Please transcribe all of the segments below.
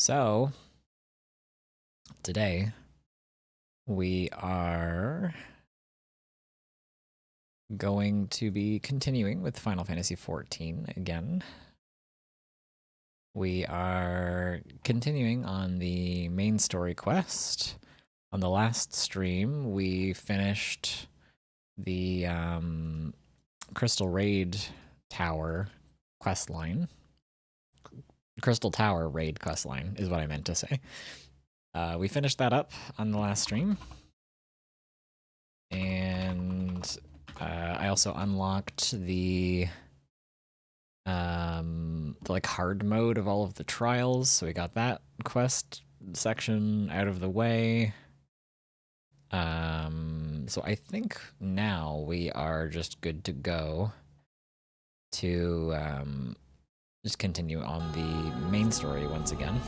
So, today we are going to be continuing with Final Fantasy XIV again. We are continuing on the main story quest. On the last stream, we finished the Crystal Raid Tower quest line. Crystal Tower Raid quest line is what I meant to say. We finished that up on the last stream. And I also unlocked the like hard mode of all of the trials, so we got that quest section out of the way. So I think now we are just good to go to just continue on the main story once again.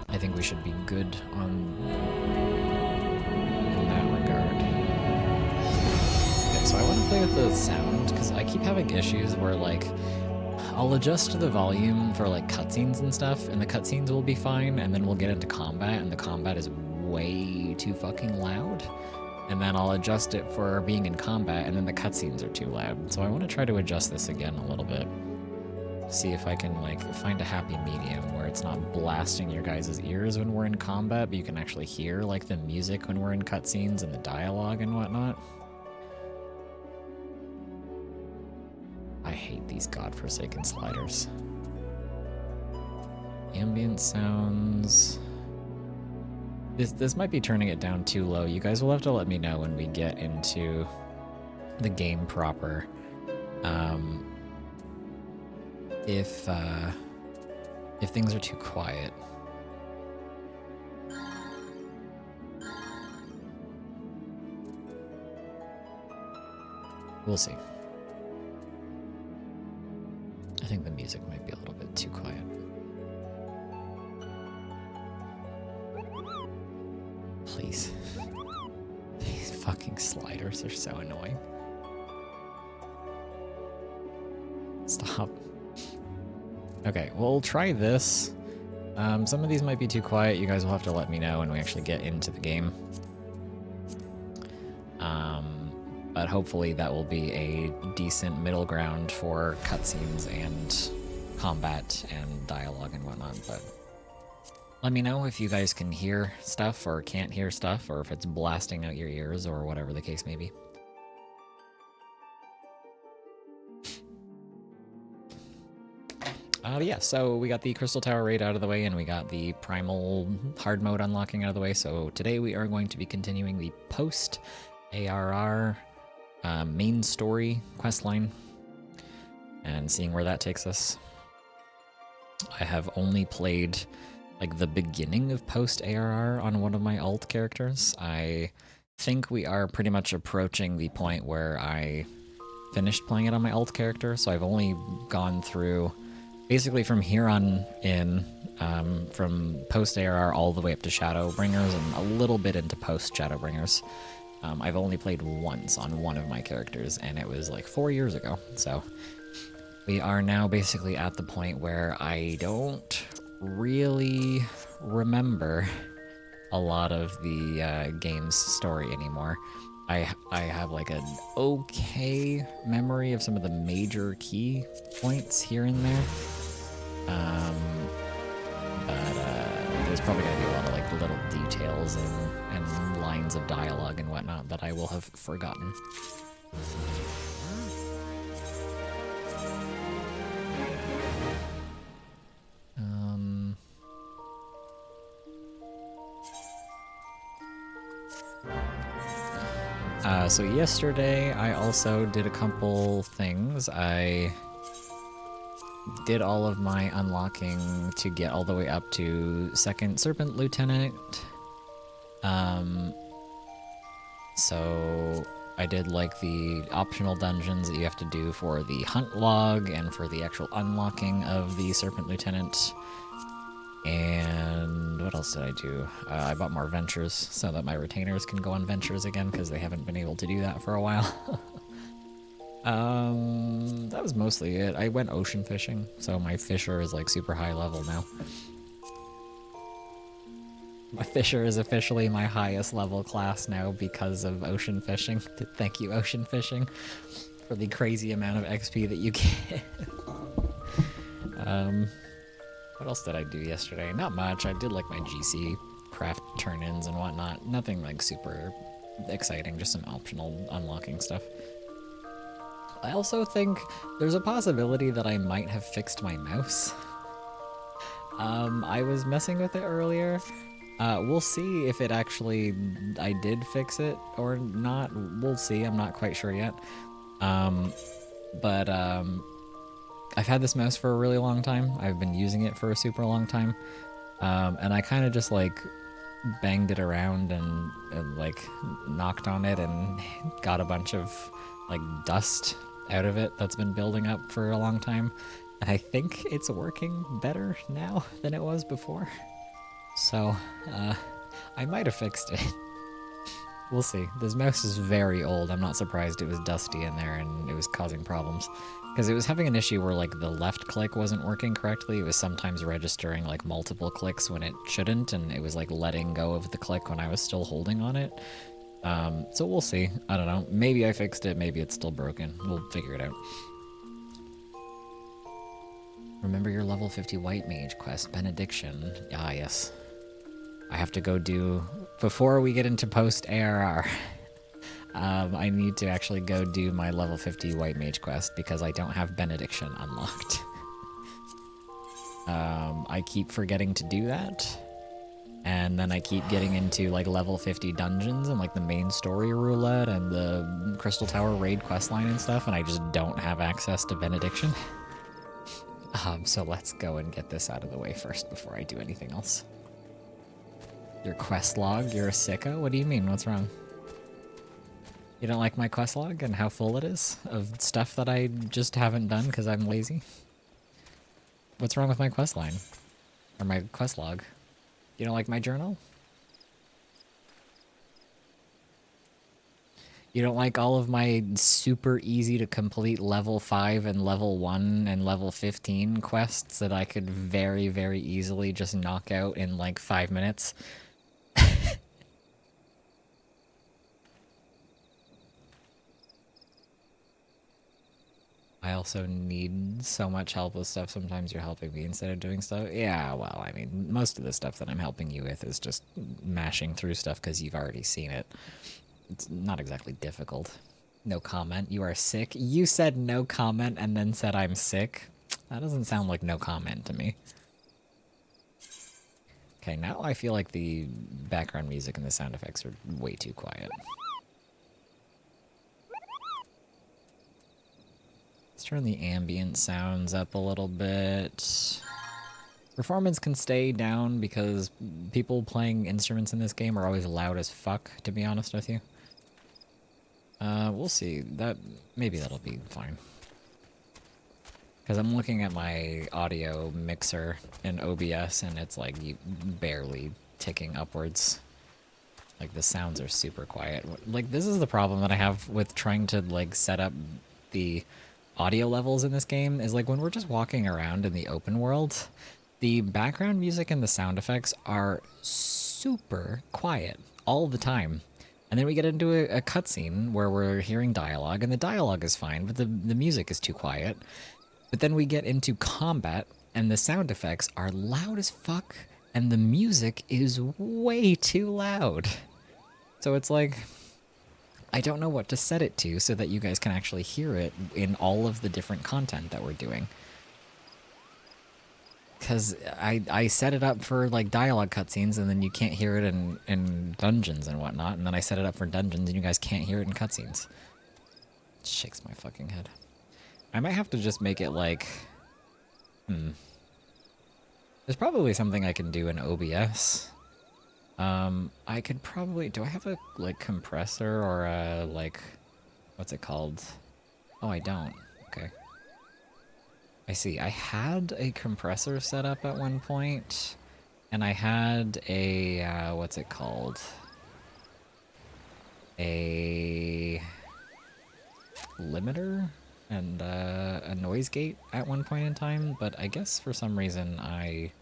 I think we should be good in that regard. Okay, so I want to play with the sound because I keep having issues where like I'll adjust the volume for like cutscenes and stuff, and the cutscenes will be fine, and then we'll get into combat, and the combat is way too fucking loud. And then I'll adjust it for being in combat, and then the cutscenes are too loud. So I want to try to adjust this again a little bit. See if I can like find a happy medium where it's not blasting your guys' ears when we're in combat, but you can actually hear like the music when we're in cutscenes and the dialogue and whatnot. I hate these godforsaken sliders. Ambient sounds. This might be turning it down too low. You guys will have to let me know when we get into the game proper. If things are too quiet. We'll see. I think the music might be a little bit too quiet. Please. These fucking sliders are so annoying. Stop. Okay, we'll try this. Some of these might be too quiet. You guys will have to let me know when we actually get into the game. But hopefully that will be a decent middle ground for cutscenes and combat and dialogue and whatnot. But let me know if you guys can hear stuff or can't hear stuff, or if it's blasting out your ears or whatever the case may be. Yeah, so we got the Crystal Tower raid out of the way, and we got the Primal hard mode unlocking out of the way. So today we are going to be continuing the post-ARR main story questline and seeing where that takes us. I have only played like the beginning of post-ARR on one of my alt characters. I think we are pretty much approaching the point where I finished playing it on my alt character, so I've only gone through basically from here on in, from post-ARR all the way up to Shadowbringers and a little bit into post-Shadowbringers. I've only played once on one of my characters, and it was like 4 years ago. So we are now basically at the point where I don't really remember a lot of the game's story anymore. I have like an okay memory of some of the major key points here and there. But there's probably gonna be a lot of like little details and lines of dialogue and whatnot that I will have forgotten. So yesterday I also did a couple things. I did all of my unlocking to get all the way up to 2nd Serpent Lieutenant. So I did like the optional dungeons that you have to do for the hunt log and for the actual unlocking of the Serpent Lieutenant. And what else did I do? I bought more ventures so that my retainers can go on ventures again, because they haven't been able to do that for a while. That was mostly it. I went ocean fishing, so my fisher is like super high level now. My fisher is officially my highest level class now because of ocean fishing. Thank you, ocean fishing, for the crazy amount of XP that you get. What else did I do yesterday? Not much. I did like my GC craft turn-ins and whatnot. Nothing like super exciting, just some optional unlocking stuff. I also think there's a possibility that I might have fixed my mouse. I was messing with it earlier. We'll see if it actually, I did fix it or not. We'll see, I'm not quite sure yet. I've had this mouse for a really long time. I've been using it for a super long time. And I kind of just like banged it around and like knocked on it and got a bunch of like dust out of it that's been building up for a long time. And I think it's working better now than it was before. So, I might have fixed it. We'll see. This mouse is very old. I'm not surprised it was dusty in there and it was causing problems. Because it was having an issue where like the left click wasn't working correctly. It was sometimes registering like multiple clicks when it shouldn't, and it was like letting go of the click when I was still holding on it. So we'll see. I don't know. Maybe I fixed it, maybe it's still broken. We'll figure it out. Remember your level 50 white mage quest, Benediction. Ah, yes. I have to go do, before we get into post-ARR, I need to actually go do my level 50 white mage quest because I don't have Benediction unlocked. I keep forgetting to do that, and then I keep getting into like level 50 dungeons and like the main story roulette and the Crystal Tower raid questline and stuff, and I just don't have access to Benediction. So let's go and get this out of the way first before I do anything else. Your quest log? You're a sicko? What do you mean? What's wrong? You don't like my quest log and how full it is of stuff that I just haven't done because I'm lazy? What's wrong with my quest line? Or my quest log? You don't like my journal? You don't like all of my super easy to complete level 5 and level 1 and level 15 quests that I could very, very easily just knock out in like 5 minutes? I also need so much help with stuff. Sometimes you're helping me instead of doing stuff. Yeah, well, I mean, most of the stuff that I'm helping you with is just mashing through stuff because you've already seen it. It's not exactly difficult. No comment. You are sick. You said no comment and then said I'm sick. That doesn't sound like no comment to me. Okay, now I feel like the background music and the sound effects are way too quiet. Let's turn the ambient sounds up a little bit. Performance can stay down because people playing instruments in this game are always loud as fuck, to be honest with you. We'll see. Maybe that'll be fine. Because I'm looking at my audio mixer in OBS and it's like barely ticking upwards. Like the sounds are super quiet. Like this is the problem that I have with trying to like set up the audio levels in this game is like when we're just walking around in the open world, the background music and the sound effects are super quiet all the time. And then we get into a cutscene where we're hearing dialogue, and the dialogue is fine, but the music is too quiet. But then we get into combat, and the sound effects are loud as fuck, and the music is way too loud. So it's like, I don't know what to set it to so that you guys can actually hear it in all of the different content that we're doing. Because I set it up for like dialogue cutscenes and then you can't hear it in dungeons and whatnot, and then I set it up for dungeons and you guys can't hear it in cutscenes. It shakes my fucking head. I might have to just make it like... There's probably something I can do in OBS. I could probably... Do I have a like compressor or a like... What's it called? Oh, I don't. Okay. I see. I had a compressor set up at one point, and I had a, what's it called? A limiter and a noise gate at one point in time, but I guess for some reason I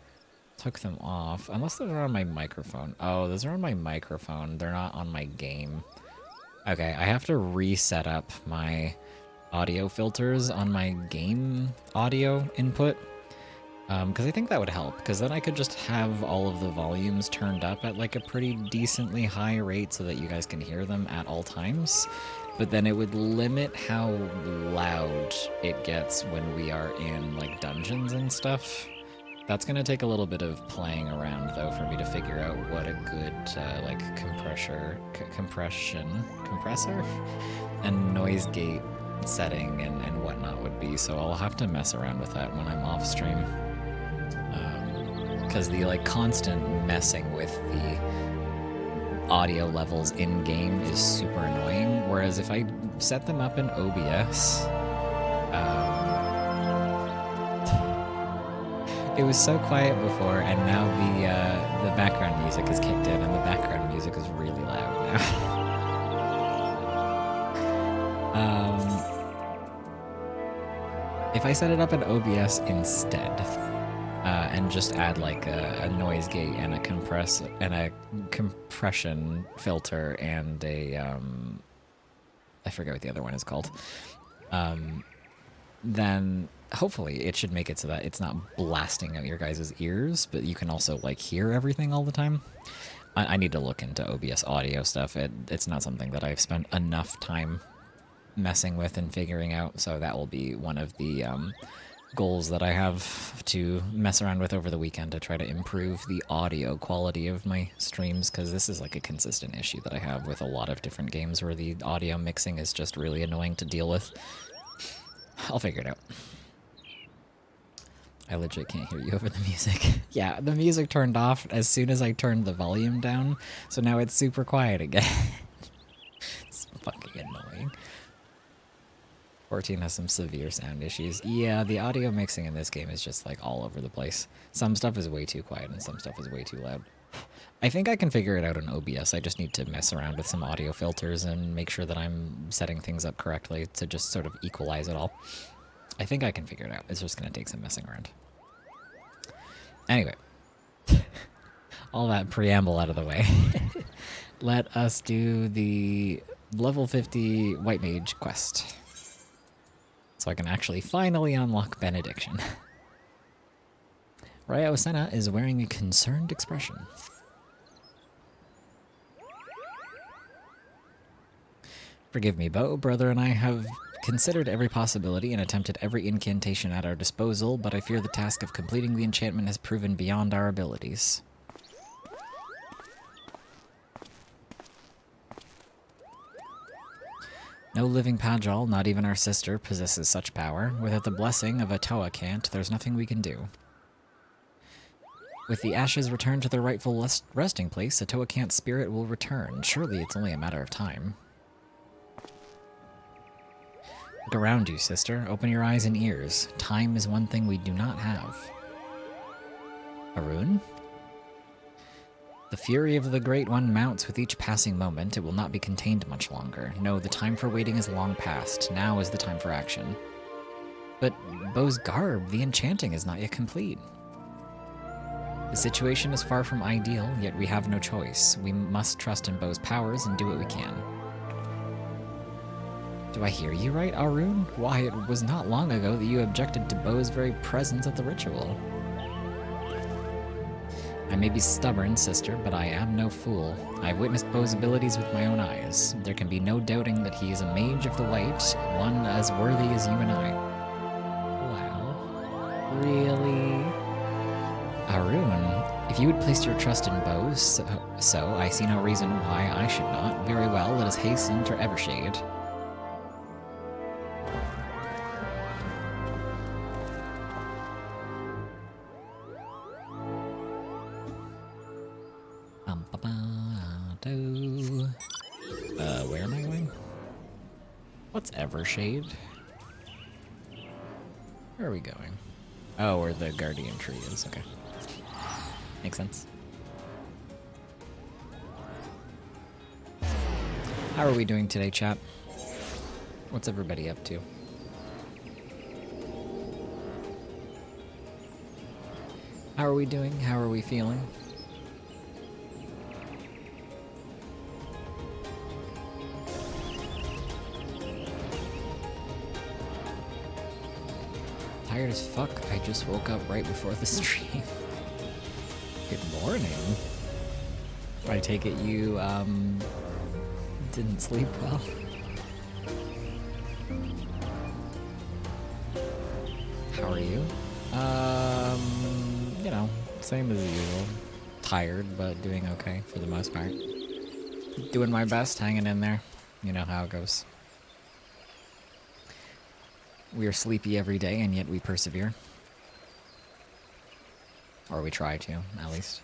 took them off. Unless those are on my microphone. Oh, those are on my microphone. They're not on my game. Okay, I have to reset up my audio filters on my game audio input. Because I think that would help, because then I could just have all of the volumes turned up at like a pretty decently high rate so that you guys can hear them at all times. But then it would limit how loud it gets when we are in like dungeons and stuff. That's gonna take a little bit of playing around though for me to figure out what a good like compressor and noise gate setting and whatnot would be. So I'll have to mess around with that when I'm off stream. Because the like constant messing with the audio levels in game is super annoying. Whereas if I set them up in OBS, it was so quiet before, and now the background music is kicked in, and the background music is really loud now. If I set it up in OBS instead, and just add like a noise gate and a compression filter and a I forget what the other one is called. Then hopefully it should make it so that it's not blasting out your guys' ears, but you can also like hear everything all the time. I need to look into OBS audio stuff. It's not something that I've spent enough time messing with and figuring out, so that will be one of the goals that I have to mess around with over the weekend to try to improve the audio quality of my streams, because this is like a consistent issue that I have with a lot of different games where the audio mixing is just really annoying to deal with. I'll figure it out. I legit can't hear you over the music. Yeah, the music turned off as soon as I turned the volume down, so now it's super quiet again. It's fucking annoying. 14 has some severe sound issues. Yeah, the audio mixing in this game is just like all over the place. Some stuff is way too quiet and some stuff is way too loud. I think I can figure it out in OBS. I just need to mess around with some audio filters and make sure that I'm setting things up correctly to just sort of equalize it all. I think I can figure it out. It's just going to take some messing around. Anyway, all that preamble out of the way. Let us do the level 50 White Mage quest, so I can actually finally unlock Benediction. Raya Osena is wearing a concerned expression. Forgive me, Bo. Brother and I have considered every possibility and attempted every incantation at our disposal, but I fear the task of completing the enchantment has proven beyond our abilities. No living Pajal, not even our sister, possesses such power. Without the blessing of a Toa-Cant, there's nothing we can do. With the ashes returned to their rightful resting place, a Toa-Cant spirit will return. Surely it's only a matter of time. Look around you, sister. Open your eyes and ears. Time is one thing we do not have. Arun? The fury of the Great One mounts with each passing moment. It will not be contained much longer. No, the time for waiting is long past. Now is the time for action. But Bo's garb, the enchanting is not yet complete. The situation is far from ideal, yet we have no choice. We must trust in Bo's powers and do what we can. Do I hear you right, Arun? Why, it was not long ago that you objected to Bo's very presence at the ritual. I may be stubborn, sister, but I am no fool. I've witnessed Bo's abilities with my own eyes. There can be no doubting that he is a mage of the light, one as worthy as you and I. Wow. Really? Arun, if you had placed your trust in Bo, so I see no reason why I should not. Very well, let us hasten to Evershade. Where am I going? What's Evershade? Where are we going? Oh, where the guardian tree is. Okay. Makes sense. How are we doing today, chat? What's everybody up to? How are we doing? How are we feeling? Tired as fuck. I just woke up right before the stream. Good morning. I take it you, didn't sleep well? How are you? You know, same as usual. Tired, but doing okay for the most part. Doing my best, hanging in there. You know how it goes. We are sleepy every day, and yet we persevere. Or we try to, at least.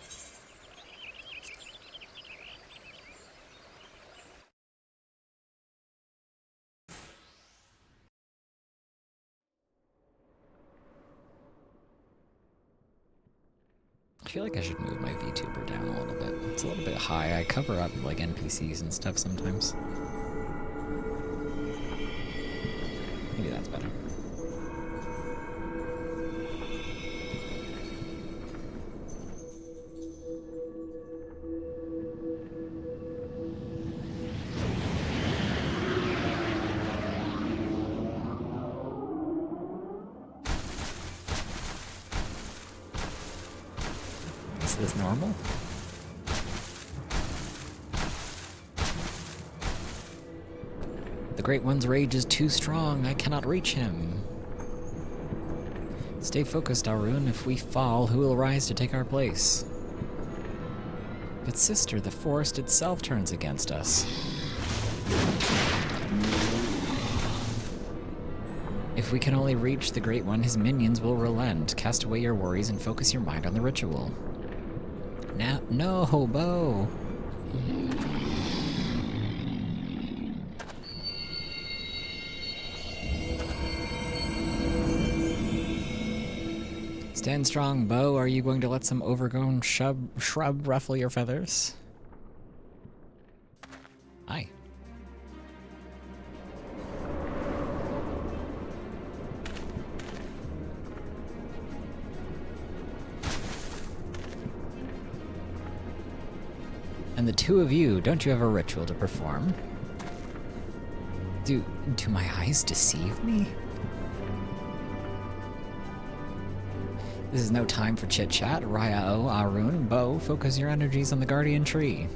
I feel like I should move my VTuber down a little bit. It's a little bit high. I cover up like NPCs and stuff sometimes. Maybe that's better. Is this normal? The Great One's rage is too strong. I cannot reach him. Stay focused, Arun. If we fall, who will rise to take our place? But sister, the forest itself turns against us. If we can only reach the Great One, his minions will relent. Cast away your worries and focus your mind on the ritual. Now, no, Bo. Stand strong, Bo. Are you going to let some overgrown shrub ruffle your feathers? Hi. And the two of you, don't you have a ritual to perform? Do my eyes deceive me? This is no time for chit-chat. Raya-O, Arun, Bo, focus your energies on the Guardian Tree.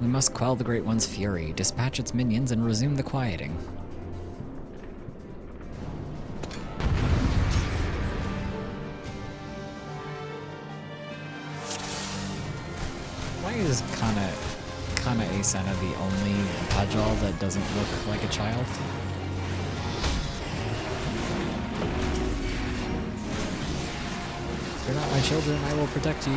We must quell the Great One's fury, dispatch its minions, and resume the quieting. Why is Kana Asana the only Pajal that doesn't look like a child? You're not my children, I will protect you.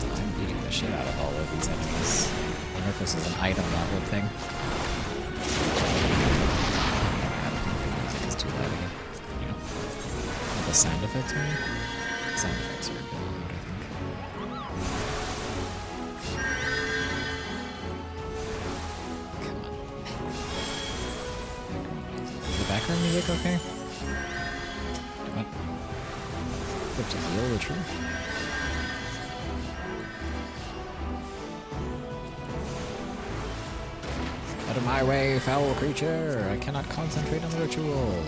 I'm beating the shit out of all of these enemies. I wonder if this is an item level thing. I don't think the music is too loud again. You know? Not the sound effects, maybe? Sound effects are a bit loud, I think. Background music okay? What? You have to heal the tree? Out of my way, foul creature! I cannot concentrate on the ritual.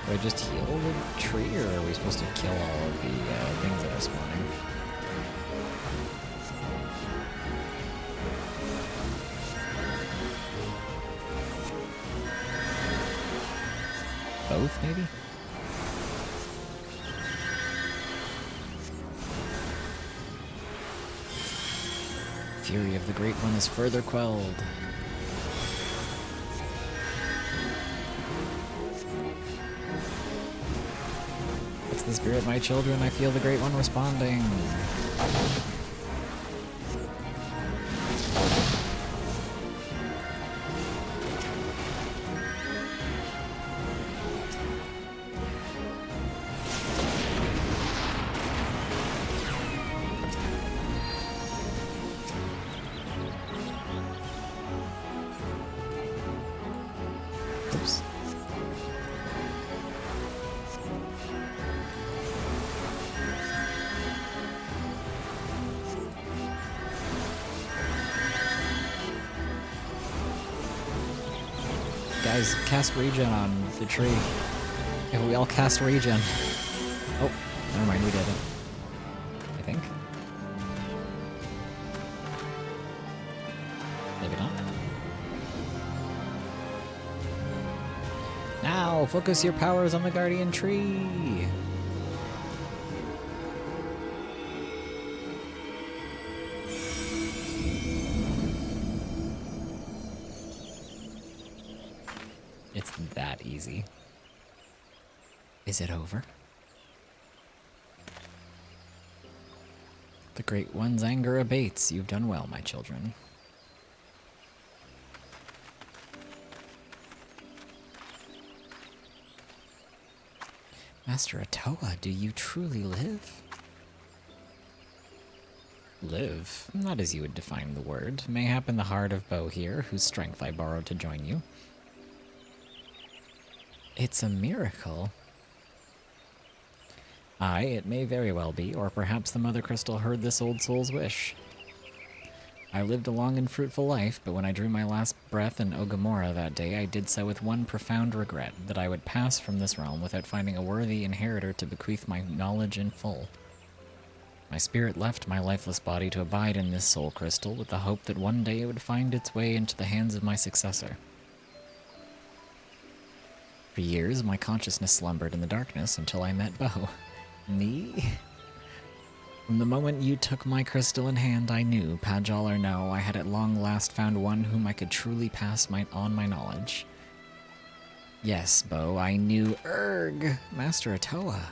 Do I just heal the tree, or are we supposed to kill all of the things that are spawning? Both, maybe? Fury of the Great One is further quelled. It's the spirit, my children. I feel the Great One responding. Guys, cast regen on the tree. If we all cast regen. Oh, never mind, we did it. I think. Maybe not. Now, focus your powers on the guardian tree. It's that easy. Is it over? The Great One's anger abates. You've done well, my children. Master Atoa, do you truly live? Live? Not as you would define the word. Mayhap in the heart of Bo here, whose strength I borrowed to join you. It's a miracle. Aye, it may very well be, or perhaps the Mother Crystal heard this old soul's wish. I lived a long and fruitful life, but when I drew my last breath in Ogamora that day, I did so with one profound regret, that I would pass from this realm without finding a worthy inheritor to bequeath my knowledge in full. My spirit left my lifeless body to abide in this soul crystal, with the hope that one day it would find its way into the hands of my successor. For years, my consciousness slumbered in the darkness until I met Bo. Me? From the moment you took my crystal in hand, I knew, Pajal or no, I had at long last found one whom I could truly pass on my knowledge. Yes, Bo, I knew Master Atoa.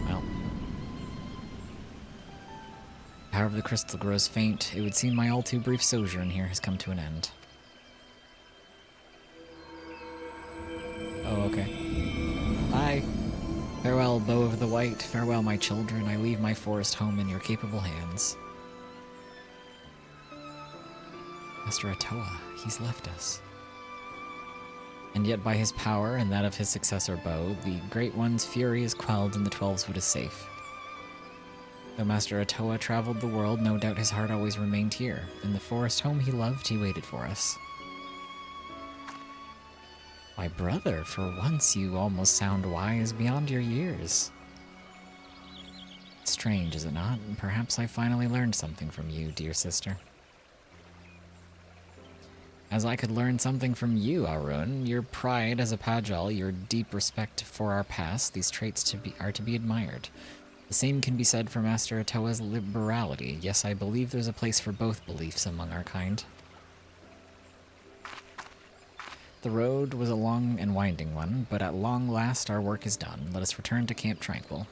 Well. Power of the crystal grows faint. It would seem my all too brief sojourn here has come to an end. Oh, okay. Bye. Farewell, Bow of the White. Farewell, my children. I leave my forest home in your capable hands. Master Atoa, he's left us. And yet by his power and that of his successor Bo, the Great One's fury is quelled and the Twelveswood is safe. Though Master Atoa traveled the world, no doubt his heart always remained here. In the forest home he loved, he waited for us. My brother, for once you almost sound wise beyond your years. Strange, is it not? Perhaps I finally learned something from you, dear sister. As I could learn something from you, Arun, your pride as a Pajal, your deep respect for our past, these traits are to be admired. The same can be said for Master Atoa's liberality. Yes, I believe there's a place for both beliefs among our kind. The road was a long and winding one, but at long last our work is done. Let us return to Camp Tranquil.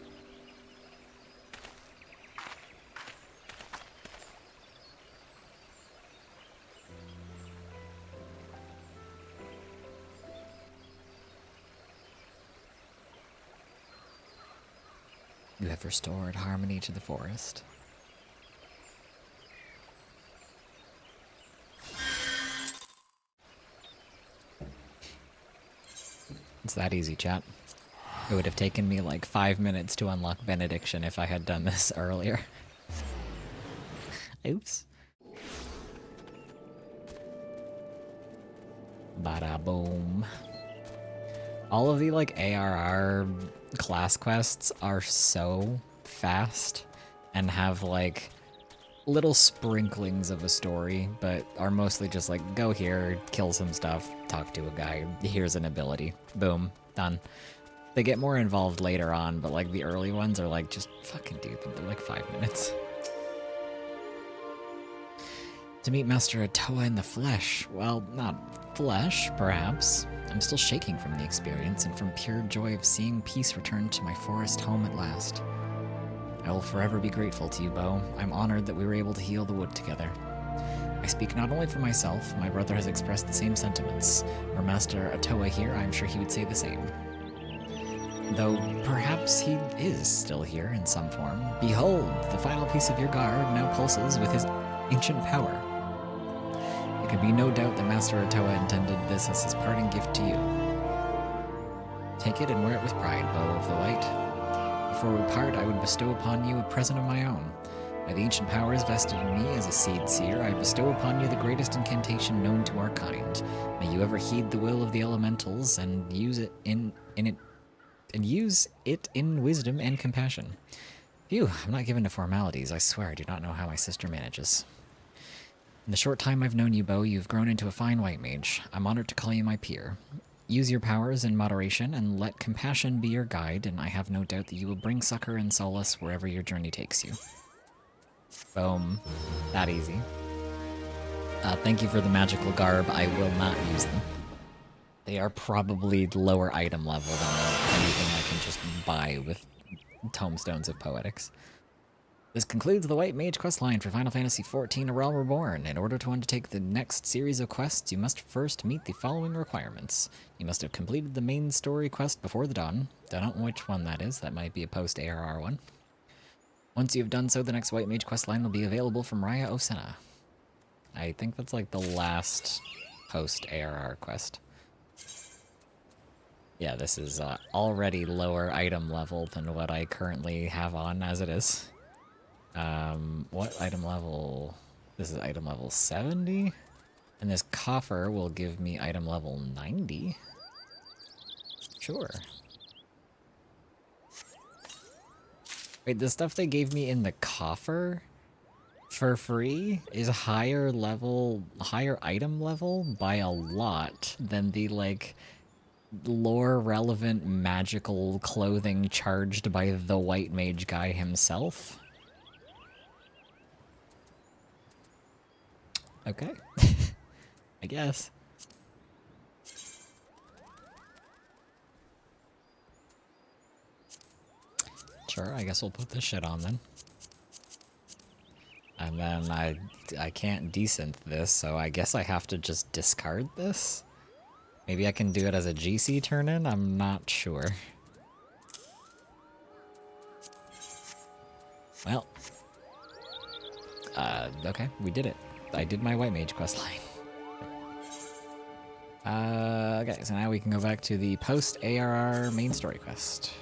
You have restored harmony to the forest. It's that easy, chat. It would have taken me like 5 minutes to unlock Benediction if I had done this earlier. Oops. Bada boom. All of the like ARR class quests are so fast and have like little sprinklings of a story, but are mostly just like, go here, kill some stuff, talk to a guy, here's an ability, boom, done. They get more involved later on, but like the early ones are like, just fucking do them, they're like 5 minutes. To meet Master Atoa in the flesh, well, not flesh, perhaps. I'm still shaking from the experience and from pure joy of seeing peace return to my forest home at last. I will forever be grateful to you, Bo. I'm honored that we were able to heal the wood together. I speak not only for myself, my brother has expressed the same sentiments. Were Master Atoa here, I'm sure he would say the same. Though perhaps he is still here in some form. Behold, the final piece of your guard now pulses with his ancient power. There can be no doubt that Master Atoa intended this as his parting gift to you. Take it and wear it with pride, Bow of the Light. Before we part, I would bestow upon you a present of my own. By the ancient powers vested in me as a seed seer, I bestow upon you the greatest incantation known to our kind. May you ever heed the will of the elementals and use it in wisdom and compassion. Phew, I'm not given to formalities. I swear I do not know how my sister manages. In the short time I've known you, Bo, you've grown into a fine white mage. I'm honored to call you my peer. Use your powers in moderation and let compassion be your guide, and I have no doubt that you will bring succor and solace wherever your journey takes you. Boom. That easy. Thank you for the magical garb. I will not use them. They are probably lower item level than anything I can just buy with Tomestones of Poetics. This concludes the White Mage questline for Final Fantasy XIV: A Realm Reborn. In order to undertake the next series of quests, you must first meet the following requirements. You must have completed the main story quest before the dawn. Don't know which one that is. That might be a post-ARR one. Once you have done so, the next White Mage questline will be available from Raya Osena. I think that's like the last post-ARR quest. Yeah, this is already lower item level than what I currently have on as it is. What item level? This is item level 70? And this coffer will give me item level 90? Sure. Wait, the stuff they gave me in the coffer for free is higher item level by a lot than the, like, lore relevant magical clothing charged by the white mage guy himself. Okay. I guess. Sure, I guess we'll put this shit on then. And then I can't desynth this, so I guess I have to just discard this? Maybe I can do it as a GC turn-in? I'm not sure. Well. Okay, we did it. I did my White Mage questline. Okay, so now we can go back to the post-ARR main story quest.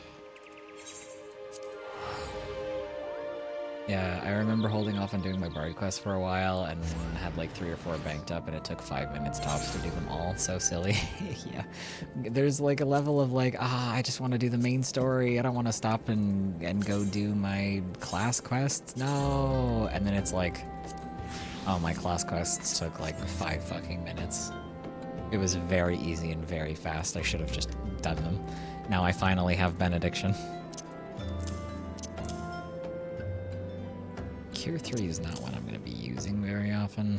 Yeah, I remember holding off on doing my Bard quest for a while and had like 3 or 4 banked up and it took 5 minutes tops to do them all. So silly. Yeah. There's like a level of like, I just want to do the main story. I don't want to stop and go do my class quests. No. And then it's like, oh, my class quests took like 5 fucking minutes. It was very easy and very fast. I should have just done them. Now I finally have Benediction. Cure 3 is not one I'm going to be using very often,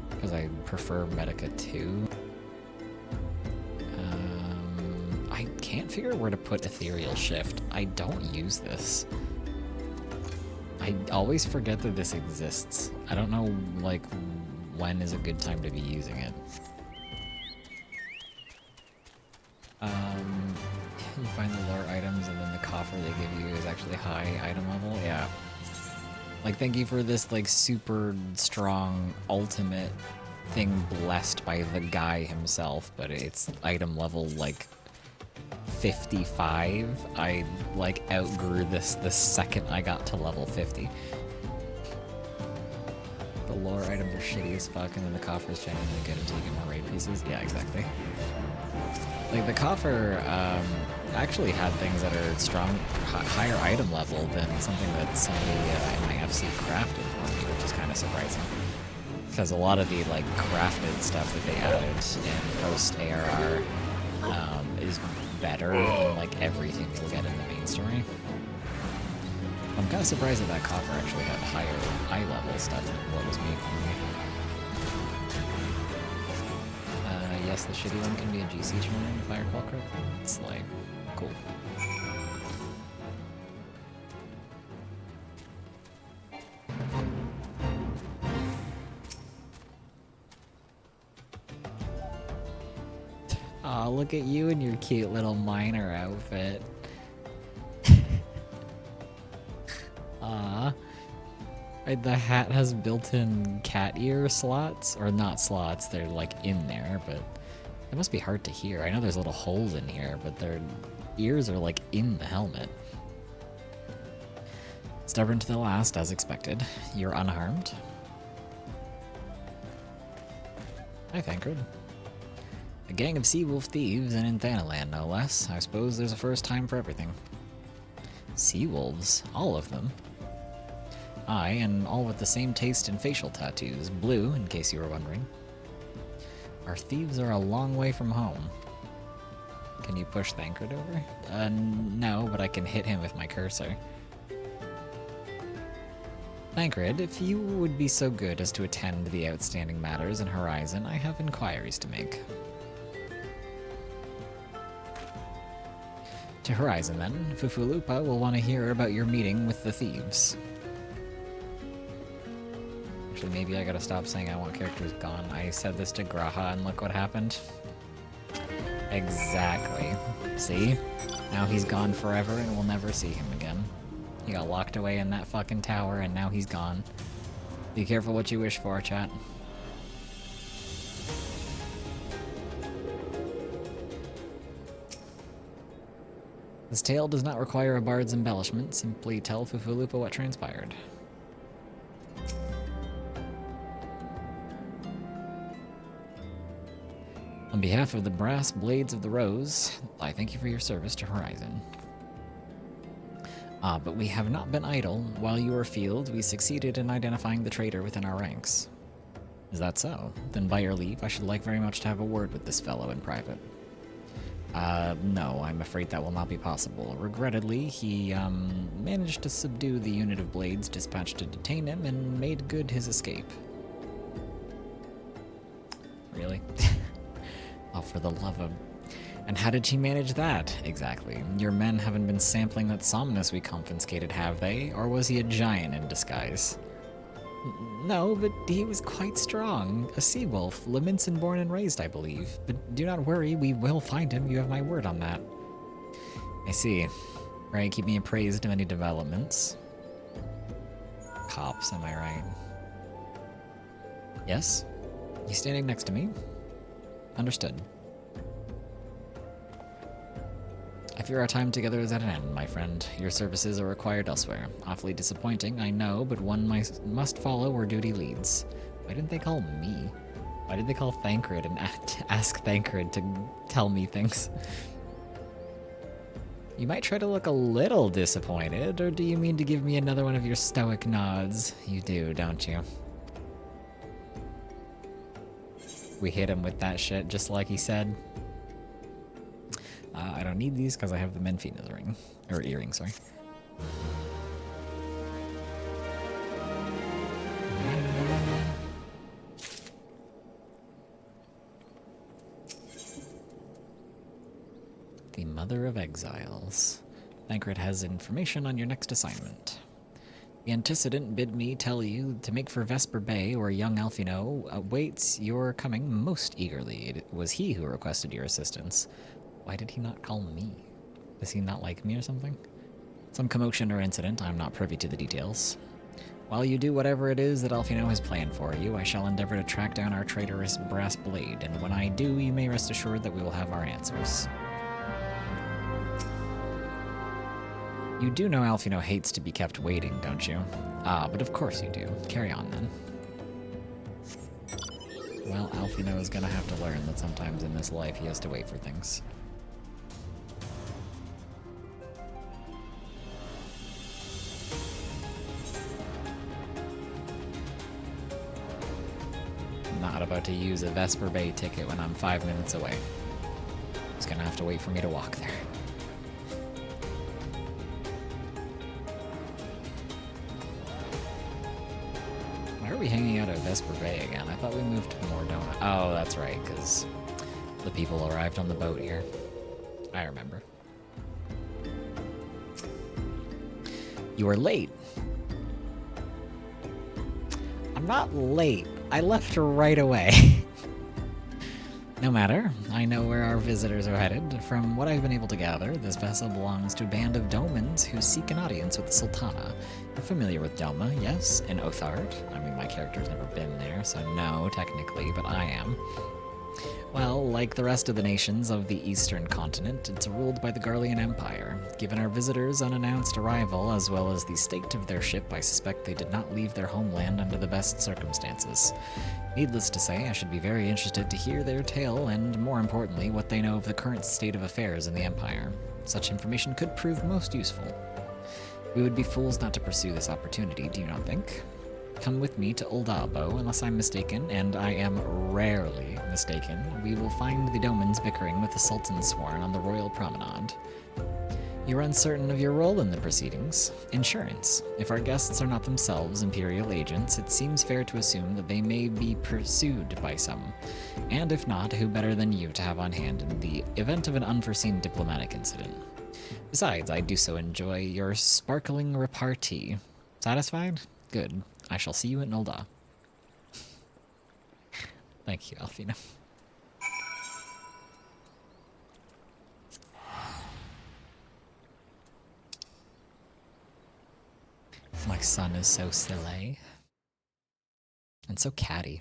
because I prefer Medica 2. I can't figure out where to put Ethereal Shift. I don't use this. I always forget that this exists. I don't know, like, when is a good time to be using it. You find the lore items and then the coffer they give you is actually high item level? Yeah. Like, thank you for this, like, super strong ultimate thing blessed by the guy himself, but it's item level, like, 55. I, like, outgrew this the second I got to level 50. The lore items are shitty as fuck, and then the coffer is genuinely good until you get more raid pieces. Yeah, exactly. Like, the coffer, actually had things that are strong, higher item level than something that somebody in my FC crafted for me, which is kind of surprising. Because a lot of the, like, crafted stuff that they added in post-ARR is better than, like, everything you'll get in the main story. I'm kind of surprised that that coffer actually had higher eye-level stuff than what was made for me. Yes, the shitty one can be a GC turn if I recall correctly. It's like, cool. Aw, look at you in your cute little miner outfit. Aw. Right, the hat has built-in cat ear slots, or not slots, they're like in there, but it must be hard to hear. I know there's little holes in here, but their ears are like in the helmet. Stubborn to the last, as expected. You're unharmed. Hi, Thancred. A gang of sea-wolf thieves and in Thanaland, no less. I suppose there's a first time for everything. Sea-wolves? All of them? Aye, and all with the same taste in facial tattoos. Blue, in case you were wondering. Our thieves are a long way from home. Can you push Thancred over? No, but I can hit him with my cursor. Thancred, if you would be so good as to attend the outstanding matters in Horizon, I have inquiries to make. To Horizon, then. Fufulupa will want to hear about your meeting with the thieves. Actually, maybe I gotta stop saying I want characters gone. I said this to Graha, and look what happened. Exactly. See? Now he's gone forever, and we'll never see him again. He got locked away in that fucking tower, and now he's gone. Be careful what you wish for, chat. This tale does not require a bard's embellishment. Simply tell Fufulupa what transpired. On behalf of the Brass Blades of the Rose, I thank you for your service to Horizon. But we have not been idle. While you were afield, we succeeded in identifying the traitor within our ranks. Is that so? Then by your leave, I should like very much to have a word with this fellow in private. No, I'm afraid that will not be possible. Regrettably, he, managed to subdue the unit of blades dispatched to detain him and made good his escape. Really? Oh, for the love of... And how did she manage that, exactly? Your men haven't been sampling that Somnus we confiscated, have they? Or was he a giant in disguise? No, but he was quite strong. A sea-wolf, Leminson born and raised, I believe. But do not worry, we will find him, you have my word on that. I see. Right, keep me appraised of any developments. Cops, am I right? Yes? You standing next to me? Understood. I fear our time together is at an end, my friend. Your services are required elsewhere. Awfully disappointing, I know, but one must follow where duty leads. Why didn't they call me? Why did they call Thancred and ask Thancred to tell me things? You might try to look a little disappointed, or do you mean to give me another one of your stoic nods? You do, don't you? We hit him with that shit, just like he said. I don't need these because I have the Menfina's ring. Or earring, sorry. The Mother of Exiles. Thancred has information on your next assignment. The antecedent bid me tell you to make for Vesper Bay, where young Alfino awaits your coming most eagerly. It was he who requested your assistance. Why did he not call me? Does he not like me or something? Some commotion or incident, I'm not privy to the details. While you do whatever it is that Alfino has planned for you, I shall endeavor to track down our traitorous Brass Blade, and when I do, you may rest assured that we will have our answers. You do know Alfino hates to be kept waiting, don't you? Ah, but of course you do. Carry on, then. Well, Alfino is gonna have to learn that sometimes in this life he has to wait for things. Not about to use a Vesper Bay ticket when I'm 5 minutes away. He's gonna have to wait for me to walk there. Why are we hanging out at Vesper Bay again? I thought we moved to Mordona. Oh, that's right, because the people arrived on the boat here. I remember. You were late. I'm not late. I left right away. No matter. I know where our visitors are headed. From what I've been able to gather, this vessel belongs to a band of Domans who seek an audience with the Sultana. You're familiar with Doma, yes? And Othard? I mean, my character's never been there, so no, technically, but I am. Well, like the rest of the nations of the eastern continent, it's ruled by the Garlean Empire. Given our visitors' unannounced arrival, as well as the state of their ship, I suspect they did not leave their homeland under the best circumstances. Needless to say, I should be very interested to hear their tale and, more importantly, what they know of the current state of affairs in the Empire. Such information could prove most useful. We would be fools not to pursue this opportunity, do you not think? Come with me to Old Albo, unless I'm mistaken, and I am rarely mistaken. We will find the Domans bickering with the Sultan's sworn on the Royal Promenade. You're uncertain of your role in the proceedings. Insurance. If our guests are not themselves Imperial agents, it seems fair to assume that they may be pursued by some. And if not, who better than you to have on hand in the event of an unforeseen diplomatic incident? Besides, I do so enjoy your sparkling repartee. Satisfied? Good. I shall see you at Nolda. Thank you, Alfina. My son is so silly. And so catty.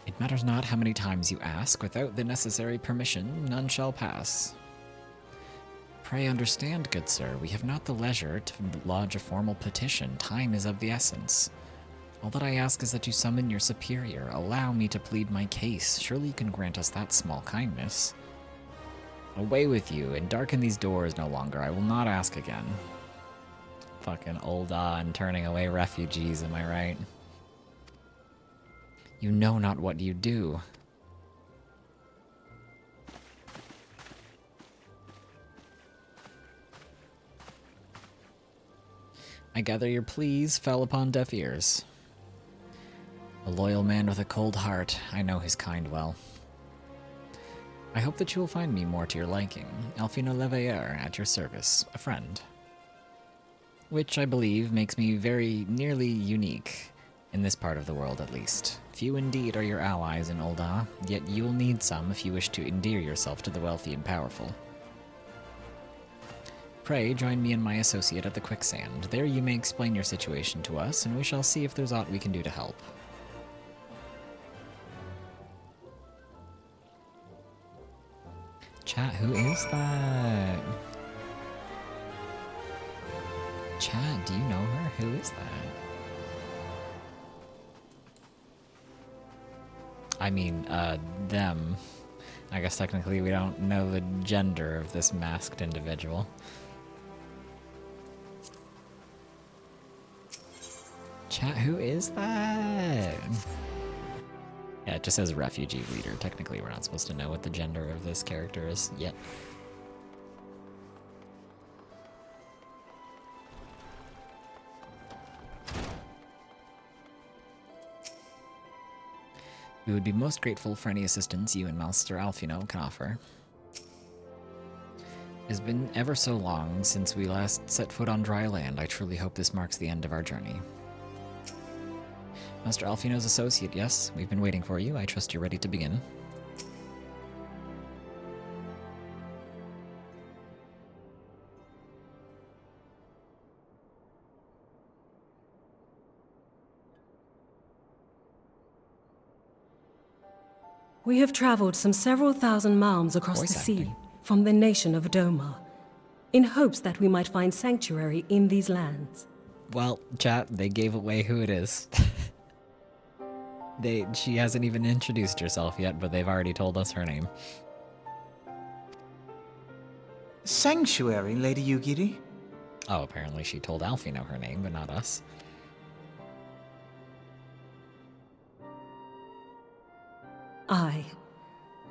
It matters not how many times you ask, without the necessary permission, none shall pass. Pray understand, good sir, we have not the leisure to lodge a formal petition. Time is of the essence. All that I ask is that you summon your superior. Allow me to plead my case. Surely you can grant us that small kindness. Away with you, and darken these doors no longer. I will not ask again. Fucking old and turning away refugees, am I right? You know not what you do. I gather your pleas fell upon deaf ears. A loyal man with a cold heart. I know his kind well. I hope that you will find me more to your liking. Alfino Leveilleur, at your service. A friend. Which, I believe, makes me very nearly unique. In this part of the world, at least. Few indeed are your allies in Ul'dah, yet you will need some if you wish to endear yourself to the wealthy and powerful. Pray join me and my associate at the quicksand. There you may explain your situation to us, and we shall see if there's aught we can do to help. Chat, who is that? Chat, do you know her? Who is that? I mean, them. I guess technically we don't know the gender of this masked individual. Chat, who is that? Yeah, it just says refugee leader. Technically we're not supposed to know what the gender of this character is yet. We would be most grateful for any assistance you and Master Alfino can offer. It has been ever so long since we last set foot on dry land. I truly hope this marks the end of our journey. Master Alfino's associate, yes? We've been waiting for you. I trust you're ready to begin. We have traveled some several thousand miles across the sea from the nation of Doma, in hopes that we might find sanctuary in these lands. Well, chat, they gave away who it is. She hasn't even introduced herself yet, but they've already told us her name. Sanctuary, Lady Yugiri? Oh, apparently she told Alfino her name, but not us. Aye.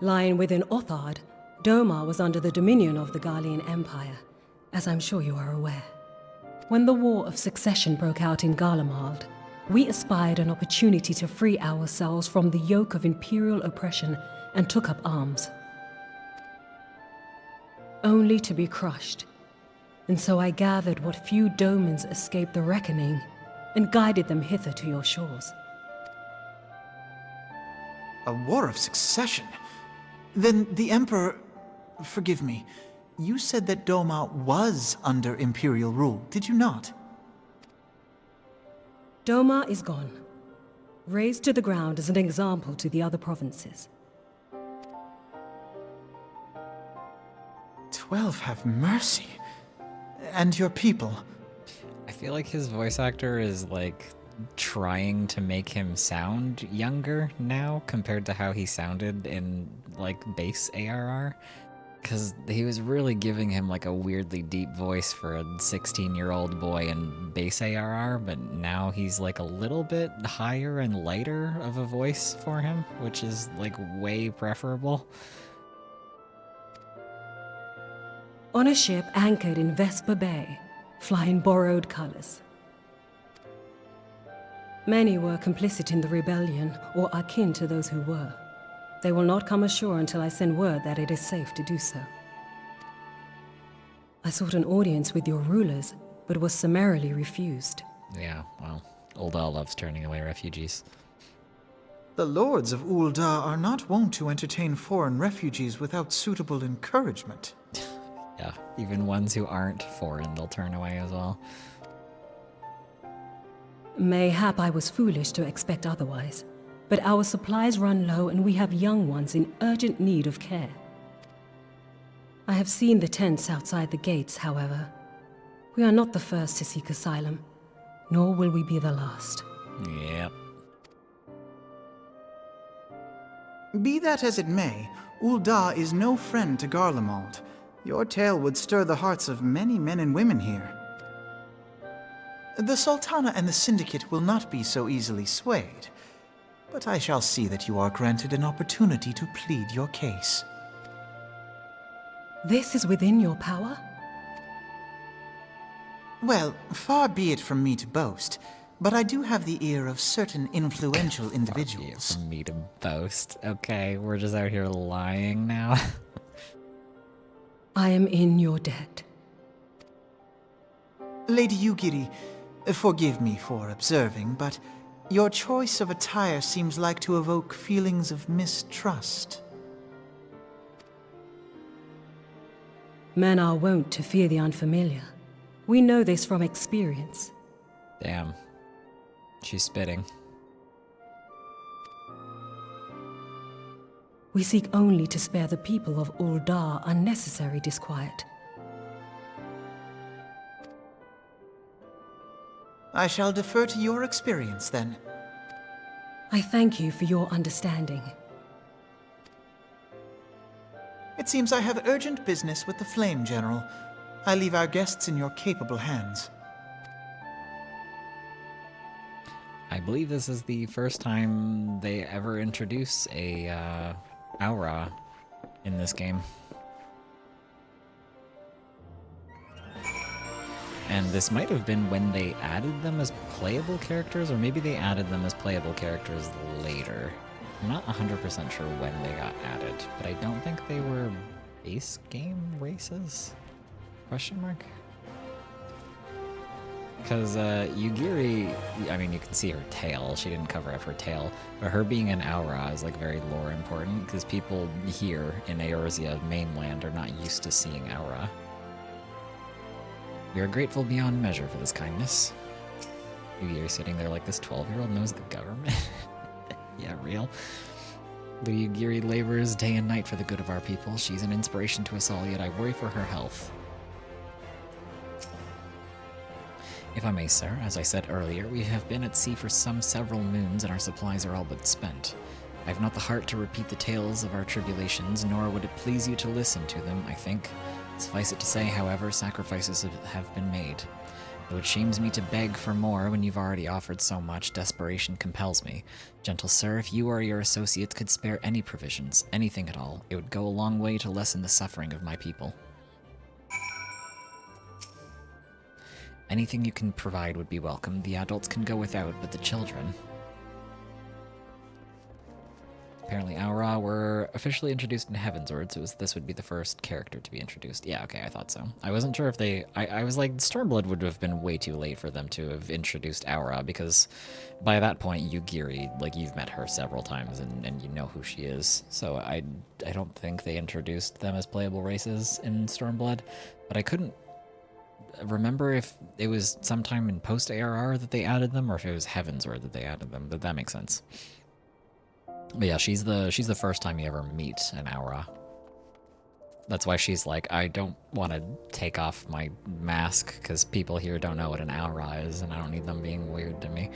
Lying within Othard, Doma was under the dominion of the Garlean Empire, as I'm sure you are aware. When the War of Succession broke out in Garlemald, we espied an opportunity to free ourselves from the yoke of imperial oppression and took up arms. Only to be crushed. And so I gathered what few domans escaped the reckoning and guided them hither to your shores. A war of succession? Then the Emperor... Forgive me. You said that Doma was under Imperial rule, did you not? Doma is gone. Razed to the ground as an example to the other provinces. 12 have mercy. And your people? I feel like his voice actor is, like, trying to make him sound younger now compared to how he sounded in, like, base ARR. Because he was really giving him, like, a weirdly deep voice for a 16-year-old boy in base ARR, but now he's, like, a little bit higher and lighter of a voice for him, which is, like, way preferable. On a ship anchored in Vesper Bay, flying borrowed colors. Many were complicit in the rebellion, or akin to those who were. They will not come ashore until I send word that it is safe to do so. I sought an audience with your rulers, but was summarily refused. Yeah, well, Ul'dah loves turning away refugees. The lords of Ul'dah are not wont to entertain foreign refugees without suitable encouragement. Yeah, even ones who aren't foreign, they'll turn away as well. Mayhap I was foolish to expect otherwise, but our supplies run low and we have young ones in urgent need of care. I have seen the tents outside the gates, however. We are not the first to seek asylum, nor will we be the last. Yep. Be that as it may, Ul'dah is no friend to Garlemald. Your tale would stir the hearts of many men and women here. The Sultana and the Syndicate will not be so easily swayed, but I shall see that you are granted an opportunity to plead your case. This is within your power? Well, far be it from me to boast, but I do have the ear of certain influential individuals. For me to boast. Okay, we're just out here lying now. I am in your debt. Lady Yugiri, forgive me for observing, but your choice of attire seems like to evoke feelings of mistrust. Men are wont to fear the unfamiliar. We know this from experience. Damn. She's spitting. We seek only to spare the people of Ul'dah unnecessary disquiet. I shall defer to your experience, then. I thank you for your understanding. It seems I have urgent business with the Flame General. I leave our guests in your capable hands. I believe this is the first time they ever introduce a aura in this game. And this might have been when they added them as playable characters, or maybe they added them as playable characters later. I'm not 100% sure when they got added, but I don't think they were base game races? Question mark? Because Yugiri, I mean, you can see her tail. She didn't cover up her tail, but her being an aura is like very lore important because people here in Eorzea mainland are not used to seeing aura. We are grateful beyond measure for this kindness. Yugiri sitting there like this 12-year-old knows the government. Yeah, real. The Yugiri labors day and night for the good of our people. She's an inspiration to us all, yet I worry for her health. If I may, sir, as I said earlier, we have been at sea for several moons and our supplies are all but spent. I have not the heart to repeat the tales of our tribulations, nor would it please you to listen to them, I think. Suffice it to say, however, sacrifices have been made. Though it shames me to beg for more when you've already offered so much, desperation compels me. Gentle sir, if you or your associates could spare any provisions, anything at all, it would go a long way to lessen the suffering of my people. Anything you can provide would be welcome. The adults can go without, but the children... Apparently Aura were officially introduced in Heavensward, so this would be the first character to be introduced. Yeah, okay, I thought so. I wasn't sure if they... I was like, Stormblood would have been way too late for them to have introduced Aura, because by that point, Yugiri, like, you've met her several times, and you know who she is. So I don't think they introduced them as playable races in Stormblood, but I couldn't remember if it was sometime in post-ARR that they added them, or if it was Heavensward that they added them, but that makes sense. But yeah, she's the first time you ever meet an Aura. That's why she's like, I don't want to take off my mask because people here don't know what an Aura is, and I don't need them being weird to me.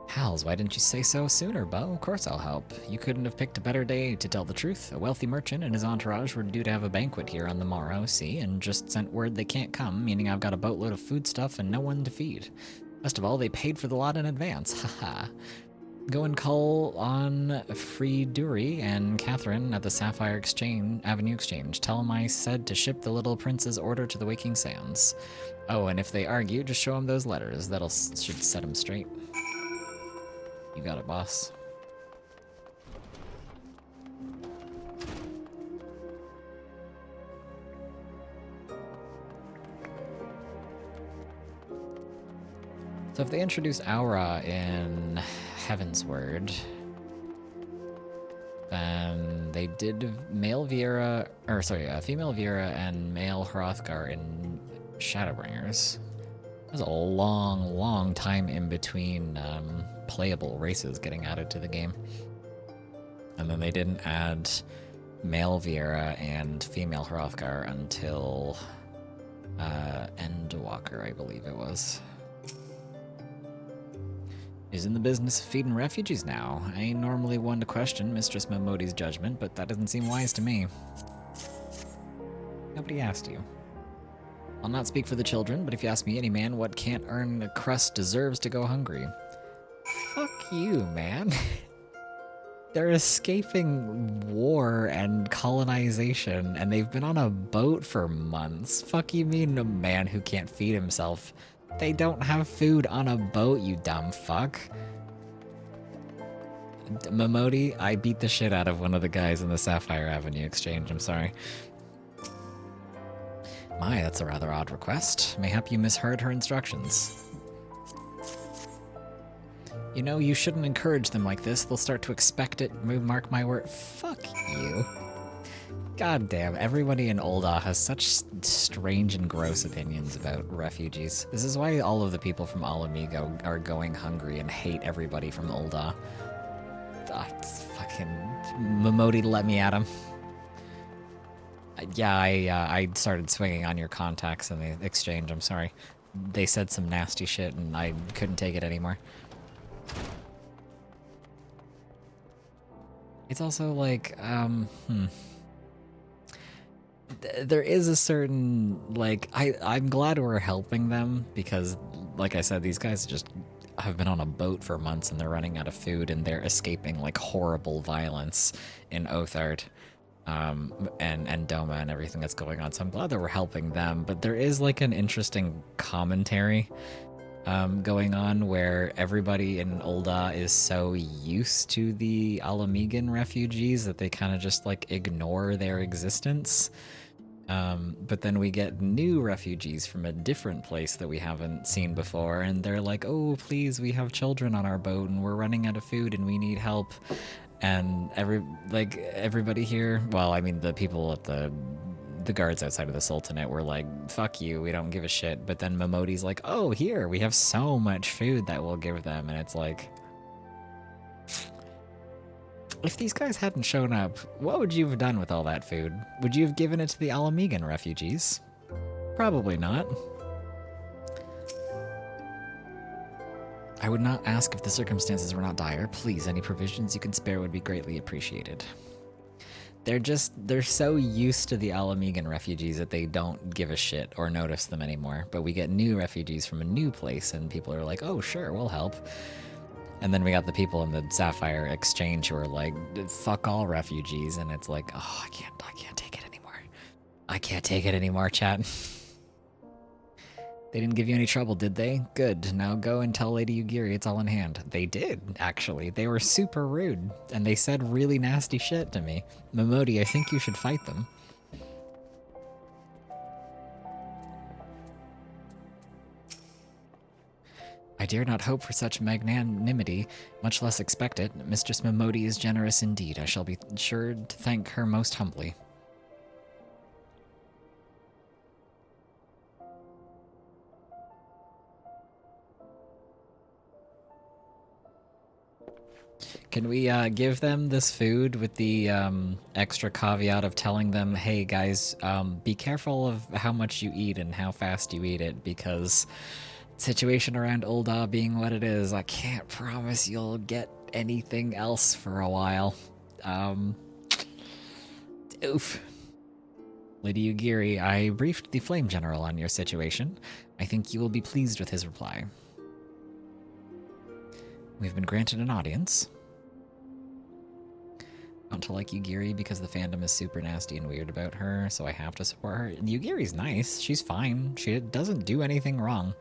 Hals, why didn't you say so sooner, Bo? Of course I'll help. You couldn't have picked a better day, to tell the truth. A wealthy merchant and his entourage were due to have a banquet here on the morrow, see, and just sent word they can't come, meaning I've got a boatload of foodstuff and no one to feed. Best of all, they paid for the lot in advance. Haha. Go and call on Freeduri and Catherine at the Sapphire Avenue Exchange. Tell them I said to ship the little prince's order to the Waking Sands. Oh, and if they argue, just show them those letters. Should set them straight. You got it, boss. So if they introduce Aura in Heavensward, then they did female Viera and male Hrothgar in Shadowbringers. There's a long, long time in between playable races getting added to the game. And then they didn't add male Viera and female Hrothgar until Endwalker, I believe it was. Is in the business of feeding refugees now. I ain't normally one to question Mistress Momodi's judgment, but that doesn't seem wise to me. Nobody asked you. I'll not speak for the children, but if you ask me, any man what can't earn a crust deserves to go hungry. Fuck you, man. They're escaping war and colonization, and they've been on a boat for months. Fuck you mean a man who can't feed himself? They don't have food on a boat, you dumb fuck. Momodi, I beat the shit out of one of the guys in the Sapphire Avenue Exchange, I'm sorry. My, that's a rather odd request. Mayhap you misheard her instructions. You know, you shouldn't encourage them like this. They'll start to expect it. Mark my word. Fuck you. God damn, everybody in Ul'dah has such strange and gross opinions about refugees. This is why all of the people from Alamigo are going hungry and hate everybody from Ul'dah. Fucking Momodi let me at him. Yeah, I started swinging on your contacts in the exchange, I'm sorry. They said some nasty shit and I couldn't take it anymore. It's also like, there is a certain, like, I'm glad we're helping them because, like I said, these guys just have been on a boat for months and they're running out of food and they're escaping, like, horrible violence in Oathart, and Doma and everything that's going on. So I'm glad that we're helping them, but there is, like, an interesting commentary going on where everybody in Ul'dah is so used to the Alamigan refugees that they kind of just, like, ignore their existence. But then we get new refugees from a different place that we haven't seen before, and they're like, oh, please, we have children on our boat, and we're running out of food, and we need help. And everybody here, well, I mean, the people at the guards outside of the Sultanate were like, fuck you, we don't give a shit. But then Momodi's like, oh, here, we have so much food that we'll give them. And it's like, if these guys hadn't shown up, what would you have done with all that food? Would you have given it to the Alamigan refugees? Probably not. I would not ask if the circumstances were not dire. Please, any provisions you can spare would be greatly appreciated. They're so used to the Alamigan refugees that they don't give a shit or notice them anymore. But we get new refugees from a new place and people are like, oh, sure, we'll help. And then we got the people in the Sapphire Exchange who are like, fuck all refugees. And it's like, oh, I can't take it anymore. I can't take it anymore, chat. They didn't give you any trouble, did they? Good. Now go and tell Lady Yugiri it's all in hand. They did, actually. They were super rude, and they said really nasty shit to me. Momodi, I think you should fight them. I dare not hope for such magnanimity, much less expect it. Mistress Momodi is generous indeed. I shall be sure to thank her most humbly. Can we give them this food with the extra caveat of telling them, hey guys, be careful of how much you eat and how fast you eat it, because situation around Ul'dah being what it is, I can't promise you'll get anything else for a while. Oof. Lady Yugiri, I briefed the Flame General on your situation. I think you will be pleased with his reply. We've been granted an audience. Not to like Yugiri because the fandom is super nasty and weird about her, so I have to support her. And Yugiri's nice. She's fine. She doesn't do anything wrong.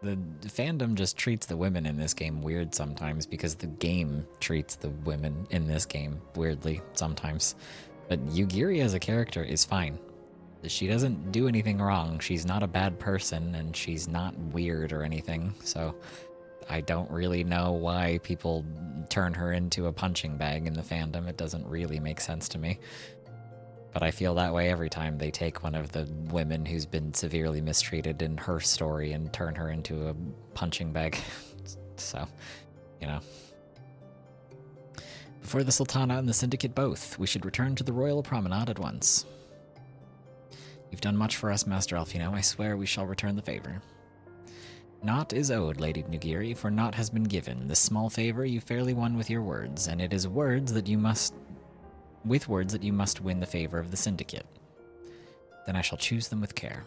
The fandom just treats the women in this game weird sometimes because the game treats the women in this game weirdly sometimes. But Yugiri as a character is fine. She doesn't do anything wrong. She's not a bad person, and she's not weird or anything, so I don't really know why people turn her into a punching bag in the fandom. It doesn't really make sense to me. But I feel that way every time they take one of the women who's been severely mistreated in her story and turn her into a punching bag. So, you know. Before the Sultana and the Syndicate both, we should return to the Royal Promenade at once. You've done much for us, Master Alfino. I swear we shall return the favor. Naught is owed, Lady Yugiri, for naught has been given. This small favor you fairly won with your words, and it is with words that you must win the favor of the Syndicate. Then I shall choose them with care.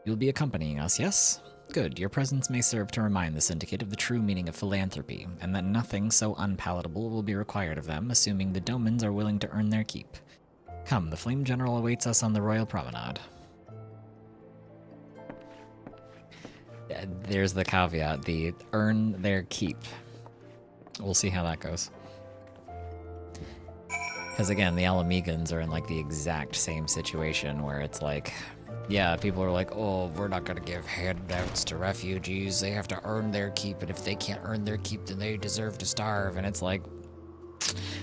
You'll be accompanying us, yes? Good. Your presence may serve to remind the Syndicate of the true meaning of philanthropy, and that nothing so unpalatable will be required of them, assuming the Domans are willing to earn their keep. Come, the Flame General awaits us on the Royal Promenade. There's the caveat, the earn their keep. We'll see how that goes. Because again, the Alamegans are in like the exact same situation where it's like, yeah, people are like, oh, we're not going to give handouts to refugees. They have to earn their keep, and if they can't earn their keep, then they deserve to starve. And it's like,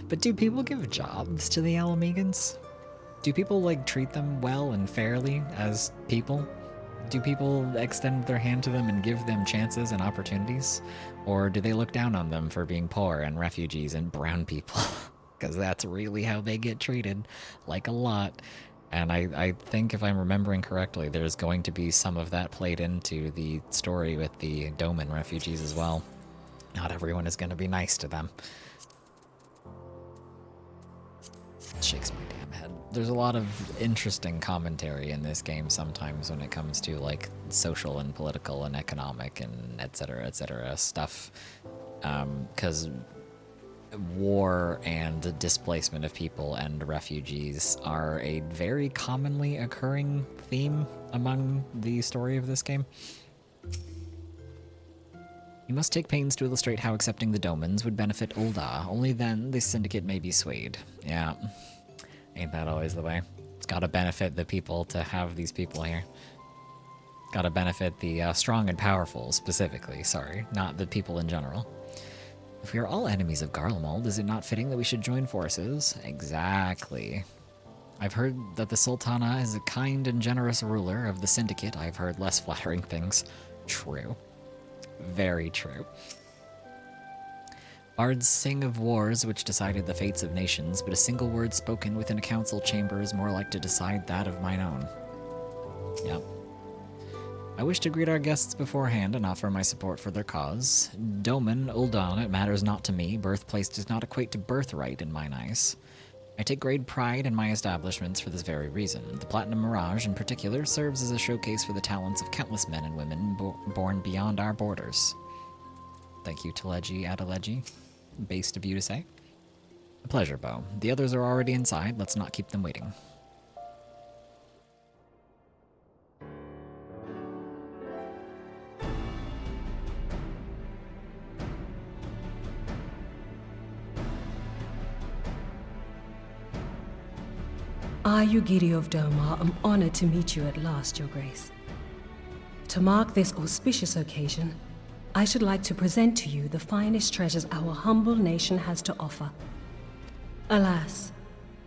but do people give jobs to the Alamegans? Do people like treat them well and fairly as people? Do people extend their hand to them and give them chances and opportunities? Or do they look down on them for being poor and refugees and brown people? Because that's really how they get treated, like a lot. And I think if I'm remembering correctly, there's going to be some of that played into the story with the Doman refugees as well. Not everyone is going to be nice to them. It shakes my damn head. There's a lot of interesting commentary in this game sometimes when it comes to like social and political and economic and etc. stuff. Because war and the displacement of people and refugees are a very commonly occurring theme among the story of this game. You must take pains to illustrate how accepting the Domans would benefit Ul'dah. Only then the Syndicate may be swayed. Yeah, ain't that always the way? It's gotta benefit the people to have these people here. Gotta benefit the strong and powerful, specifically, sorry, not the people in general. If we are all enemies of Garlemald, is it not fitting that we should join forces? Exactly. I've heard that the Sultana is a kind and generous ruler of the Syndicate. I've heard less flattering things. True. Very true. Bards sing of wars which decided the fates of nations, but a single word spoken within a council chamber is more like to decide that of mine own. Yep. I wish to greet our guests beforehand and offer my support for their cause. Doman, Ul'dah, it matters not to me. Birthplace does not equate to birthright in mine eyes. I take great pride in my establishments for this very reason. The Platinum Mirage, in particular, serves as a showcase for the talents of countless men and women born beyond our borders. Thank you, Teleji Adeleji. Based of you to say. A pleasure, Bo. The others are already inside. Let's not keep them waiting. I, Yugiri of Domar, am honored to meet you at last, Your Grace. To mark this auspicious occasion, I should like to present to you the finest treasures our humble nation has to offer. Alas,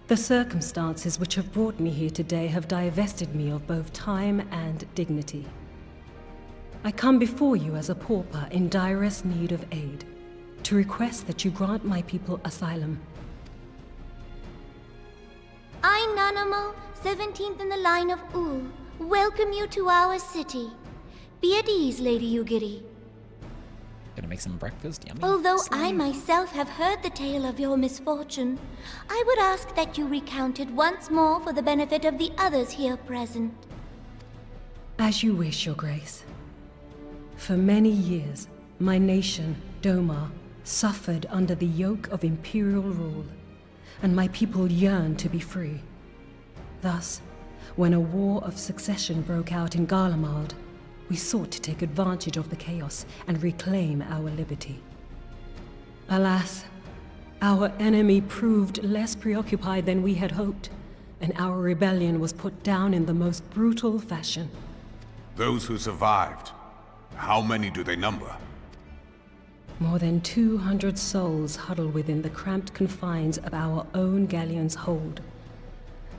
the circumstances which have brought me here today have divested me of both time and dignity. I come before you as a pauper in direst need of aid, to request that you grant my people asylum. I, Nanamo, 17th in the line of Ul, welcome you to our city. Be at ease, Lady Yugiri. Gonna make some breakfast, yummy. Although I myself have heard the tale of your misfortune, I would ask that you recount it once more for the benefit of the others here present. As you wish, Your Grace. For many years, my nation, Domar, suffered under the yoke of imperial rule, and my people yearned to be free. Thus, when a war of succession broke out in Garlemald, we sought to take advantage of the chaos and reclaim our liberty. Alas, our enemy proved less preoccupied than we had hoped, and our rebellion was put down in the most brutal fashion. Those who survived, how many do they number? More than 200 souls huddle within the cramped confines of our own galleon's hold.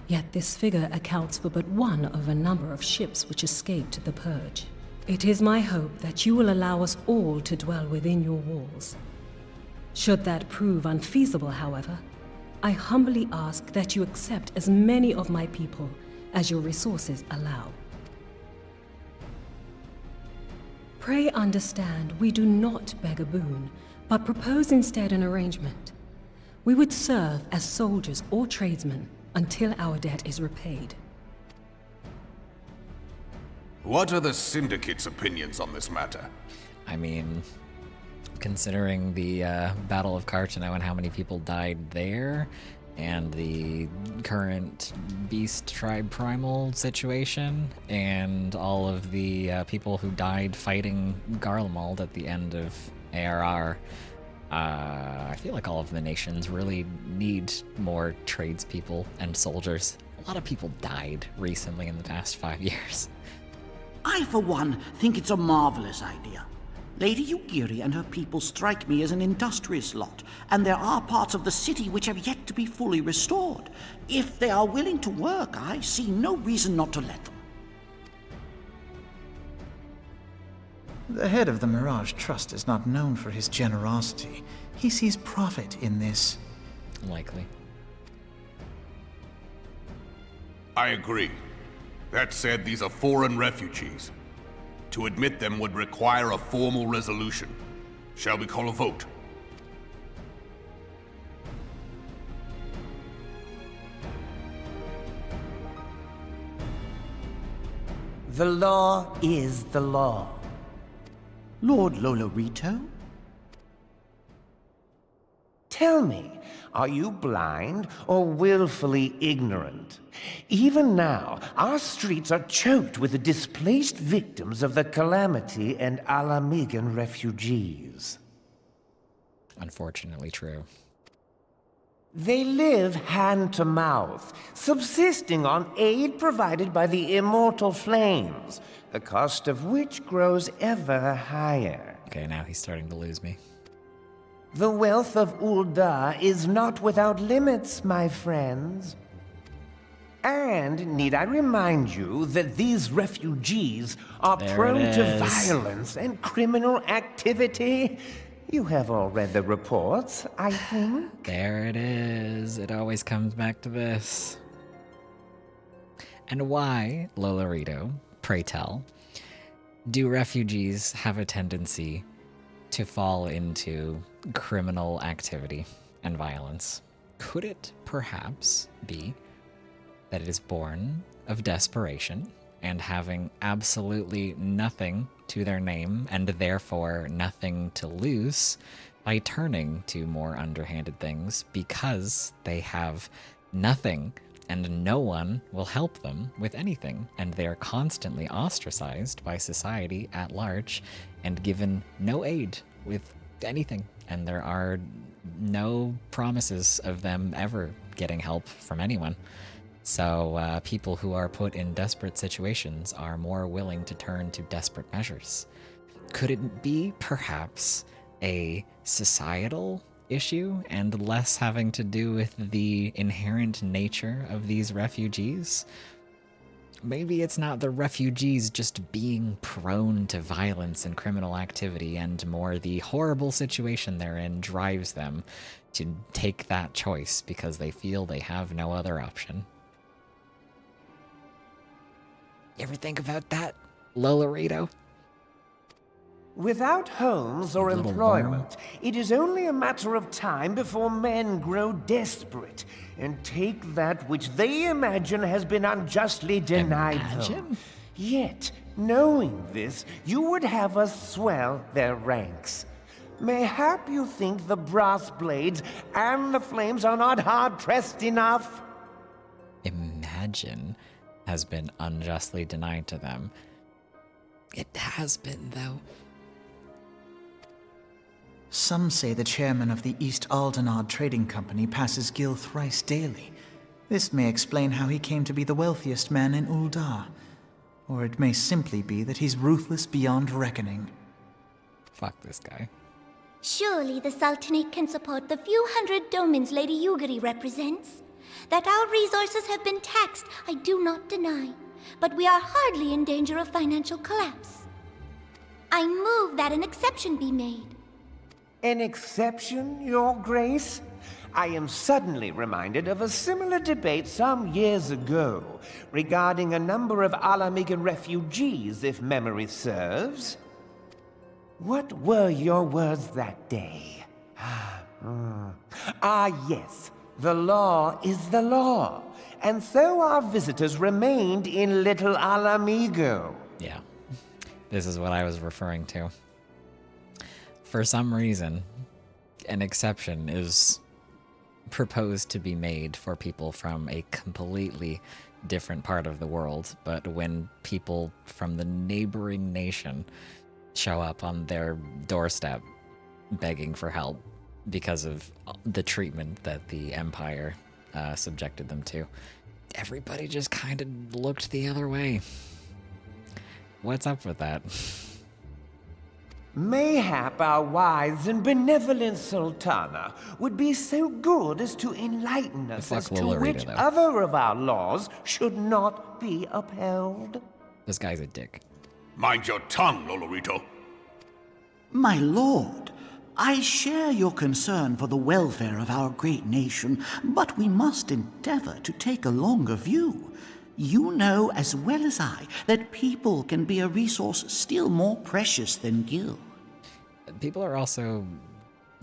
Yet this figure accounts for but one of a number of ships which escaped the purge. It is my hope that you will allow us all to dwell within your walls. Should that prove unfeasible, however, I humbly ask that you accept as many of my people as your resources allow. Pray understand, we do not beg a boon, but propose instead an arrangement. We would serve as soldiers or tradesmen until our debt is repaid. What are the Syndicate's opinions on this matter? I mean, considering the Battle of Carchano and how many people died there, and the current Beast Tribe Primal situation, and all of the people who died fighting Garlemald at the end of ARR, I feel like all of the nations really need more tradespeople and soldiers. A lot of people died recently in the past 5 years. I, for one, think it's a marvelous idea. Lady Yugiri and her people strike me as an industrious lot, and there are parts of the city which have yet to be fully restored. If they are willing to work, I see no reason not to let them. The head of the Mirage Trust is not known for his generosity. He sees profit in this. Likely. I agree. That said, these are foreign refugees. To admit them would require a formal resolution. Shall we call a vote? The law is the law. Lord Lolorito? Tell me, are you blind or willfully ignorant? Even now, our streets are choked with the displaced victims of the Calamity and Alamigan refugees. Unfortunately true. They live hand to mouth, subsisting on aid provided by the immortal flames, the cost of which grows ever higher. Okay, now he's starting to lose me. The wealth of Ul'dah is not without limits, my friends. And need I remind you that these refugees are prone to violence and criminal activity? You have all read the reports, I think. There it is. It always comes back to this. And why, Lolorito, pray tell, do refugees have a tendency to fall into criminal activity and violence? Could it perhaps be that it is born of desperation and having absolutely nothing to their name and therefore nothing to lose by turning to more underhanded things because they have nothing and no one will help them with anything, and they are constantly ostracized by society at large and given no aid with anything, and there are no promises of them ever getting help from anyone. So people who are put in desperate situations are more willing to turn to desperate measures. Could it be perhaps a societal issue and less having to do with the inherent nature of these refugees? Maybe it's not the refugees just being prone to violence and criminal activity, and more the horrible situation they're in drives them to take that choice because they feel they have no other option. You ever think about that, Lolorito? Without homes or Little employment, it is only a matter of time before men grow desperate and take that which they imagine has been unjustly denied them. Yet, knowing this, you would have us swell their ranks. Mayhap you think the brass blades and the flames are not hard-pressed enough? Imagine has been unjustly denied to them. It has been, though. Some say the chairman of the East Aldenard Trading Company passes Gil thrice daily. This may explain how he came to be the wealthiest man in Ul'dah. Or it may simply be that he's ruthless beyond reckoning. Fuck this guy. Surely the Sultanate can support the few hundred domins Lady Yugiri represents. That our resources have been taxed, I do not deny. But we are hardly in danger of financial collapse. I move that an exception be made. An exception, Your Grace? I am suddenly reminded of a similar debate some years ago regarding a number of Alamigan refugees, if memory serves. What were your words that day? Yes. The law is the law. And so our visitors remained in Little Alamigo. Yeah. This is what I was referring to. For some reason, an exception is proposed to be made for people from a completely different part of the world, but when people from the neighboring nation show up on their doorstep begging for help because of the treatment that the Empire subjected them to, everybody just kind of looked the other way. What's up with that? Mayhap our wise and benevolent Sultana would be so good as to enlighten us as to which other of our laws should not be upheld. This guy's a dick. Mind your tongue, Lolorito. My lord, I share your concern for the welfare of our great nation, but we must endeavor to take a longer view. You know as well as I that people can be a resource still more precious than Gil. People are also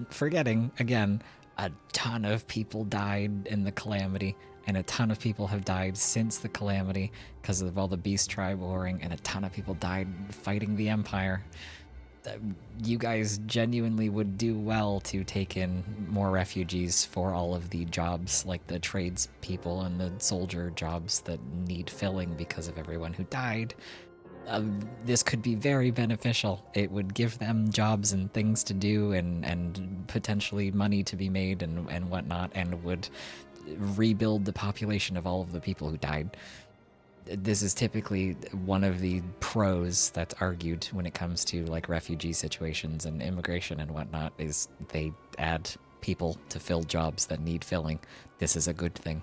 forgetting, again, a ton of people died in the Calamity, and a ton of people have died since the Calamity because of all the Beast Tribe warring, and a ton of people died fighting the Empire. You guys genuinely would do well to take in more refugees for all of the jobs, like the trades people and the soldier jobs that need filling because of everyone who died. This could be very beneficial. It would give them jobs and things to do and potentially money to be made and whatnot, and would rebuild the population of all of the people who died. This is typically one of the pros that's argued when it comes to like refugee situations and immigration and whatnot, is they add people to fill jobs that need filling. This is a good thing.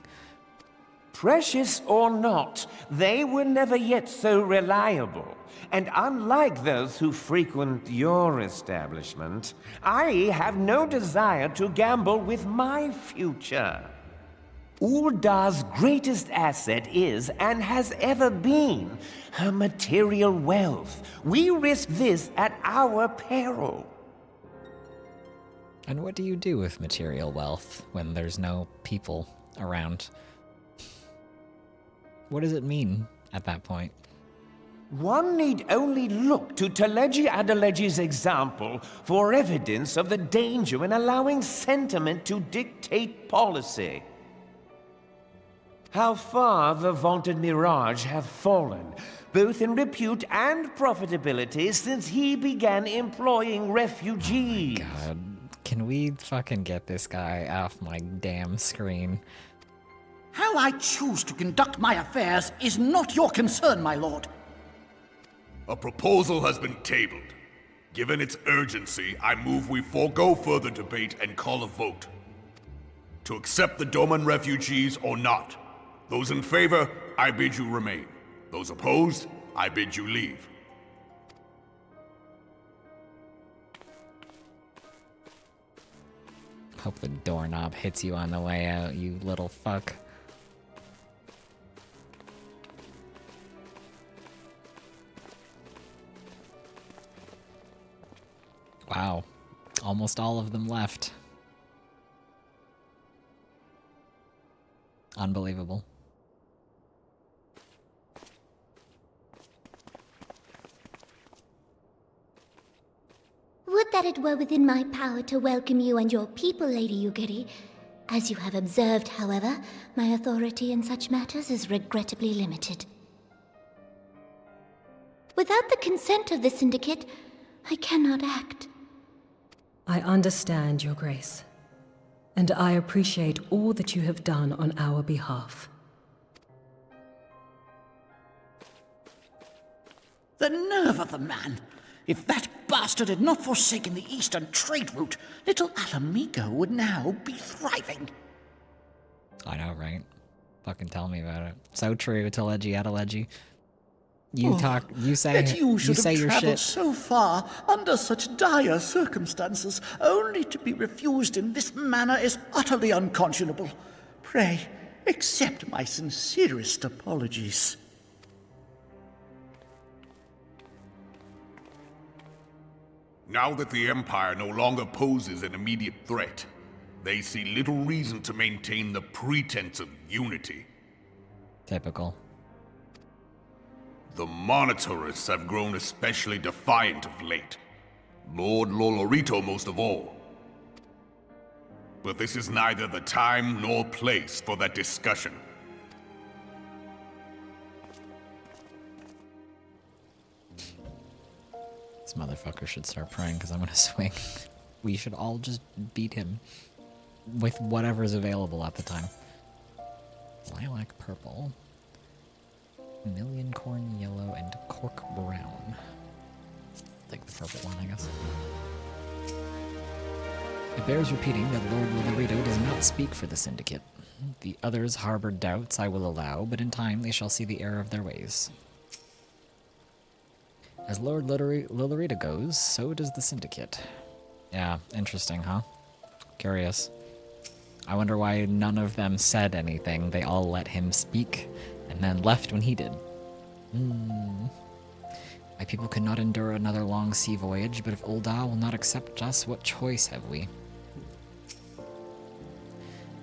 Precious or not, they were never yet so reliable. And unlike those who frequent your establishment, I have no desire to gamble with my future. Uldah's greatest asset is, and has ever been, her material wealth. We risk this at our peril. And what do you do with material wealth when there's no people around? What does it mean at that point? One need only look to Teleji Adeleji's example for evidence of the danger in allowing sentiment to dictate policy. How far the vaunted Mirage have fallen, both in repute and profitability, since he began employing refugees. God, can we fucking get this guy off my damn screen? How I choose to conduct my affairs is not your concern, my lord. A proposal has been tabled. Given its urgency, I move we forego further debate and call a vote. To accept the Doman refugees or not. Those in favor, I bid you remain. Those opposed, I bid you leave. Hope the doorknob hits you on the way out, you little fuck. Wow. Almost all of them left. Unbelievable. Would that it were within my power to welcome you and your people, Lady Yugiri. As you have observed, however, my authority in such matters is regrettably limited. Without the consent of the Syndicate, I cannot act. I understand, Your Grace, and I appreciate all that you have done on our behalf. The nerve of the man! If that bastard had not forsaken the eastern trade route, little Alamigo would now be thriving. I know, right? Fucking tell me about it. So true, Telegy Adelegy. You talk, you say, That you should say have your traveled shit. so far under such dire circumstances, only to be refused in this manner is utterly unconscionable. Pray, accept my sincerest apologies. Now that the Empire no longer poses an immediate threat, they see little reason to maintain the pretense of unity. Typical. The Monitorists have grown especially defiant of late. Lord Lolorito most of all. But this is neither the time nor place for that discussion. This motherfucker should start praying because I'm gonna swing. We should all just beat him with whatever's available at the time. Lilac purple, million corn yellow, and cork brown. Take the purple one, I guess. It bears repeating that Lord Lolorito does not speak for the Syndicate. The others harbor doubts I will allow, but in time they shall see the error of their ways. As Lord Lolorito goes, so does the Syndicate. Yeah, interesting, huh? Curious. I wonder why none of them said anything. They all let him speak, and then left when he did. My people could not endure another long sea voyage, but if Ul'dah will not accept us, what choice have we?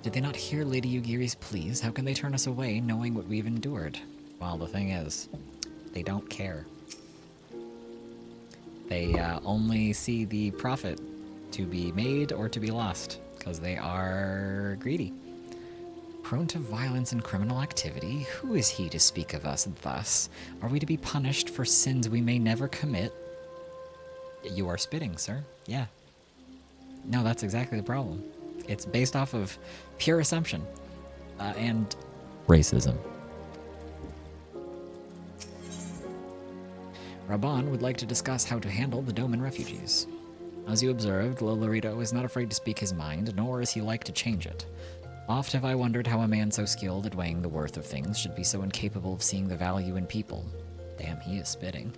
Did they not hear Lady Yugiri's pleas? How can they turn us away, knowing what we've endured? Well, the thing is, they don't care. They only see the profit to be made or to be lost, because they are greedy. Prone to violence and criminal activity, who is he to speak of us thus? Are we to be punished for sins we may never commit? You are spitting, sir. Yeah. No, that's exactly the problem. It's based off of pure assumption and racism. Raban would like to discuss how to handle the Doman refugees. As you observed, Lolorito is not afraid to speak his mind, nor is he like to change it. Oft have I wondered how a man so skilled at weighing the worth of things should be so incapable of seeing the value in people. Damn, he is spitting.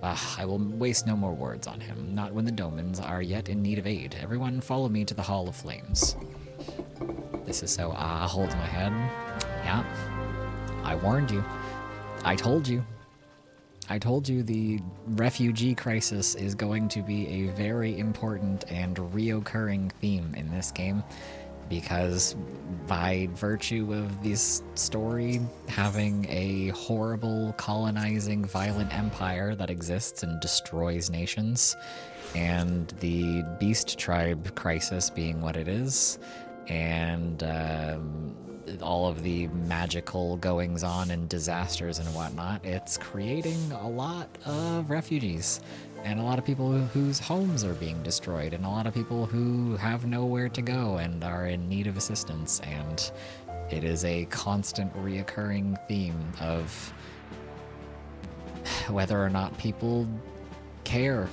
I will waste no more words on him, not when the Domans are yet in need of aid. Everyone follow me to the Hall of Flames. This is so, hold my head. Yeah. I warned you. I told you. I told you the refugee crisis is going to be a very important and reoccurring theme in this game, because by virtue of this story having a horrible, colonizing, violent empire that exists and destroys nations, and the Beast Tribe crisis being what it is, and all of the magical goings on and disasters and whatnot, it's creating a lot of refugees and a lot of people whose homes are being destroyed and a lot of people who have nowhere to go and are in need of assistance. And it is a constant reoccurring theme of whether or not people care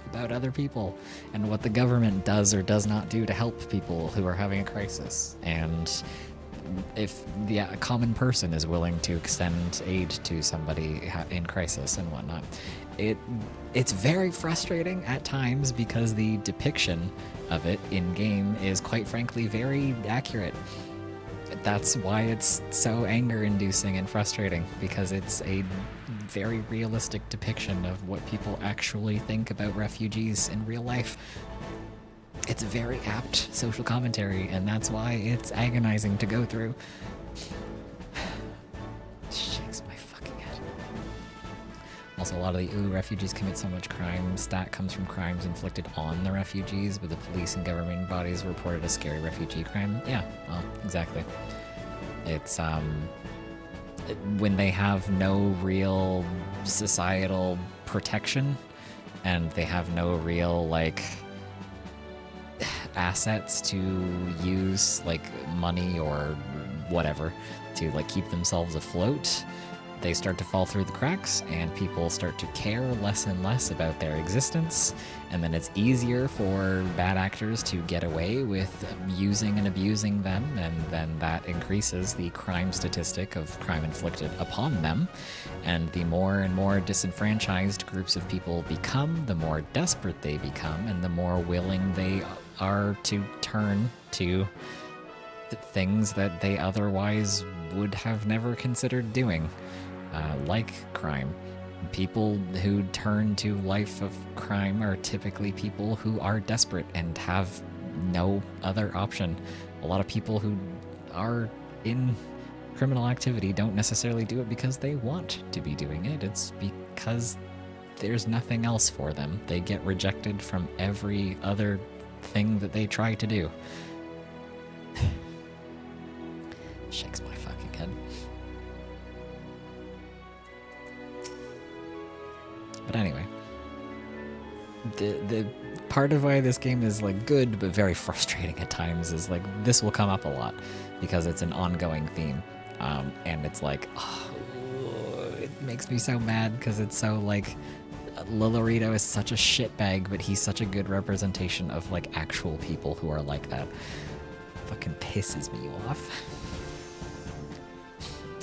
about other people and what the government does or does not do to help people who are having a crisis. And if the common person is willing to extend aid to somebody in crisis and whatnot, it's very frustrating at times because the depiction of it in game is quite frankly very accurate. That's why it's so anger-inducing and frustrating, because it's a very realistic depiction of what people actually think about refugees in real life. It's very apt social commentary, and that's why it's agonizing to go through. Shakes my fucking head. Also, a lot of the refugees commit so much crime stat comes from crimes inflicted on the refugees, but the police and government bodies reported a scary refugee crime. Yeah, well, exactly. It's when they have no real societal protection and they have no real like assets to use, like money or whatever, to like keep themselves afloat, they start to fall through the cracks and people start to care less and less about their existence, and then it's easier for bad actors to get away with using and abusing them, and then that increases the crime statistic of crime inflicted upon them. And the more and more disenfranchised groups of people become, the more desperate they become, and the more willing they are to turn to things that they otherwise would have never considered doing, like crime. People who turn to life of crime are typically people who are desperate and have no other option. A lot of people who are in criminal activity don't necessarily do it because they want to be doing it. It's because there's nothing else for them. They get rejected from every other thing that they try to do. Shakes my fucking head. But anyway, the part of why this game is like good but very frustrating at times is like this will come up a lot because it's an ongoing theme, and it's like, oh, it makes me so mad because it's so like Lilorito is such a shitbag, but he's such a good representation of like actual people who are like that. Fucking pisses me off.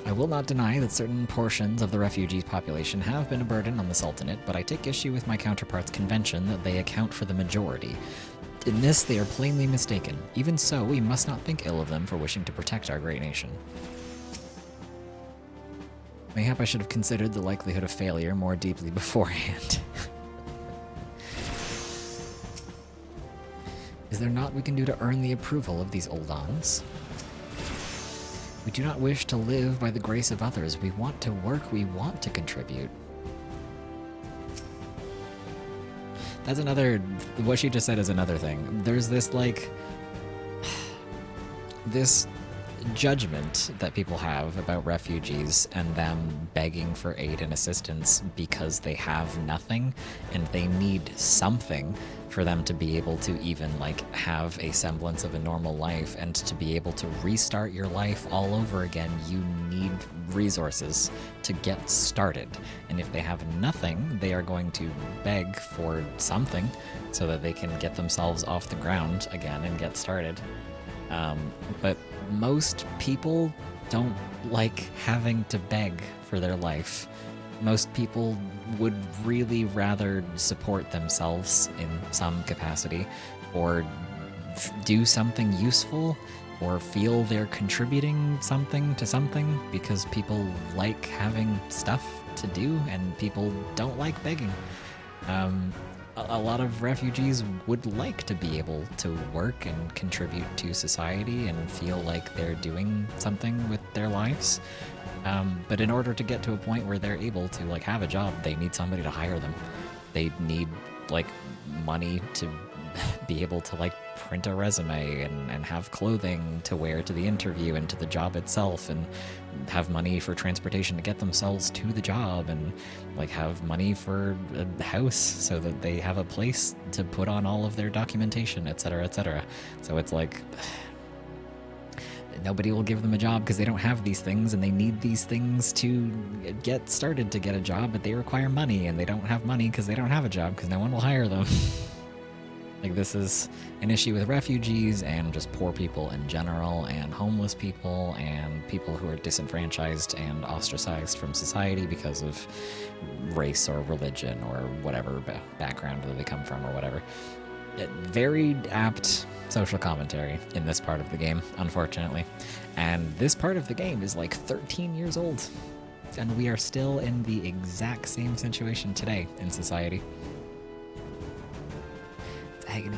I will not deny that certain portions of the refugees population have been a burden on the Sultanate, but I take issue with my counterparts' convention that they account for the majority. In this, they are plainly mistaken. Even so, we must not think ill of them for wishing to protect our great nation. Mayhap I should have considered the likelihood of failure more deeply beforehand. Is there naught we can do to earn the approval of these Uldans? We do not wish to live by the grace of others. We want to work, we want to contribute. That's another, what she just said is another thing. There's this like, this judgment that people have about refugees and them begging for aid and assistance because they have nothing and they need something for them to be able to even like have a semblance of a normal life, and to be able to restart your life all over again, you need resources to get started. And if they have nothing, they are going to beg for something so that they can get themselves off the ground again and get started. But most people don't like having to beg for their life. Most people would really rather support themselves in some capacity, or do something useful, or feel they're contributing something to something, because people like having stuff to do and people don't like begging. A lot of refugees would like to be able to work and contribute to society and feel like they're doing something with their lives. But in order to get to a point where they're able to like have a job, they need somebody to hire them. They need like money to be able to like print a resume and have clothing to wear to the interview and to the job itself, and have money for transportation to get themselves to the job, and like have money for a house so that they have a place to put on all of their documentation, etc., etc. So it's like nobody will give them a job because they don't have these things, and they need these things to get started to get a job, but they require money, and they don't have money because they don't have a job because no one will hire them. Like, this is an issue with refugees and just poor people in general, and homeless people, and people who are disenfranchised and ostracized from society because of race or religion or whatever background that they come from or whatever. Very apt social commentary in this part of the game, unfortunately. And this part of the game is like 13 years old, and we are still in the exact same situation today in society. It's agony.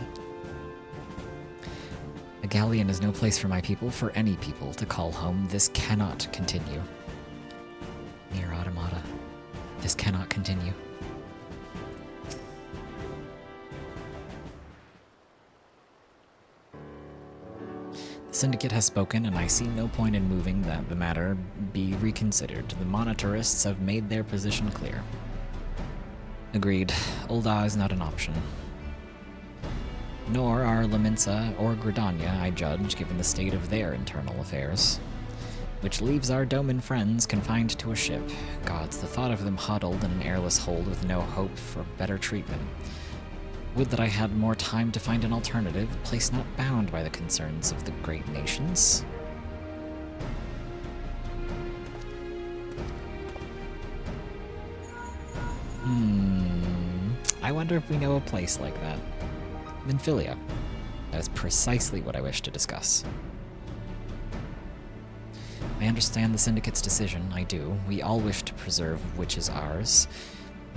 A galleon is no place for my people, for any people to call home. This cannot continue. Near Automata. This cannot continue. The Syndicate has spoken, and I see no point in moving that the matter be reconsidered. The monetarists have made their position clear. Agreed. Ul'dah is not an option. Nor are Laminsa or Gridania, I judge, given the state of their internal affairs. Which leaves our Doman friends confined to a ship. Gods, the thought of them huddled in an airless hold with no hope for better treatment. Would that I had more time to find an alternative, a place not bound by the concerns of the great nations. I wonder if we know a place like that. Minfilia. That is precisely what I wish to discuss. I understand the Syndicate's decision, I do. We all wish to preserve which is ours,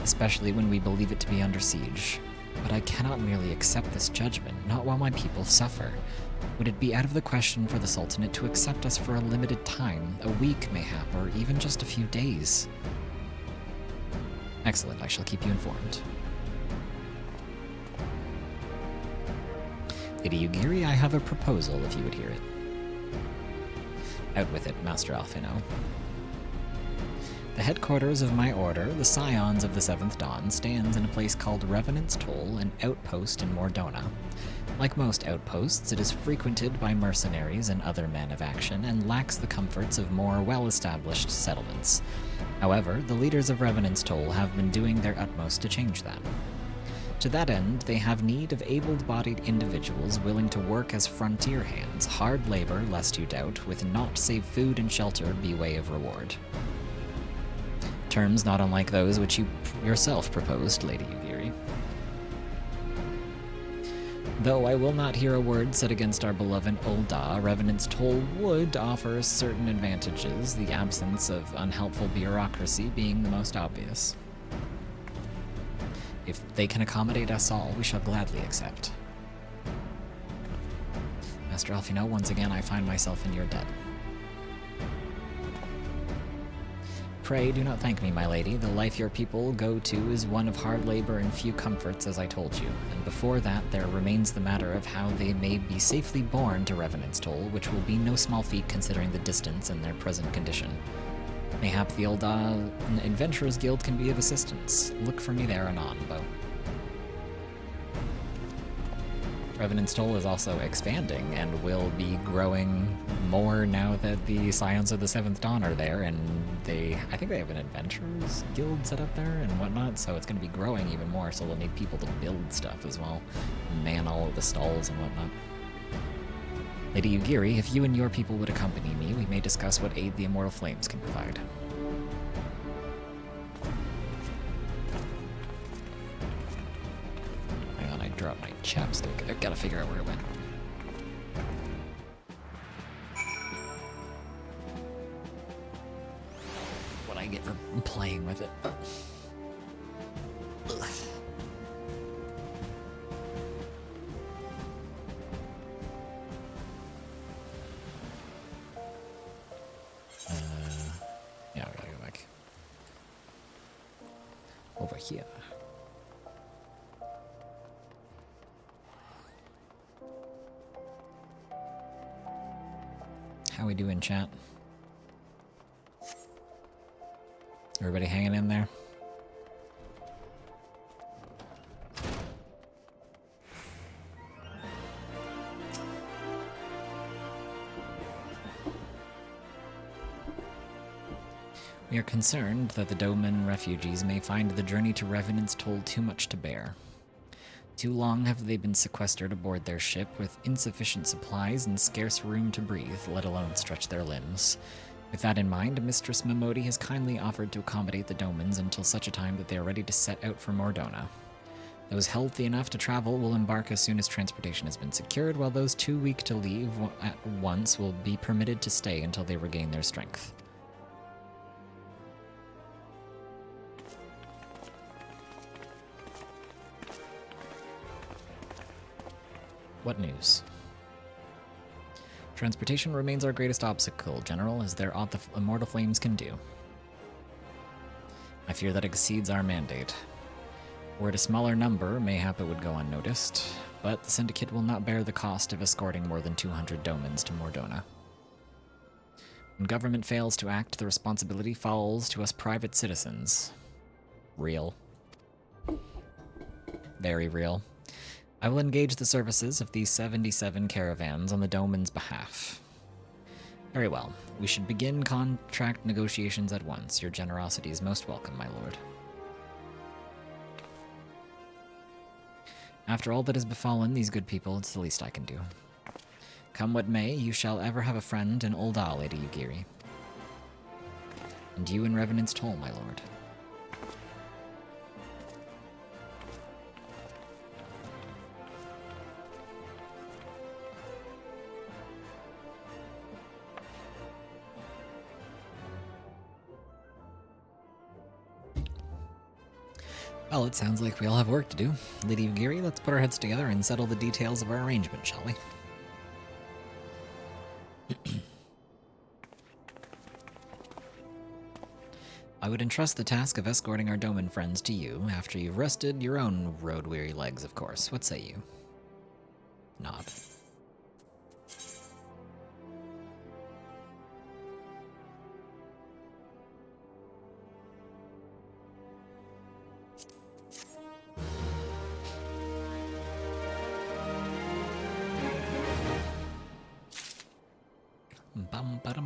especially when we believe it to be under siege. But I cannot merely accept this judgment, not while my people suffer. Would it be out of the question for the Sultanate to accept us for a limited time, a week mayhap, or even just a few days? Excellent, I shall keep you informed. Lady Yugiri, I have a proposal, if you would hear it. Out with it, Master Alphino. The headquarters of my order, the Scions of the Seventh Dawn, stands in a place called Revenant's Toll, an outpost in Mordona. Like most outposts, it is frequented by mercenaries and other men of action, and lacks the comforts of more well-established settlements. However, the leaders of Revenant's Toll have been doing their utmost to change that. To that end, they have need of able-bodied individuals willing to work as frontier hands, hard labor, lest you doubt, with naught save food and shelter be way of reward. Terms not unlike those which you yourself proposed, Lady Yugiri. Though I will not hear a word said against our beloved Ul'dah, Revenant's Toll would offer certain advantages, the absence of unhelpful bureaucracy being the most obvious. If they can accommodate us all, we shall gladly accept. Master Alphino, once again I find myself in your debt. Pray do not thank me, my lady. The life your people go to is one of hard labor and few comforts, as I told you. And before that, there remains the matter of how they may be safely borne to Revenant's Toll, which will be no small feat considering the distance and their present condition. Mayhap the Ul'dah Adventurers Guild can be of assistance. Look for me there anon, Bo. Revenant's Toll is also expanding and will be growing more now that the Scions of the Seventh Dawn are there, and I think they have an Adventurers Guild set up there and whatnot, so it's going to be growing even more, so they'll need people to build stuff as well, man all of the stalls and whatnot. Lady Yugiri, if you and your people would accompany me, we may discuss what aid the Immortal Flames can provide. Hang on, I dropped my chapstick. I've got to figure out where it went. What I get for playing with it. Ugh. Yeah, we gotta go back over here. How we doing, chat? Everybody hanging in there? We are concerned that the Doman refugees may find the journey to Revenant's Toll too much to bear. Too long have they been sequestered aboard their ship with insufficient supplies and scarce room to breathe, let alone stretch their limbs. With that in mind, Mistress Momodi has kindly offered to accommodate the Domans until such a time that they are ready to set out for Mordona. Those healthy enough to travel will embark as soon as transportation has been secured, while those too weak to leave at once will be permitted to stay until they regain their strength. What news? Transportation remains our greatest obstacle, General, as there aught the immortal flames can do. I fear that exceeds our mandate. Were it a smaller number, mayhap it would go unnoticed, but the Syndicate will not bear the cost of escorting more than 200 Domans to Mordona. When government fails to act, the responsibility falls to us private citizens. Real. Very real. I will engage the services of these 77 caravans on the Doman's behalf. Very well. We should begin contract negotiations at once. Your generosity is most welcome, my lord. After all that has befallen these good people, it's the least I can do. Come what may, you shall ever have a friend in Ul'dah, Lady Yugiri. And you in Revenant's Toll, my lord. Well, it sounds like we all have work to do. Lady Yugiri, let's put our heads together and settle the details of our arrangement, shall we? I would entrust the task of escorting our Doman friends to you, after you've rested your own road-weary legs, of course. What say you? Nod.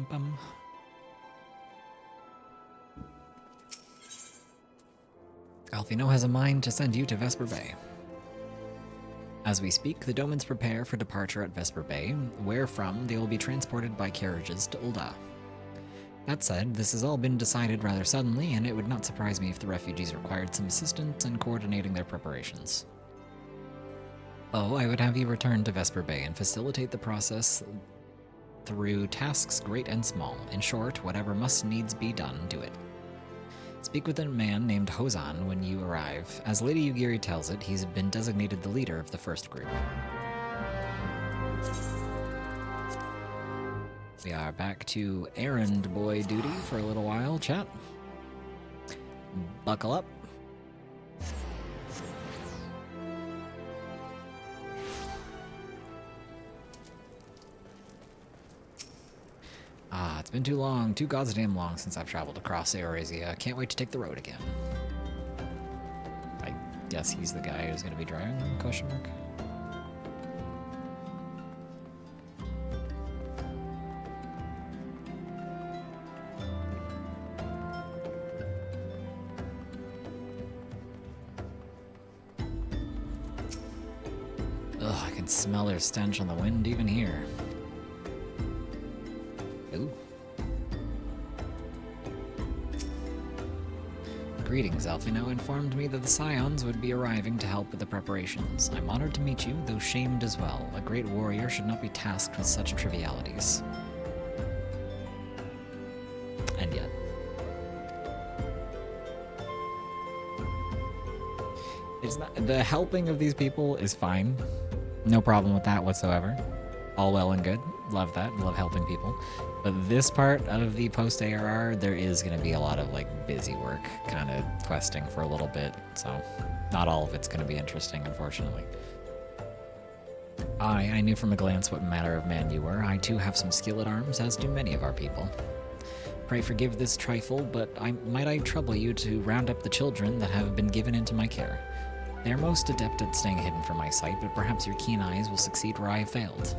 Bum. Alfino has a mind to send you to Vesper Bay. As we speak, the Domans prepare for departure at Vesper Bay, where from they will be transported by carriages to Ul'dah. That said, this has all been decided rather suddenly, and it would not surprise me if the refugees required some assistance in coordinating their preparations. Oh, I would have you return to Vesper Bay and facilitate the process through tasks great and small. In short, whatever must needs be done, do it. Speak with a man named Hozan when you arrive. As Lady Yugiri tells it, he's been designated the leader of the first group. We are back to errand boy duty for a little while, chat. Buckle up. It's been too long, too goddamn long since I've traveled across Eorzea. Can't wait to take the road again. I guess he's the guy who's going to be driving them, question mark? Ugh, I can smell their stench on the wind even here. Ooh. Greetings, Alfino informed me that the Scions would be arriving to help with the preparations. I'm honored to meet you, though shamed as well. A great warrior should not be tasked with such trivialities. And yet. It's not, the helping of these people is fine. No problem with that whatsoever. All well and good. Love that. Love helping people. But this part of the post-ARR, there is going to be a lot of like busy work, kind of questing for a little bit. So not all of it's going to be interesting, unfortunately. I knew from a glance what manner of man you were. I too have some skill at arms, as do many of our people. Pray forgive this trifle, but might I trouble you to round up the children that have been given into my care. They are most adept at staying hidden from my sight, but perhaps your keen eyes will succeed where I have failed.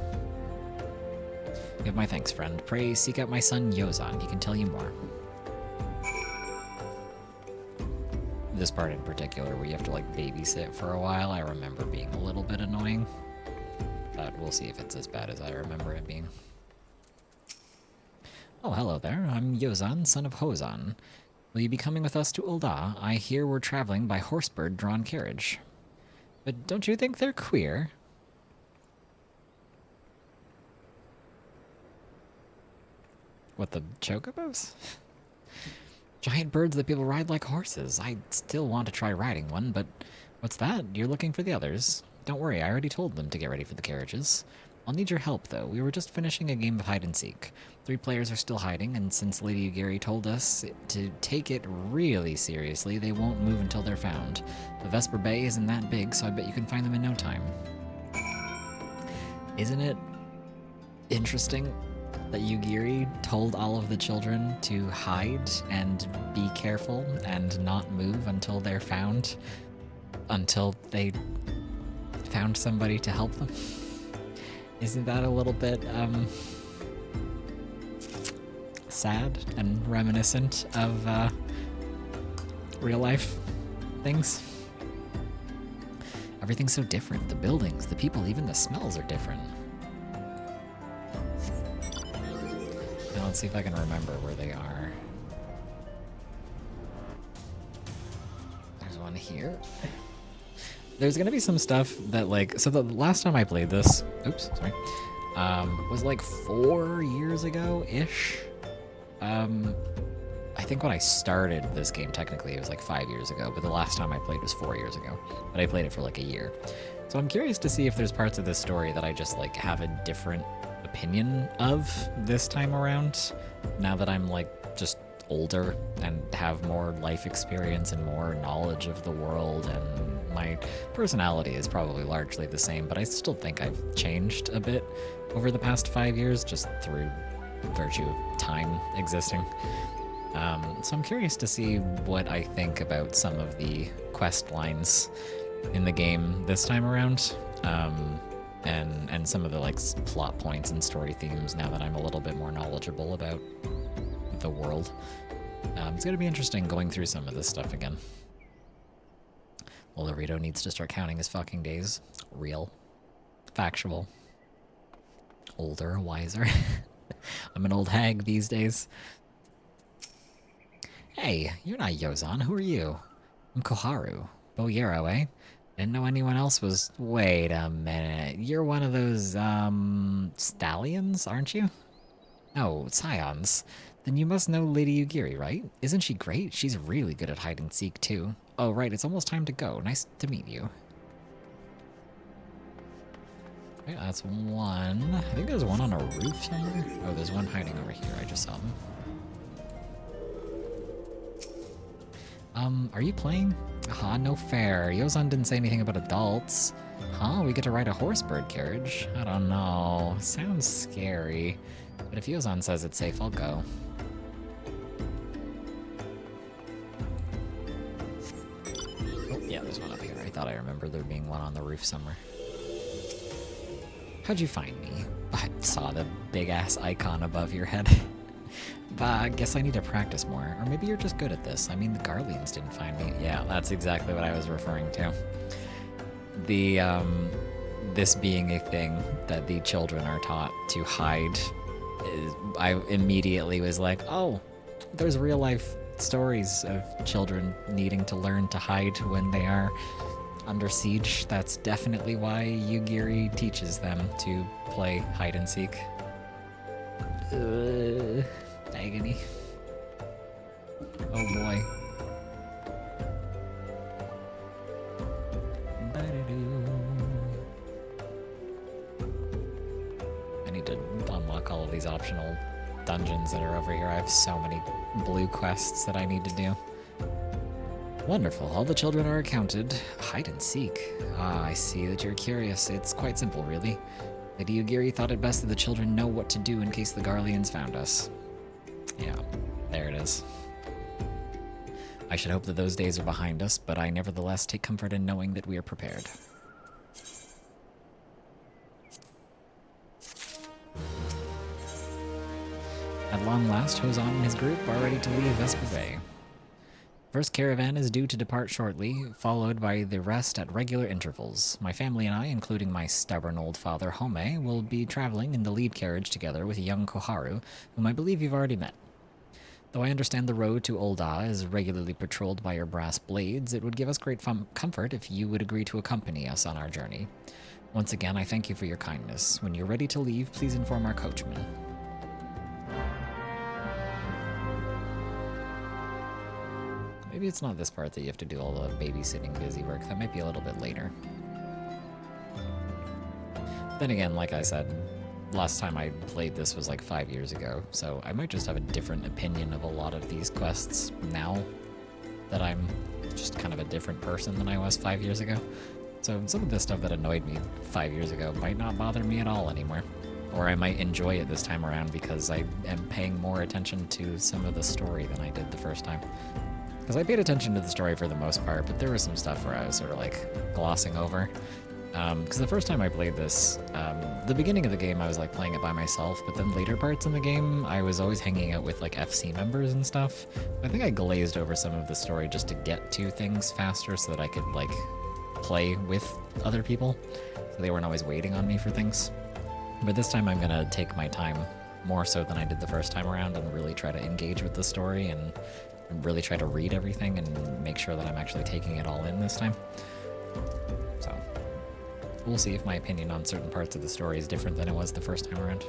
You have my thanks, friend. Pray seek out my son Yozan. He can tell you more. This part in particular, where you have to like babysit for a while, I remember being a little bit annoying. But we'll see if it's as bad as I remember it being. Oh, hello there. I'm Yozan, son of Hozan. Will you be coming with us to Ul'dah? I hear we're traveling by horsebird-drawn carriage. But don't you think they're queer? What, the chocobos? Giant birds that people ride like horses. I still want to try riding one, but what's that? You're looking for the others. Don't worry, I already told them to get ready for the carriages. I'll need your help, though. We were just finishing a game of hide-and-seek. 3 players are still hiding, and since Lady Ugiri told us to take it really seriously, they won't move until they're found. The Vesper Bay isn't that big, so I bet you can find them in no time. Isn't it interesting that Ugiri told all of the children to hide and be careful and not move until they're found? Until they found somebody to help them? Isn't that a little bit, sad and reminiscent of, real life things? Everything's so different. The buildings, the people, even the smells are different. Now let's see if I can remember where they are. There's one here. There's gonna be some stuff that, like, so the last time I played this, oops, sorry, was like 4 years ago-ish. I think when I started this game, technically, it was like 5 years ago, but the last time I played was 4 years ago. But I played it for like a year. So I'm curious to see if there's parts of this story that I just, like, have a different opinion of this time around, now that I'm, like, just older and have more life experience and more knowledge of the world, and my personality is probably largely the same, but I still think I've changed a bit over the past 5 years, just through virtue of time existing. So I'm curious to see what I think about some of the quest lines in the game this time around, and some of the, like, plot points and story themes now that I'm a little bit more knowledgeable about the world. It's gonna be interesting going through some of this stuff again. Well, Dorito needs to start counting his fucking days. Real. Factual. Older, wiser. I'm an old hag these days. Hey, you're not Yozan. Who are you? I'm Koharu. Boyero, eh? Didn't know anyone else was... Wait a minute. You're one of those, stallions, aren't you? No, scions. Then you must know Lady Ugiri, right? Isn't she great? She's really good at hide-and-seek, too. Oh, right, it's almost time to go. Nice to meet you. Okay, that's one. I think there's one on a roof somewhere. Oh, there's one hiding over here. I just saw them. Are you playing? Aha, no fair. Yozan didn't say anything about adults. Huh? We get to ride a horsebird carriage? I don't know. Sounds scary. But if Yozan says it's safe, I'll go. Oh, yeah, there's one up here. I thought I remembered there being one on the roof somewhere. How'd you find me? I saw the big-ass icon above your head. But I guess I need to practice more. Or maybe you're just good at this. I mean, the Garleans didn't find me. Yeah, that's exactly what I was referring to. The, this being a thing that the children are taught to hide, I immediately was like, oh, there's real-life stories of children needing to learn to hide when they are under siege. That's definitely why Ugiri teaches them to play hide-and-seek. Agony. Oh boy. I need to unlock all of these optional dungeons that are over here. I have so many blue quests that I need to do. Wonderful. All the children are accounted. Hide and seek. Ah, I see that you're curious. It's quite simple, really. Lady Ugiri thought it best that the children know what to do in case the Garleans found us. Yeah, there it is. I should hope that those days are behind us, but I nevertheless take comfort in knowing that we are prepared. At long last, Hozan and his group are ready to leave Vesper Bay. First caravan is due to depart shortly, followed by the rest at regular intervals. My family and I, including my stubborn old father Home, will be traveling in the lead carriage together with young Koharu, whom I believe you've already met. Though I understand the road to Ul'dah is regularly patrolled by your brass blades, it would give us great comfort if you would agree to accompany us on our journey. Once again, I thank you for your kindness. When you're ready to leave, please inform our coachman. Maybe it's not this part that you have to do all the babysitting busy work. That might be a little bit later. Then again, like I said, last time I played this was like 5 years ago, so I might just have a different opinion of a lot of these quests now that I'm just kind of a different person than I was 5 years ago. So some of the stuff that annoyed me 5 years ago might not bother me at all anymore. Or I might enjoy it this time around because I am paying more attention to some of the story than I did the first time. Because I paid attention to the story for the most part, but there was some stuff where I was sort of like glossing over. Because the first time I played this, the beginning of the game I was like playing it by myself, but then later parts in the game I was always hanging out with like FC members and stuff. I think I glazed over some of the story just to get to things faster so that I could like play with other people, so they weren't always waiting on me for things. But this time I'm gonna take my time more so than I did the first time around and really try to engage with the story and really try to read everything and make sure that I'm actually taking it all in this time. So we'll see if my opinion on certain parts of the story is different than it was the first time around.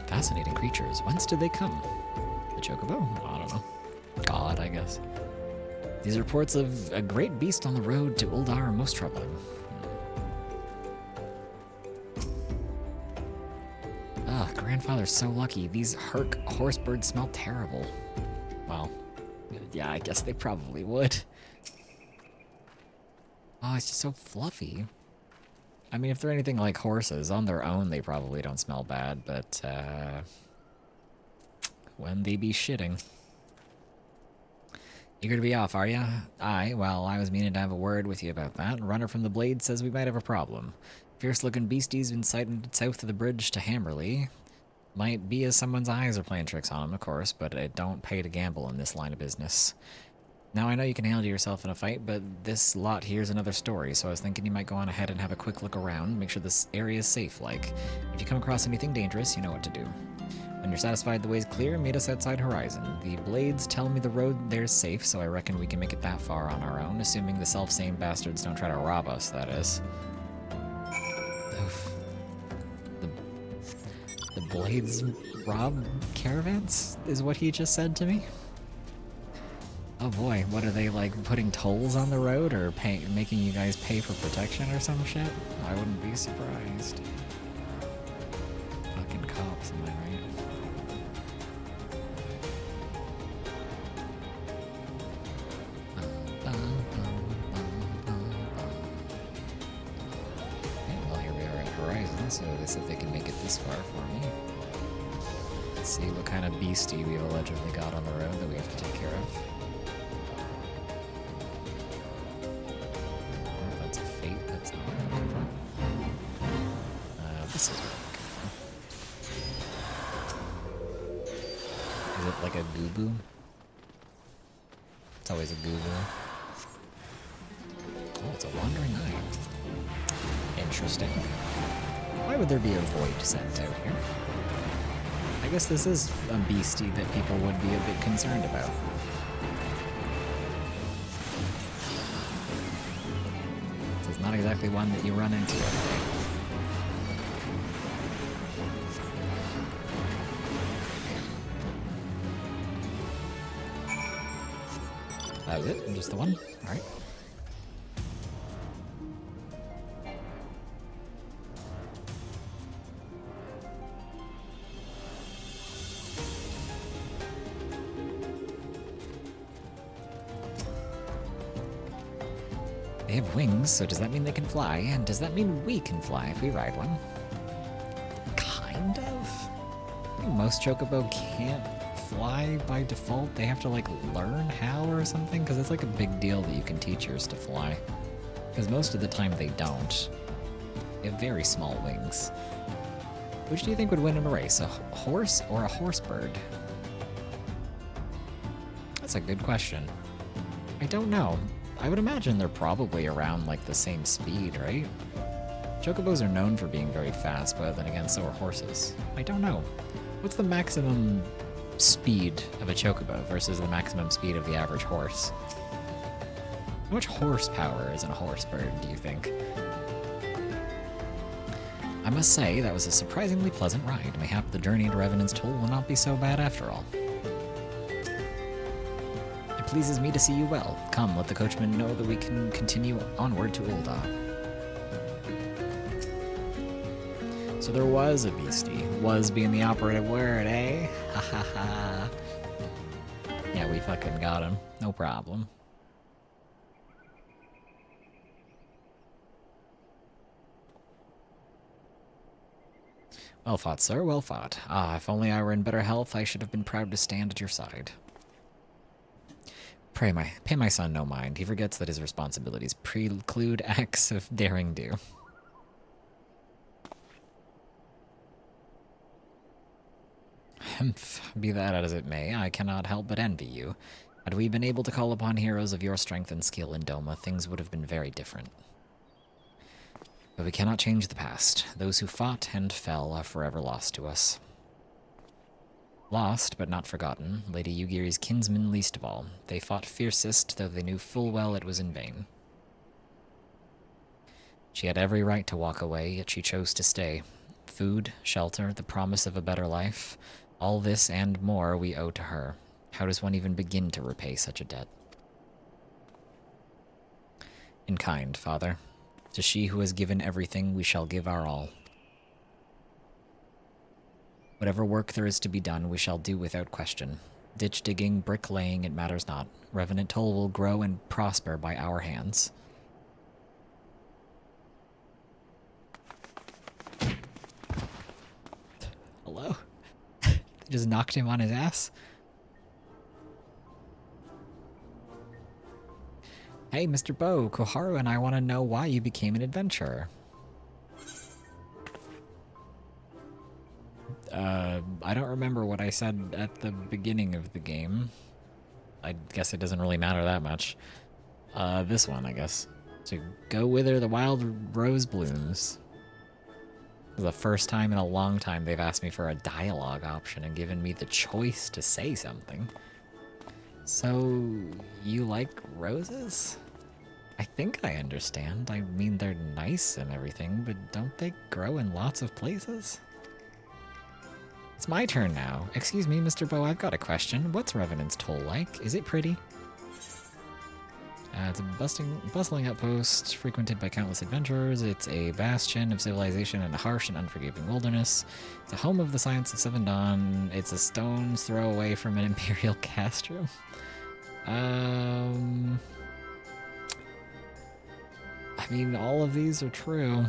Fascinating creatures. Whence did they come? The chocobo? I don't know. God, I guess. These reports of a great beast on the road to Ul'dah are most troubling. Ah, grandfather's so lucky. These Herc horsebirds smell terrible. Well, yeah, I guess they probably would. Oh, it's just so fluffy. I mean, if they're anything like horses, on their own they probably don't smell bad, but, when they be shitting. Eager to be off, are ya? Aye, well, I was meaning to have a word with you about that. Runner from the Blade says we might have a problem. Fierce-looking beasties been sighted south of the bridge to Hammerley. Might be as someone's eyes are playing tricks on him, of course, but it don't pay to gamble in this line of business. Now, I know you can handle yourself in a fight, but this lot here's another story, so I was thinking you might go on ahead and have a quick look around, make sure this area is safe, like. If you come across anything dangerous, you know what to do. When you're satisfied the way's clear, meet us outside Horizon. The Blades tell me the road there's safe, so I reckon we can make it that far on our own, assuming the self-same bastards don't try to rob us, that is. Oof. The Blades rob caravans, is what he just said to me? Oh boy, what are they, like, putting tolls on the road, or making you guys pay for protection or some shit? I wouldn't be surprised. Fucking cops, am I right? So they said they can make it this far for me. Let's see what kind of beastie we've allegedly got on the road that we have to take care of. Oh, that's a fate, that's not what I'm looking for. This is what I'm looking for. Is it like a goo-boo? It's always a goo-boo. Oh, it's a wandering eye. Interesting. Why would there be a void sent out here? I guess this is a beastie that people would be a bit concerned about. This is not exactly one that you run into every day. That was it? Just the one? Alright. have wings, so does that mean they can fly? And does that mean we can fly if we ride one? Kind of. I think most chocobo can't fly by default. They have to like learn how or something, because it's like a big deal that you can teach yours to fly. Because most of the time they don't. They have very small wings. Which do you think would win in a race, a horse or a horse bird? That's a good question. I don't know. I would imagine they're probably around like the same speed, right? Chocobos are known for being very fast, but then again, so are horses. I don't know. What's the maximum speed of a chocobo versus the maximum speed of the average horse? How much horsepower is in a horse bird, do you think? I must say, that was a surprisingly pleasant ride. Mayhap the journey to Revenant's Toll will not be so bad after all. It pleases me to see you well. Come, let the coachman know that we can continue onward to Ul'dah. So there was a beastie. Was being the operative word, eh? Ha ha ha. Yeah, we fucking got him. No problem. Well fought, sir, well fought. Ah, if only I were in better health, I should have been proud to stand at your side. Pay my son no mind. He forgets that his responsibilities preclude acts of daring do. Humph, be that as it may, I cannot help but envy you. Had we been able to call upon heroes of your strength and skill in Doma, things would have been very different. But we cannot change the past. Those who fought and fell are forever lost to us. Lost, but not forgotten, Lady Yugiri's kinsmen least of all. They fought fiercest, though they knew full well it was in vain. She had every right to walk away, yet she chose to stay. Food, shelter, the promise of a better life, all this and more we owe to her. How does one even begin to repay such a debt? In kind, Father. To she who has given everything, we shall give our all. Whatever work there is to be done, we shall do without question. Ditch digging, brick laying, it matters not. Revenant Toll will grow and prosper by our hands. Hello? They just knocked him on his ass? Hey, Mr. Bo, Koharu and I want to know why you became an adventurer. I don't remember what I said at the beginning of the game. I guess it doesn't really matter that much. This one, I guess. To go whither the wild rose blooms. This is the first time in a long time they've asked me for a dialogue option and given me the choice to say something. So, you like roses? I think I understand. I mean, they're nice and everything, but don't they grow in lots of places? It's my turn now. Excuse me, Mr. Bo, I've got a question. What's Revenant's Toll like? Is it pretty? It's a bustling outpost frequented by countless adventurers. It's a bastion of civilization in a harsh and unforgiving wilderness. It's a home of the science of Seven Dawn. It's a stone's throw away from an imperial castro. I mean, all of these are true.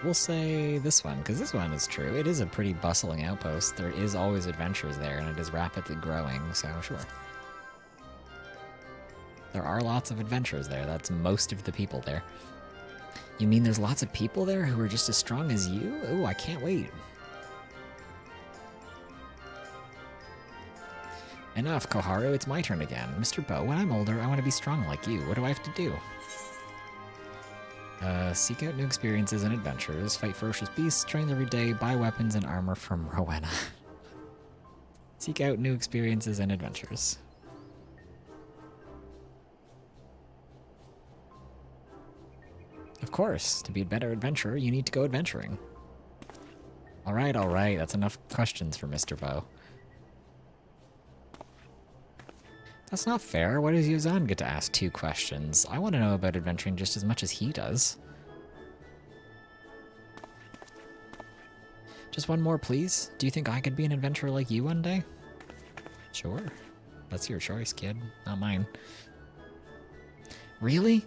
We'll say this one, because this one is true. It is a pretty bustling outpost. There is always adventures there, and it is rapidly growing, so sure. There are lots of adventures there. That's most of the people there. You mean there's lots of people there who are just as strong as you? Ooh, I can't wait. Enough, Koharu. It's my turn again. Mr. Bo, when I'm older, I want to be strong like you. What do I have to do? Seek out new experiences and adventures, fight ferocious beasts, train every day, buy weapons and armor from Rowena. Seek out new experiences and adventures. Of course, to be a better adventurer, you need to go adventuring. Alright, that's enough questions for Mr. Bo. That's not fair. Why does Yozan get to ask 2 questions? I want to know about adventuring just as much as he does. Just one more, please. Do you think I could be an adventurer like you one day? Sure. That's your choice, kid. Not mine. Really?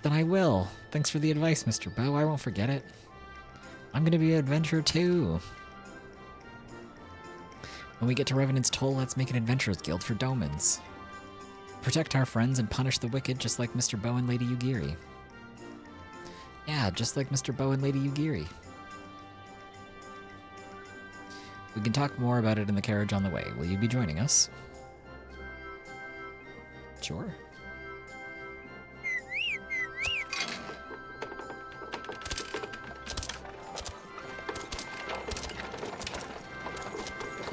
Then I will. Thanks for the advice, Mr. Bow. I won't forget it. I'm gonna be an adventurer too. When we get to Revenant's Toll, let's make an adventurers guild for Domans. Protect our friends and punish the wicked just like Mr. Bow and Lady Yugiri. Yeah, just like Mr. Bow and Lady Yugiri. We can talk more about it in the carriage on the way. Will you be joining us? Sure.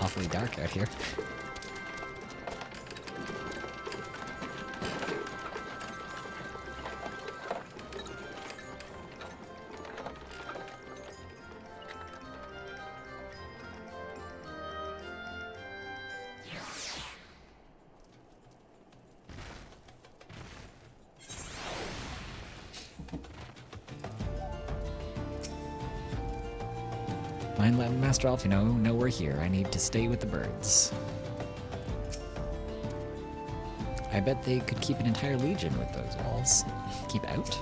Awfully dark out here. Mind letting Master Alfino know we're here. I need to stay with the birds. I bet they could keep an entire legion with those walls. Keep out?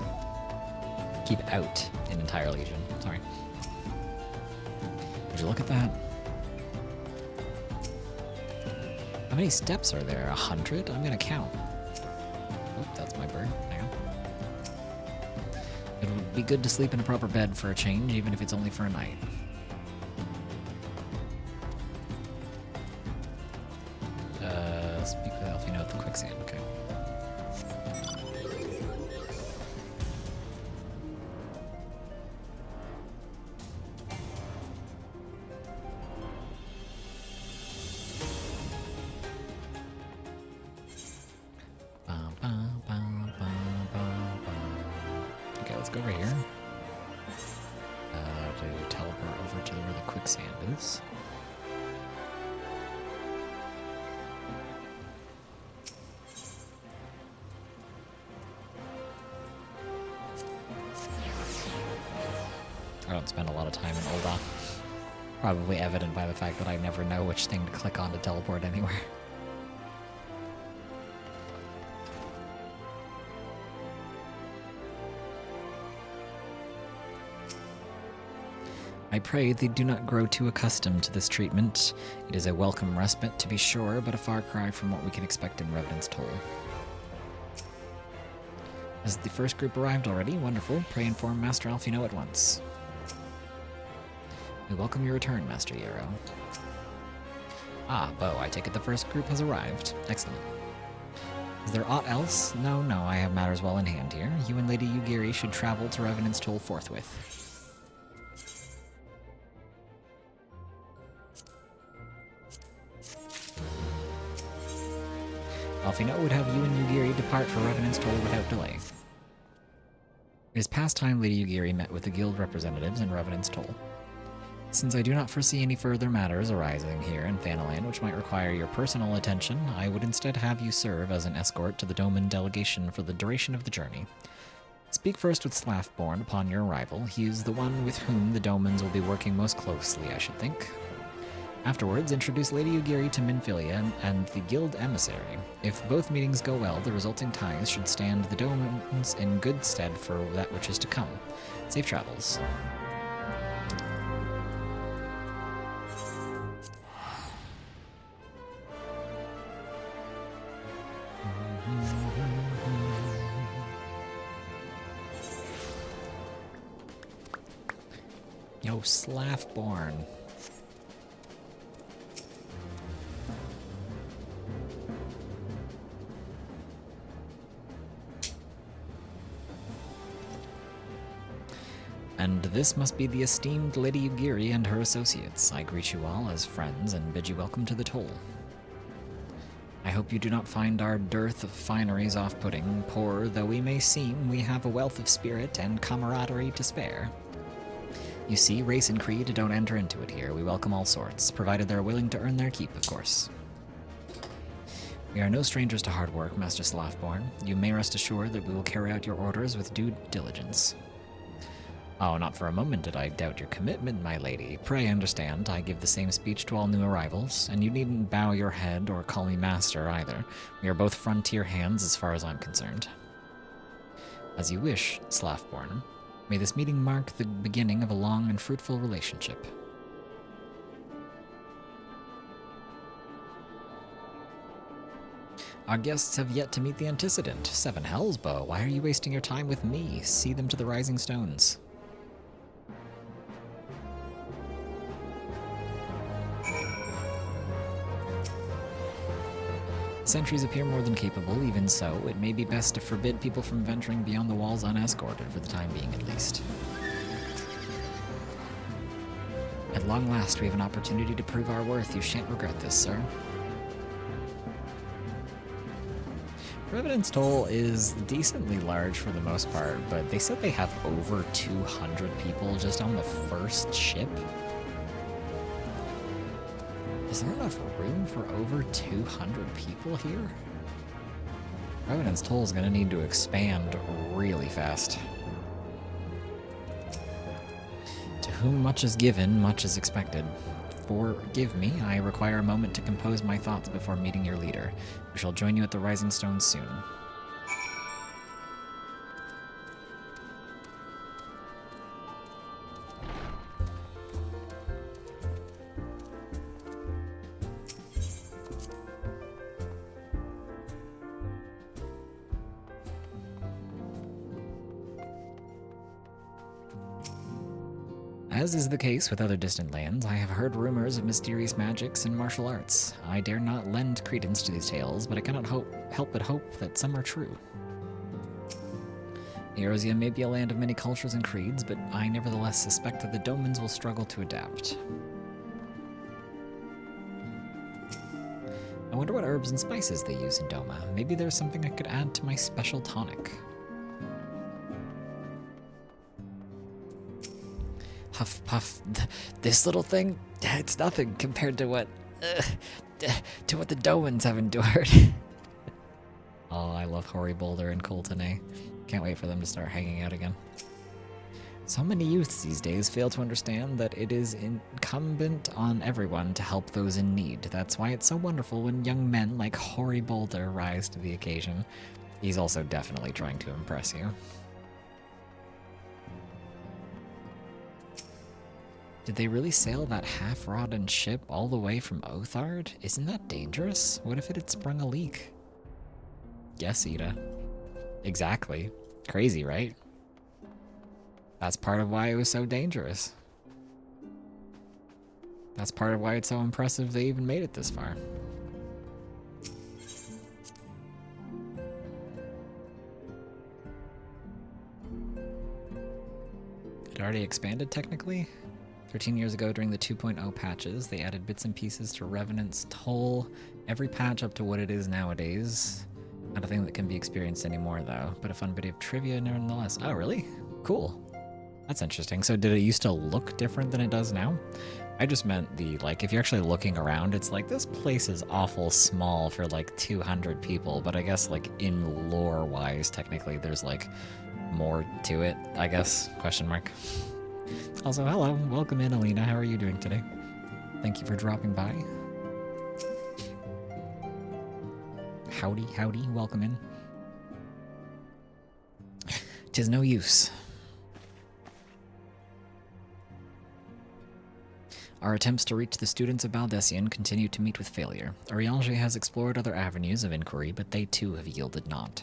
Keep out an entire legion. Sorry. Would you look at that? How many steps are there? 100? I'm gonna count. Oh, that's my bird. Hang on. It would be good to sleep in a proper bed for a change, even if it's only for a night. Speak with Alfino at the quicksand, okay. Okay, let's go over here. To teleport over to where the quicksand is. I don't spend a lot of time in Ul'dah. Probably evident by the fact that I never know which thing to click on to teleport anywhere. I pray they do not grow too accustomed to this treatment. It is a welcome respite, to be sure, but a far cry from what we can expect in Revenant's Toll. Has the first group arrived already? Wonderful. Pray inform Master Alfino at once. We welcome your return, Master Yarrow. Ah, Bo, I take it the first group has arrived. Excellent. Is there aught else? No, I have matters well in hand here. You and Lady Yugiri should travel to Revenant's Toll forthwith. Alfino would have you and Yugiri depart for Revenant's Toll without delay. It is past time Lady Yugiri met with the guild representatives in Revenant's Toll. Since I do not foresee any further matters arising here in Thanalan which might require your personal attention, I would instead have you serve as an escort to the Doman delegation for the duration of the journey. Speak first with Slaffborn upon your arrival. He is the one with whom the Domans will be working most closely, I should think. Afterwards, introduce Lady Yugiri to Minfilia and the guild emissary. If both meetings go well, the resulting ties should stand the Domans in good stead for that which is to come. Safe travels. Yo, Slaffborn. And this must be the esteemed Lady Yugiri and her associates. I greet you all as friends and bid you welcome to the Toll. I hope you do not find our dearth of fineries off-putting. Poor though we may seem, we have a wealth of spirit and camaraderie to spare. You see, race and creed don't enter into it here. We welcome all sorts, provided they're willing to earn their keep, of course. We are no strangers to hard work, Master Slaffborn. You may rest assured that we will carry out your orders with due diligence. Oh, not for a moment did I doubt your commitment, my lady. Pray understand, I give the same speech to all new arrivals, and you needn't bow your head or call me master either. We are both frontier hands as far as I'm concerned. As you wish, Slaffborn. May this meeting mark the beginning of a long and fruitful relationship. Our guests have yet to meet the antecedent. Seven hells, Bo. Why are you wasting your time with me? See them to the rising stones. Sentries appear more than capable. Even so, it may be best to forbid people from venturing beyond the walls unescorted, for the time being at least. At long last, we have an opportunity to prove our worth. You shan't regret this, sir. Revenant's Toll is decently large for the most part, but they said they have over 200 people just on the first ship. Is there enough room for over 200 people here? Revenant's Toll is going to need to expand really fast. To whom much is given, much is expected. Forgive me, I require a moment to compose my thoughts before meeting your leader. We shall join you at the Rising Stone soon. As is the case with other distant lands, I have heard rumors of mysterious magics and martial arts. I dare not lend credence to these tales, but I cannot help but hope that some are true. Eorzea may be a land of many cultures and creeds, but I nevertheless suspect that the Domans will struggle to adapt. I wonder what herbs and spices they use in Doma. Maybe there's something I could add to my special tonic. Huff puff, this little thing, it's nothing compared to what the Domans have endured. Oh, I love Hoary Boulder and Coltonay. Can't wait for them to start hanging out again. So many youths these days fail to understand that it is incumbent on everyone to help those in need. That's why it's so wonderful when young men like Hoary Boulder rise to the occasion. He's also definitely trying to impress you. Did they really sail that half-rotten ship all the way from Othard? Isn't that dangerous? What if it had sprung a leak? Yes, Ida. Exactly. Crazy, right? That's part of why it was so dangerous. That's part of why it's so impressive they even made it this far. It already expanded, technically? 13 years ago, during the 2.0 patches, they added bits and pieces to Revenant's Toll. Every patch up to what it is nowadays. Not a thing that can be experienced anymore, though, but a fun bit of trivia nonetheless. Oh, really? Cool. That's interesting. So did it used to look different than it does now? I just meant if you're actually looking around, it's like, this place is awful small for, 200 people, but I guess, in lore-wise, technically, there's, more to it, I guess, question mark. Also, hello, welcome in, Alina. How are you doing today? Thank you for dropping by. Howdy, howdy, welcome in. 'Tis no use. Our attempts to reach the students of Baldessian continue to meet with failure. Urianger has explored other avenues of inquiry, but they too have yielded naught.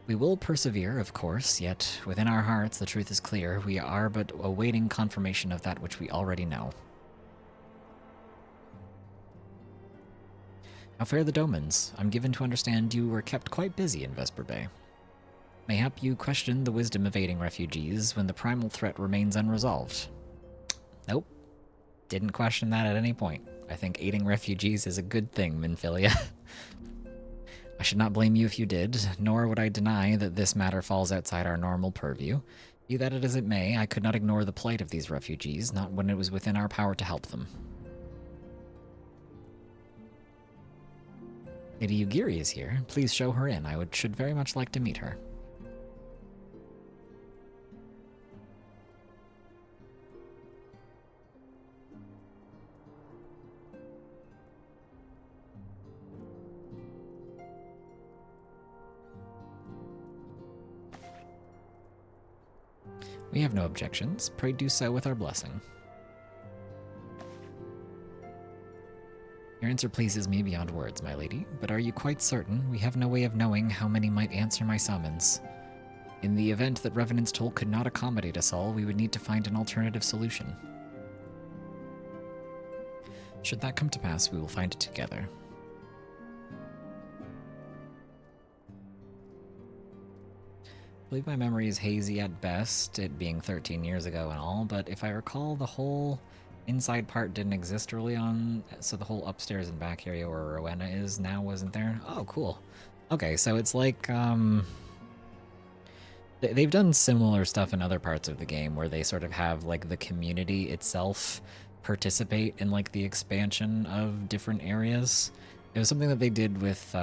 We will persevere, of course, yet within our hearts the truth is clear. We are but awaiting confirmation of that which we already know. How fare the Domans? I'm given to understand you were kept quite busy in Vesper Bay. Mayhap you questioned the wisdom of aiding refugees when the primal threat remains unresolved. Nope. Didn't question that at any point. I think aiding refugees is a good thing, Minfilia. I should not blame you if you did, nor would I deny that this matter falls outside our normal purview. Be that as it may, I could not ignore the plight of these refugees, not when it was within our power to help them. Lady Yugiri is here. Please show her in. Should very much like to meet her. We have no objections. Pray do so with our blessing. Your answer pleases me beyond words, my lady, but are you quite certain? We have no way of knowing how many might answer my summons. In the event that Revenant's Toll could not accommodate us all, we would need to find an alternative solution. Should that come to pass, we will find it together. I believe my memory is hazy at best, it being 13 years ago and all, but if I recall, the whole inside part didn't exist early on, so the whole upstairs and back area where Rowena is now wasn't there. Oh, cool. Okay, so it's like, they've done similar stuff in other parts of the game where they sort of have, like, the community itself participate in, like, the expansion of different areas. It was something that they did with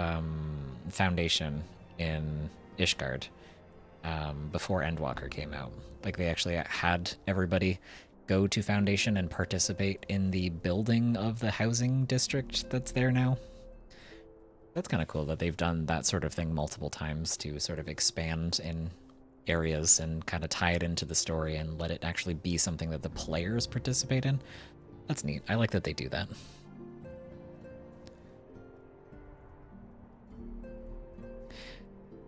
Foundation in Ishgard before Endwalker came out. Like, they actually had everybody go to Foundation and participate in the building of the housing district that's there now. That's kind of cool that they've done that sort of thing multiple times to sort of expand in areas and kind of tie it into the story and let it actually be something that the players participate in. That's neat. I like that they do that.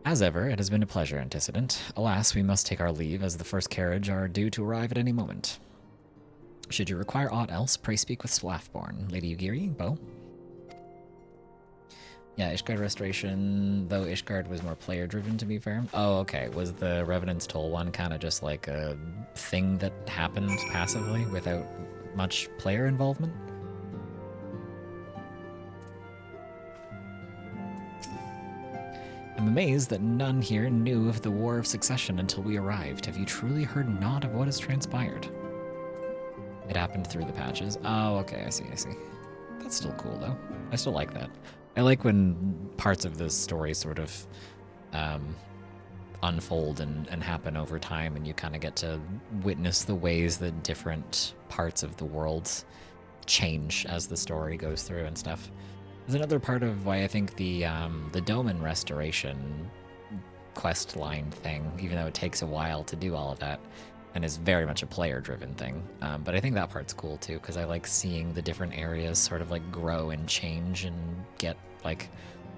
As ever, it has been a pleasure, Antecedent. Alas, we must take our leave, as the first carriage are due to arrive at any moment. Should you require aught else, pray speak with Swathborn. Lady Ugiri, Bo? Yeah, Ishgard Restoration, though Ishgard was more player-driven, to be fair. Oh, okay. Was the Revenant's Toll one kind of just like a thing that happened passively without much player involvement? I'm amazed that none here knew of the War of Succession until we arrived. Have you truly heard naught of what has transpired? It happened through the patches. Oh, okay, I see. That's still cool, though. I still like that. I like when parts of the story sort of unfold and happen over time, and you kind of get to witness the ways that different parts of the world change as the story goes through and stuff. There's another part of why I think the Doman Restoration quest line thing, even though it takes a while to do all of that, and is very much a player-driven thing. But I think that part's cool too, because I like seeing the different areas sort of like grow and change and get like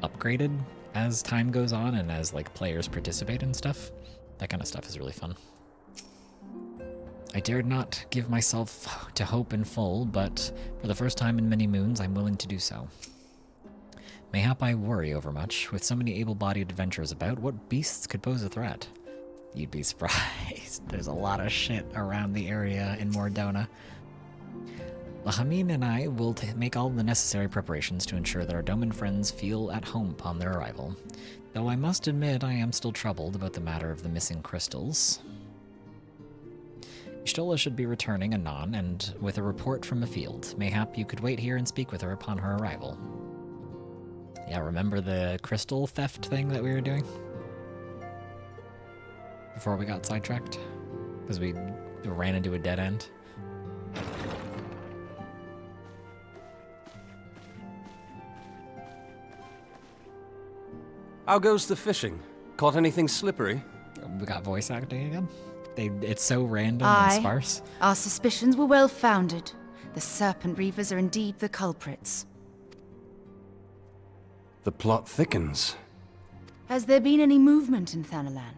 upgraded as time goes on and as like players participate in stuff. That kind of stuff is really fun. I dared not give myself to hope in full, but for the first time in many moons, I'm willing to do so. Mayhap I worry overmuch. With so many able-bodied adventurers about, what beasts could pose a threat? You'd be surprised. There's a lot of shit around the area in Mordona. Lahamine and I will make all the necessary preparations to ensure that our Doman friends feel at home upon their arrival. Though I must admit I am still troubled about the matter of the missing crystals. Ishtola should be returning anon, and with a report from the field. Mayhap you could wait here and speak with her upon her arrival. Yeah, remember the crystal theft thing that we were doing? Before we got sidetracked? Because we ran into a dead end? How goes the fishing? Caught anything slippery? We got voice acting again? It's so random and sparse. Our suspicions were well founded. The Serpent Reavers are indeed the culprits. The plot thickens. Has there been any movement in Thanalan?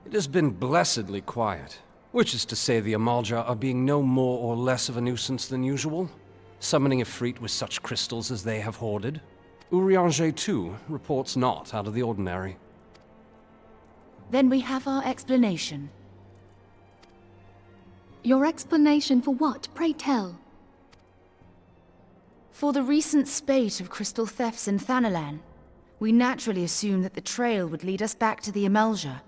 It has been blessedly quiet, which is to say the Amalja are being no more or less of a nuisance than usual, summoning Ifrit with such crystals as they have hoarded. Urianger, too, reports not out of the ordinary. Then we have our explanation. Your explanation for what, pray tell? For the recent spate of crystal thefts in Thanalan, we naturally assumed that the trail would lead us back to the Amalja.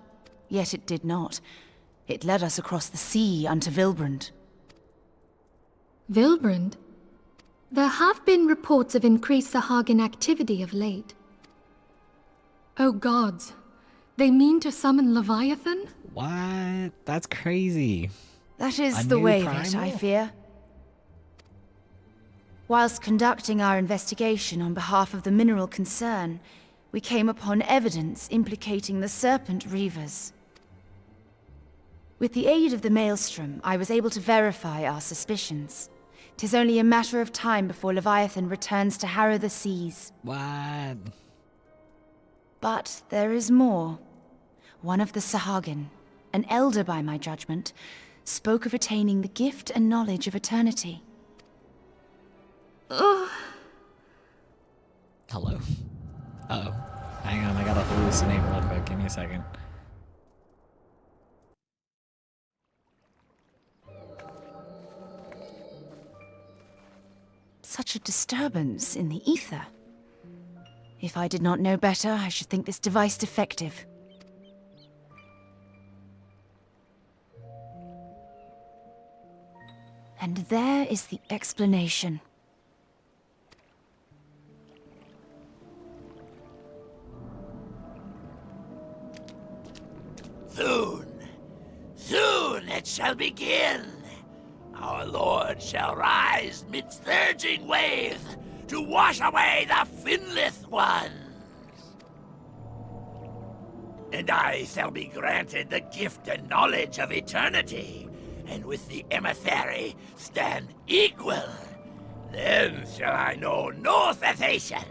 Yet it did not. It led us across the sea unto Vilbrand. Vilbrand? There have been reports of increased Sahagin activity of late. Oh gods, they mean to summon Leviathan? What? That's crazy. That is the way of it, I fear. Whilst conducting our investigation on behalf of the mineral concern, we came upon evidence implicating the Serpent Reavers. With the aid of the Maelstrom, I was able to verify our suspicions. 'Tis only a matter of time before Leviathan returns to harrow the seas. What? But there is more. One of the Sahagin, an elder by my judgment, spoke of attaining the gift and knowledge of eternity. Ugh. Hello. Uh-oh. Hang on, I gotta hallucinate real quick. Give me a second. Such a disturbance in the ether. If I did not know better, I should think this device defective. And there is the explanation. Soon it shall begin. Our Lord shall rise midst surging waves to wash away the finless ones. And I shall be granted the gift and knowledge of eternity, and with the emissary stand equal. Then shall I know no cessation,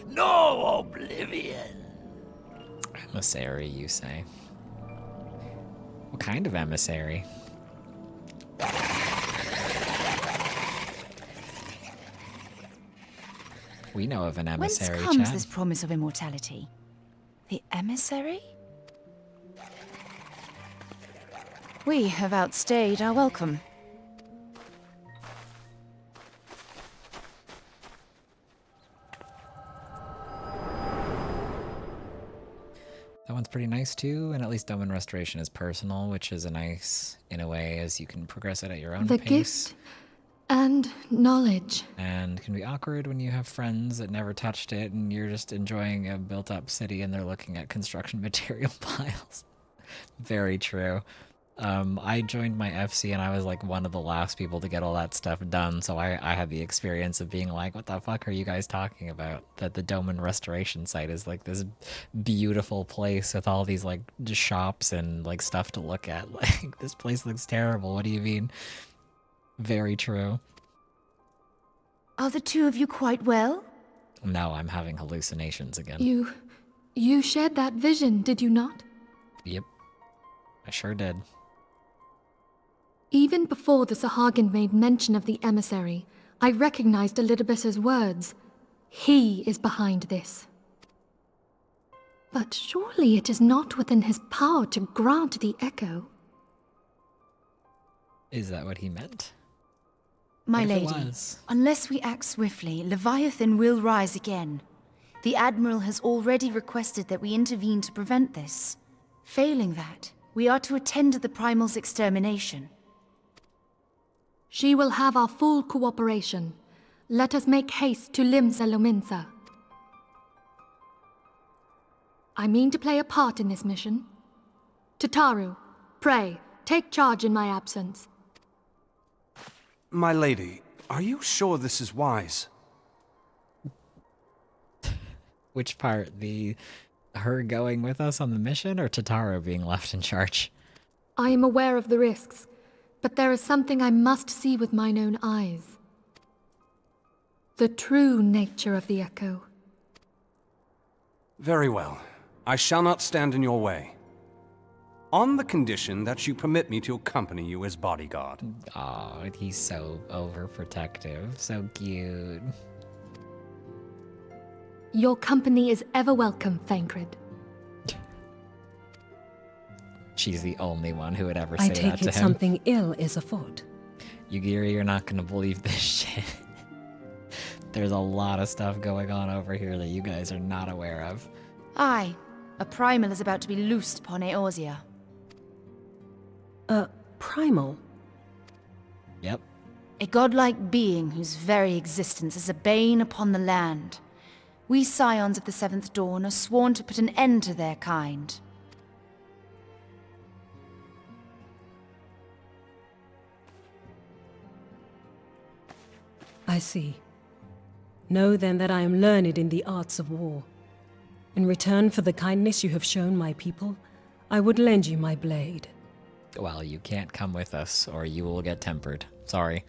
no oblivion. Emissary, you say? What kind of emissary? We know of an emissary, Whence comes Chad. this promise of immortality? The emissary? We have outstayed our welcome. That one's pretty nice too, and at least Domain Restoration is personal, which is a nice, in a way, as you can progress it at your own The pace. gift and knowledge. And can be awkward when you have friends that never touched it and you're just enjoying a built-up city and they're looking at construction material piles. Very true. I joined my FC and I was like one of the last people to get all that stuff done, so I had the experience of being like, what the fuck are you guys talking about? That the Domain Restoration site is like this beautiful place with all these like shops and like stuff to look at. Like, this place looks terrible. What do you mean? Very true. Are the two of you quite well? No, I'm having hallucinations again. You shared that vision, did you not? Yep. I sure did. Even before the Sahagin made mention of the emissary, I recognized Elidibus's words. He is behind this. But surely it is not within his power to grant the echo. Is that what he meant? My What if it lady, was? unless we act swiftly, Leviathan will rise again. The Admiral has already requested that we intervene to prevent this. Failing that, we are to attend to the Primal's extermination. She will have our full cooperation. Let us make haste to Limsa Lominsa. I mean to play a part in this mission. Tataru, pray, take charge in my absence. My lady, are you sure this is wise? Which part? Her going with us on the mission or Tataru being left in charge? I am aware of the risks, but there is something I must see with mine own eyes. The true nature of the echo. Very well. I shall not stand in your way. On the condition that you permit me to accompany you as bodyguard. Aw, he's so overprotective. So cute. Your company is ever welcome, Thancred. She's the only one who would ever say I that take to him. it something ill is afoot. Yugiri, you're not gonna believe this shit. There's a lot of stuff going on over here that you guys are not aware of. Aye, a Primal is about to be loosed upon Eorzea. Primal? Yep. A godlike being whose very existence is a bane upon the land. We scions of the Seventh Dawn are sworn to put an end to their kind. I see. Know then that I am learned in the arts of war. In return for the kindness you have shown my people, I would lend you my blade. Well, you can't come with us, or you will get tempered. Sorry.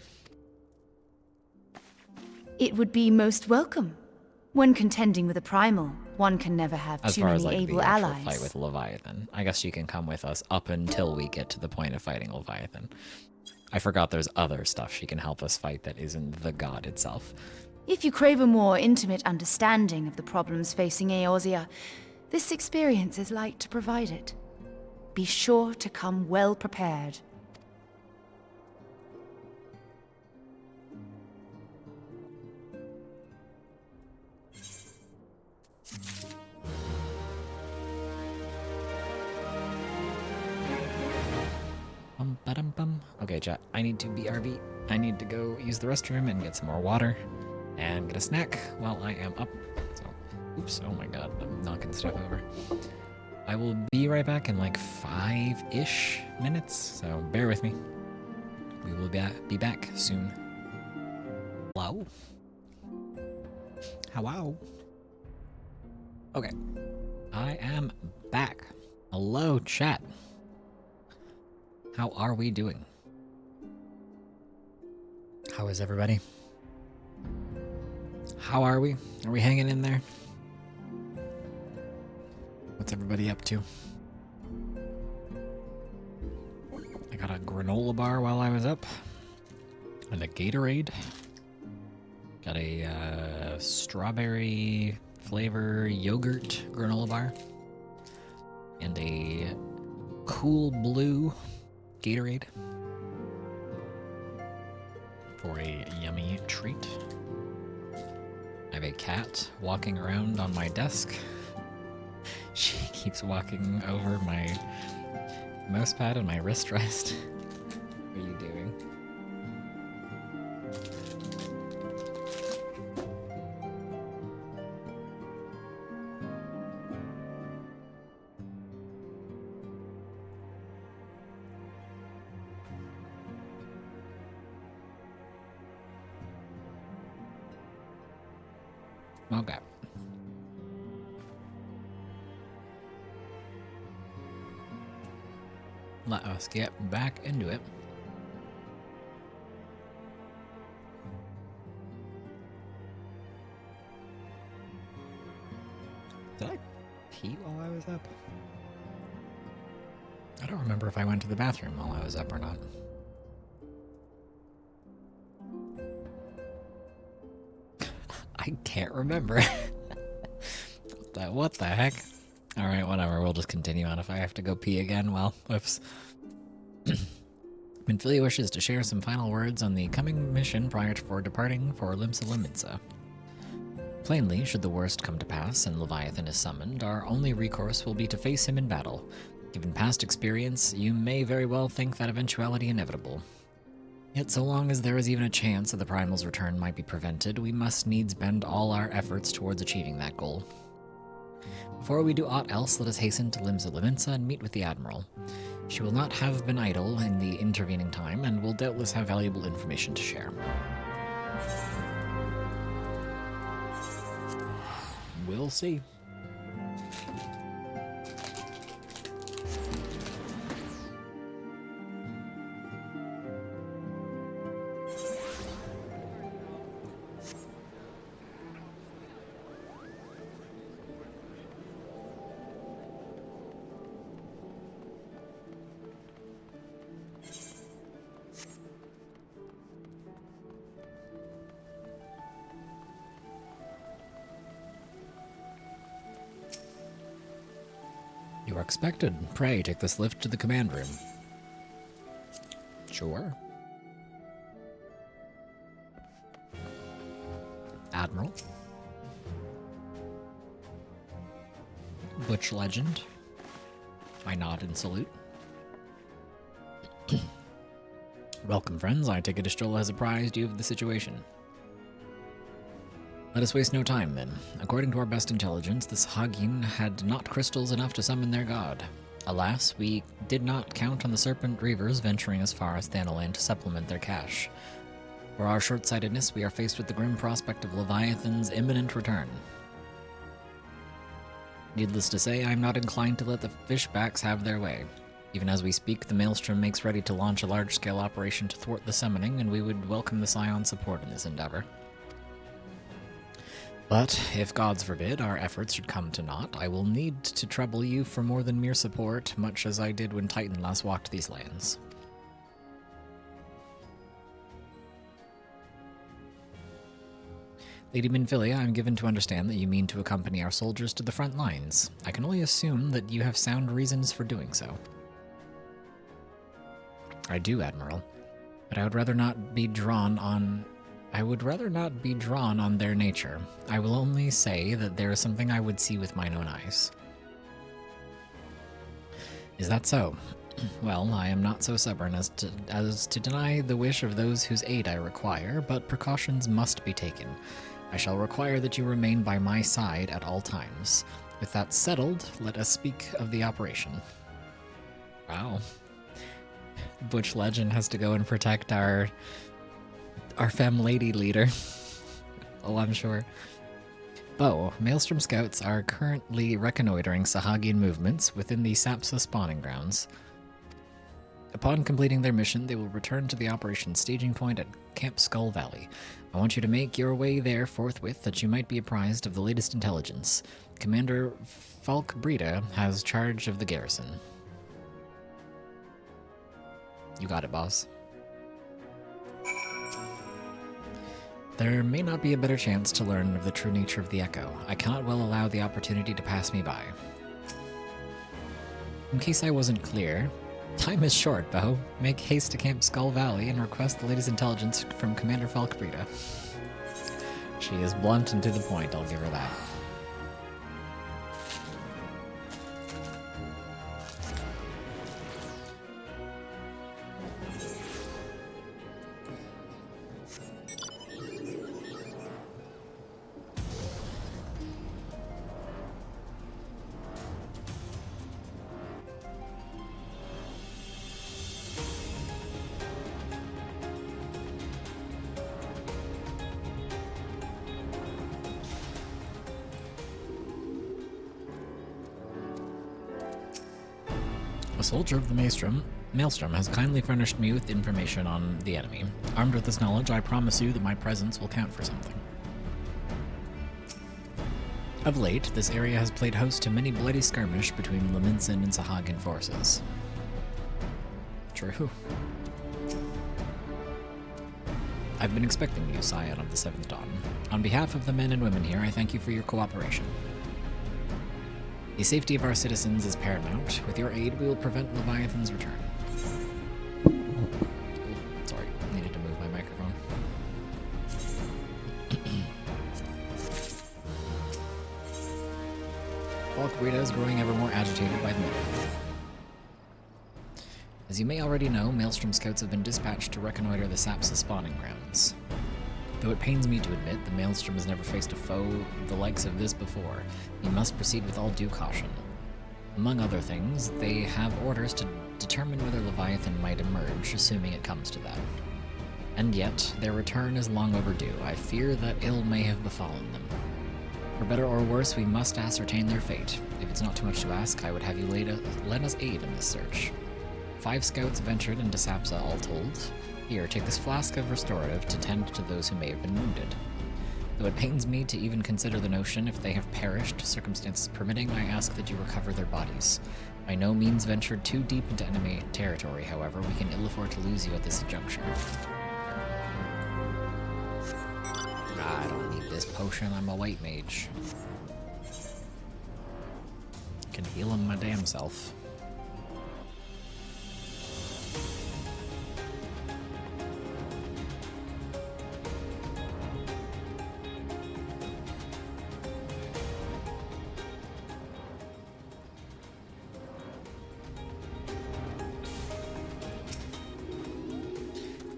It would be most welcome. When contending with a primal, one can never have As too far many as like able the actual allies. fight with Leviathan, I guess you can come with us up until we get to the point of fighting Leviathan. I forgot there's other stuff she can help us fight that isn't the god itself. If you crave a more intimate understanding of the problems facing Eorzea, this experience is like to provide it. Be sure to come well prepared. Bum. Okay, chat. I need to BRB. I need to go use the restroom and get some more water and get a snack while I am up. So, oops. Oh my god, I'm knocking stuff over. I will be right back in like 5-ish minutes, so bear with me. We will be back soon. Hello? Hello? Okay. I am back. Hello, chat. How are we doing? How is everybody? How are we? Are we hanging in there? What's everybody up to? I got a granola bar while I was up. And a Gatorade. Got a strawberry flavor yogurt granola bar. And a cool blue Gatorade for a yummy treat. I have a cat walking around on my desk. She keeps walking over my mouse pad and my wrist rest. What are you doing? Okay. Let us get back into it. Did I pee while I was up? I don't remember if I went to the bathroom while I was up or not. I can't remember. What the heck? Alright, whatever. We'll just continue on. If I have to go pee again, well, whoops. Minfilia wishes to share some final words on the coming mission prior to departing for Limsa Limitsa. Plainly, should the worst come to pass and Leviathan is summoned, our only recourse will be to face him in battle. Given past experience, you may very well think that eventuality inevitable. Yet so long as there is even a chance that the Primal's return might be prevented, we must needs bend all our efforts towards achieving that goal. Before we do aught else, let us hasten to Limsa Limitsa and meet with the Admiral. She will not have been idle in the intervening time, and will doubtless have valuable information to share. We'll see. You are expected. Pray, take this lift to the command room. Sure. Admiral. Butch Legend. I nod in salute. Welcome, friends. I take it Estrella has apprised you of the situation. Let us waste no time, then. According to our best intelligence, this Hagin had not crystals enough to summon their god. Alas, we did not count on the Serpent Reavers venturing as far as Thanalan to supplement their cache. For our short-sightedness, we are faced with the grim prospect of Leviathan's imminent return. Needless to say, I am not inclined to let the Fishbacks have their way. Even as we speak, the Maelstrom makes ready to launch a large-scale operation to thwart the summoning, and we would welcome the Scion's support in this endeavor. But, if gods forbid our efforts should come to naught, I will need to trouble you for more than mere support, much as I did when Titan last walked these lands. Lady Minfilia, I'm given to understand that you mean to accompany our soldiers to the front lines. I can only assume that you have sound reasons for doing so. I do, Admiral, but I would rather not be drawn on their nature. I will only say that there is something I would see with mine own eyes. Is that so? Well, I am not so stubborn as to deny the wish of those whose aid I require, but precautions must be taken. I shall require that you remain by my side at all times. With that settled, let us speak of the operation. Wow. Butch Legend has to go and protect our femme lady leader. Oh, I'm sure. Bo, Maelstrom scouts are currently reconnoitering Sahagian movements within the Sapsa spawning grounds. Upon completing their mission, they will return to the operations staging point at Camp Skull Valley. I want you to make your way there forthwith that you might be apprised of the latest intelligence. Commander Falk Brita has charge of the garrison. You got it, boss. There may not be a better chance to learn of the true nature of the Echo. I cannot well allow the opportunity to pass me by. In case I wasn't clear, time is short, Bo. Make haste to Camp Skull Valley and request the latest intelligence from Commander Falk Brita. She is blunt and to the point, I'll give her that. A soldier of the Maelstrom has kindly furnished me with information on the enemy. Armed with this knowledge, I promise you that my presence will count for something. Of late, this area has played host to many bloody skirmish between Laminsan and Sahagan forces. True. I've been expecting you, Scion of the Seventh Dawn. On behalf of the men and women here, I thank you for your cooperation. The safety of our citizens is paramount. With your aid, we will prevent Leviathan's return. Sorry, needed to move my microphone. Falk Brita is growing ever more agitated by the minute. As you may already know, Maelstrom scouts have been dispatched to reconnoiter the Sapsa spawning grounds. Though it pains me to admit, the Maelstrom has never faced a foe the likes of this before. You must proceed with all due caution. Among other things, they have orders to determine whether Leviathan might emerge, assuming it comes to that. And yet, their return is long overdue. I fear that ill may have befallen them. For better or worse, we must ascertain their fate. If it's not too much to ask, I would have you lend us aid in this search. 5 scouts ventured into Sapsa all told. Here, take this flask of restorative to tend to those who may have been wounded. Though it pains me to even consider the notion if they have perished, circumstances permitting, I ask that you recover their bodies. By no means ventured too deep into enemy territory, however, we can ill afford to lose you at this juncture. I don't need this potion, I'm a white mage. Can heal him my damn self.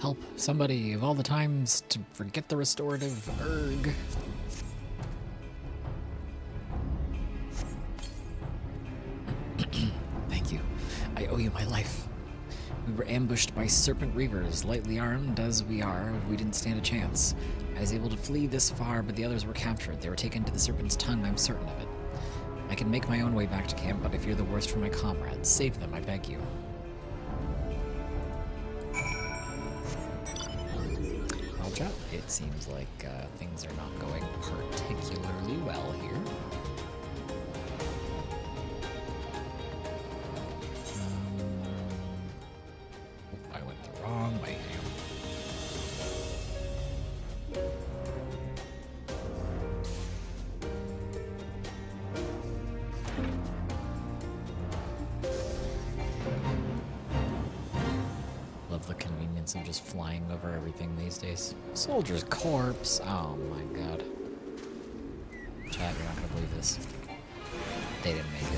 Help somebody of all the times to forget the restorative erg. Thank you. I owe you my life. We were ambushed by serpent reavers. Lightly armed as we are, we didn't stand a chance. I was able to flee this far, but the others were captured. They were taken to the serpent's tongue, I'm certain of it. I can make my own way back to camp, but if you're the worst for my comrades, save them, I beg you. Well, chat, it seems like things are not going particularly well here. I went the wrong way. Love the convenience of just flying over everything these days. Soldier's corpse. Oh my god. Chat, you're not gonna believe this. They didn't make it.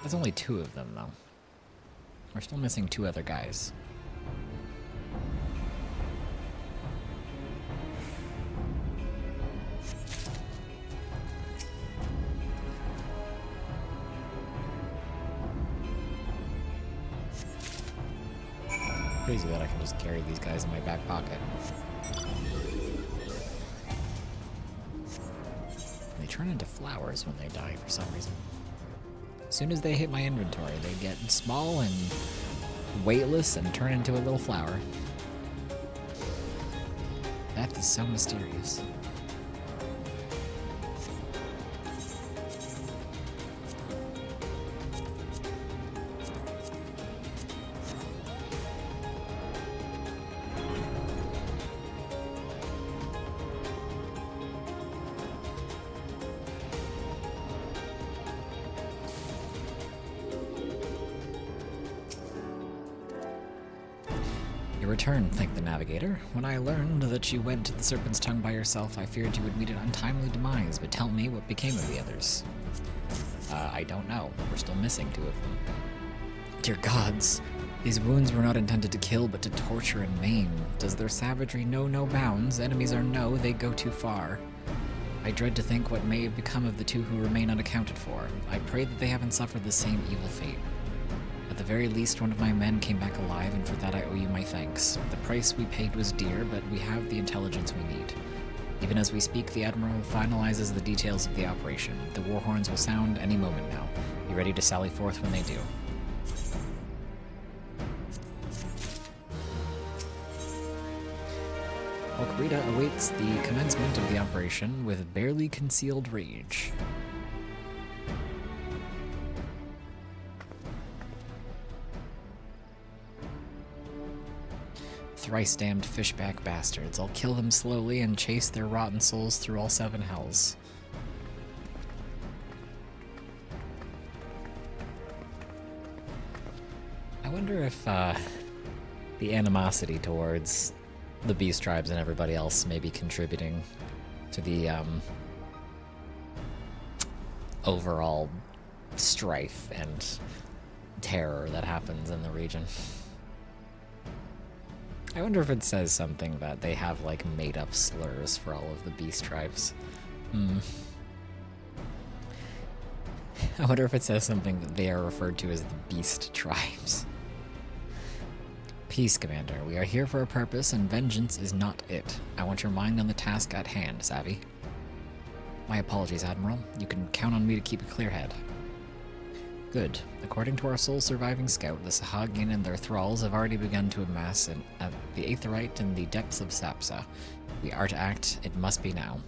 There's only 2 of them, though. We're still missing 2 other guys. Crazy that I can just carry these guys in my back pocket. They turn into flowers when they die for some reason. As soon as they hit my inventory, they get small and weightless and turn into a little flower. That is so mysterious. Your return, thanked the navigator. When I learned that you went to the Serpent's Tongue by yourself, I feared you would meet an untimely demise, but tell me what became of the others. I don't know. We're still missing 2 of them. Dear gods, these wounds were not intended to kill, but to torture and maim. Does their savagery know no bounds? Enemies are no, they go too far. I dread to think what may have become of the 2 who remain unaccounted for. I pray that they haven't suffered the same evil fate. At the very least, one of my men came back alive, and for that I owe you my thanks. The price we paid was dear, but we have the intelligence we need. Even as we speak, the Admiral finalizes the details of the operation. The war horns will sound any moment now. Be ready to sally forth when they do. Alcarita awaits the commencement of the operation with barely concealed rage. Thrice-damned fishback bastards. I'll kill them slowly and chase their rotten souls through all 7 hells. I wonder if the animosity towards the beast tribes and everybody else may be contributing to the overall strife and terror that happens in the region. I wonder if it says something that they have, like, made-up slurs for all of the beast tribes. I wonder if it says something that they are referred to as the beast tribes. Peace, Commander. We are here for a purpose, and vengeance is not it. I want your mind on the task at hand, savvy? My apologies, Admiral. You can count on me to keep a clear head. Good. According to our sole surviving scout, the Sahagin and their thralls have already begun to amass the Aetherite in the depths of Sapsa. We are to act. It must be now.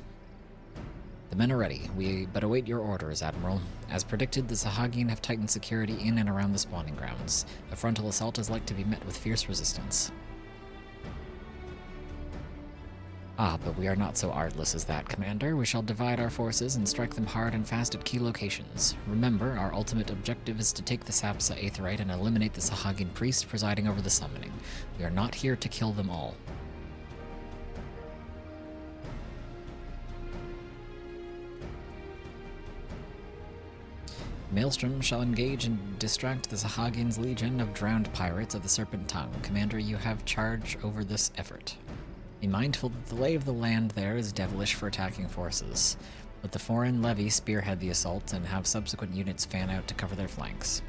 The men are ready. We but await your orders, Admiral. As predicted, the Sahagin have tightened security in and around the spawning grounds. A frontal assault is like to be met with fierce resistance. Ah, but we are not so artless as that, Commander. We shall divide our forces and strike them hard and fast at key locations. Remember, our ultimate objective is to take the Sapsa Aetherite and eliminate the Sahagin priest presiding over the summoning. We are not here to kill them all. Maelstrom shall engage and distract the Sahagin's legion of drowned pirates of the Serpent Tongue. Commander, you have charge over this effort. Be mindful that the lay of the land there is devilish for attacking forces. Let the foreign levy spearhead the assault and have subsequent units fan out to cover their flanks.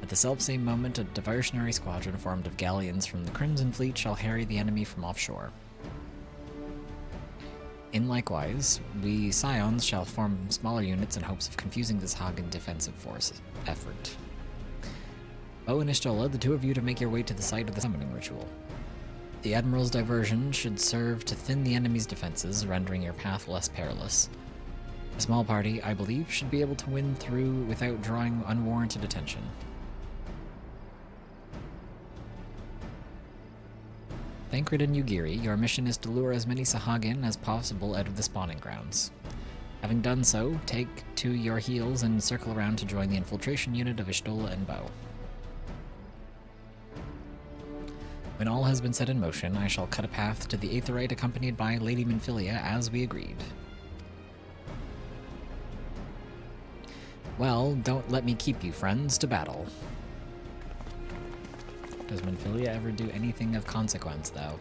At the selfsame moment, a diversionary squadron formed of galleons from the Crimson Fleet shall harry the enemy from offshore. In likewise, we Scions shall form smaller units in hopes of confusing this Hagen defensive force effort. Bo and Ishtola, the two of you to make your way to the site of the summoning ritual. The Admiral's diversion should serve to thin the enemy's defenses, rendering your path less perilous. A small party, I believe, should be able to win through without drawing unwarranted attention. Thancred and Yugiri, your mission is to lure as many Sahagin as possible out of the spawning grounds. Having done so, take to your heels and circle around to join the infiltration unit of Ishtola and Bo. When all has been set in motion, I shall cut a path to the Aetherite accompanied by Lady Minfilia as we agreed. Well, don't let me keep you, friends, to battle. Does Minfilia ever do anything of consequence, though?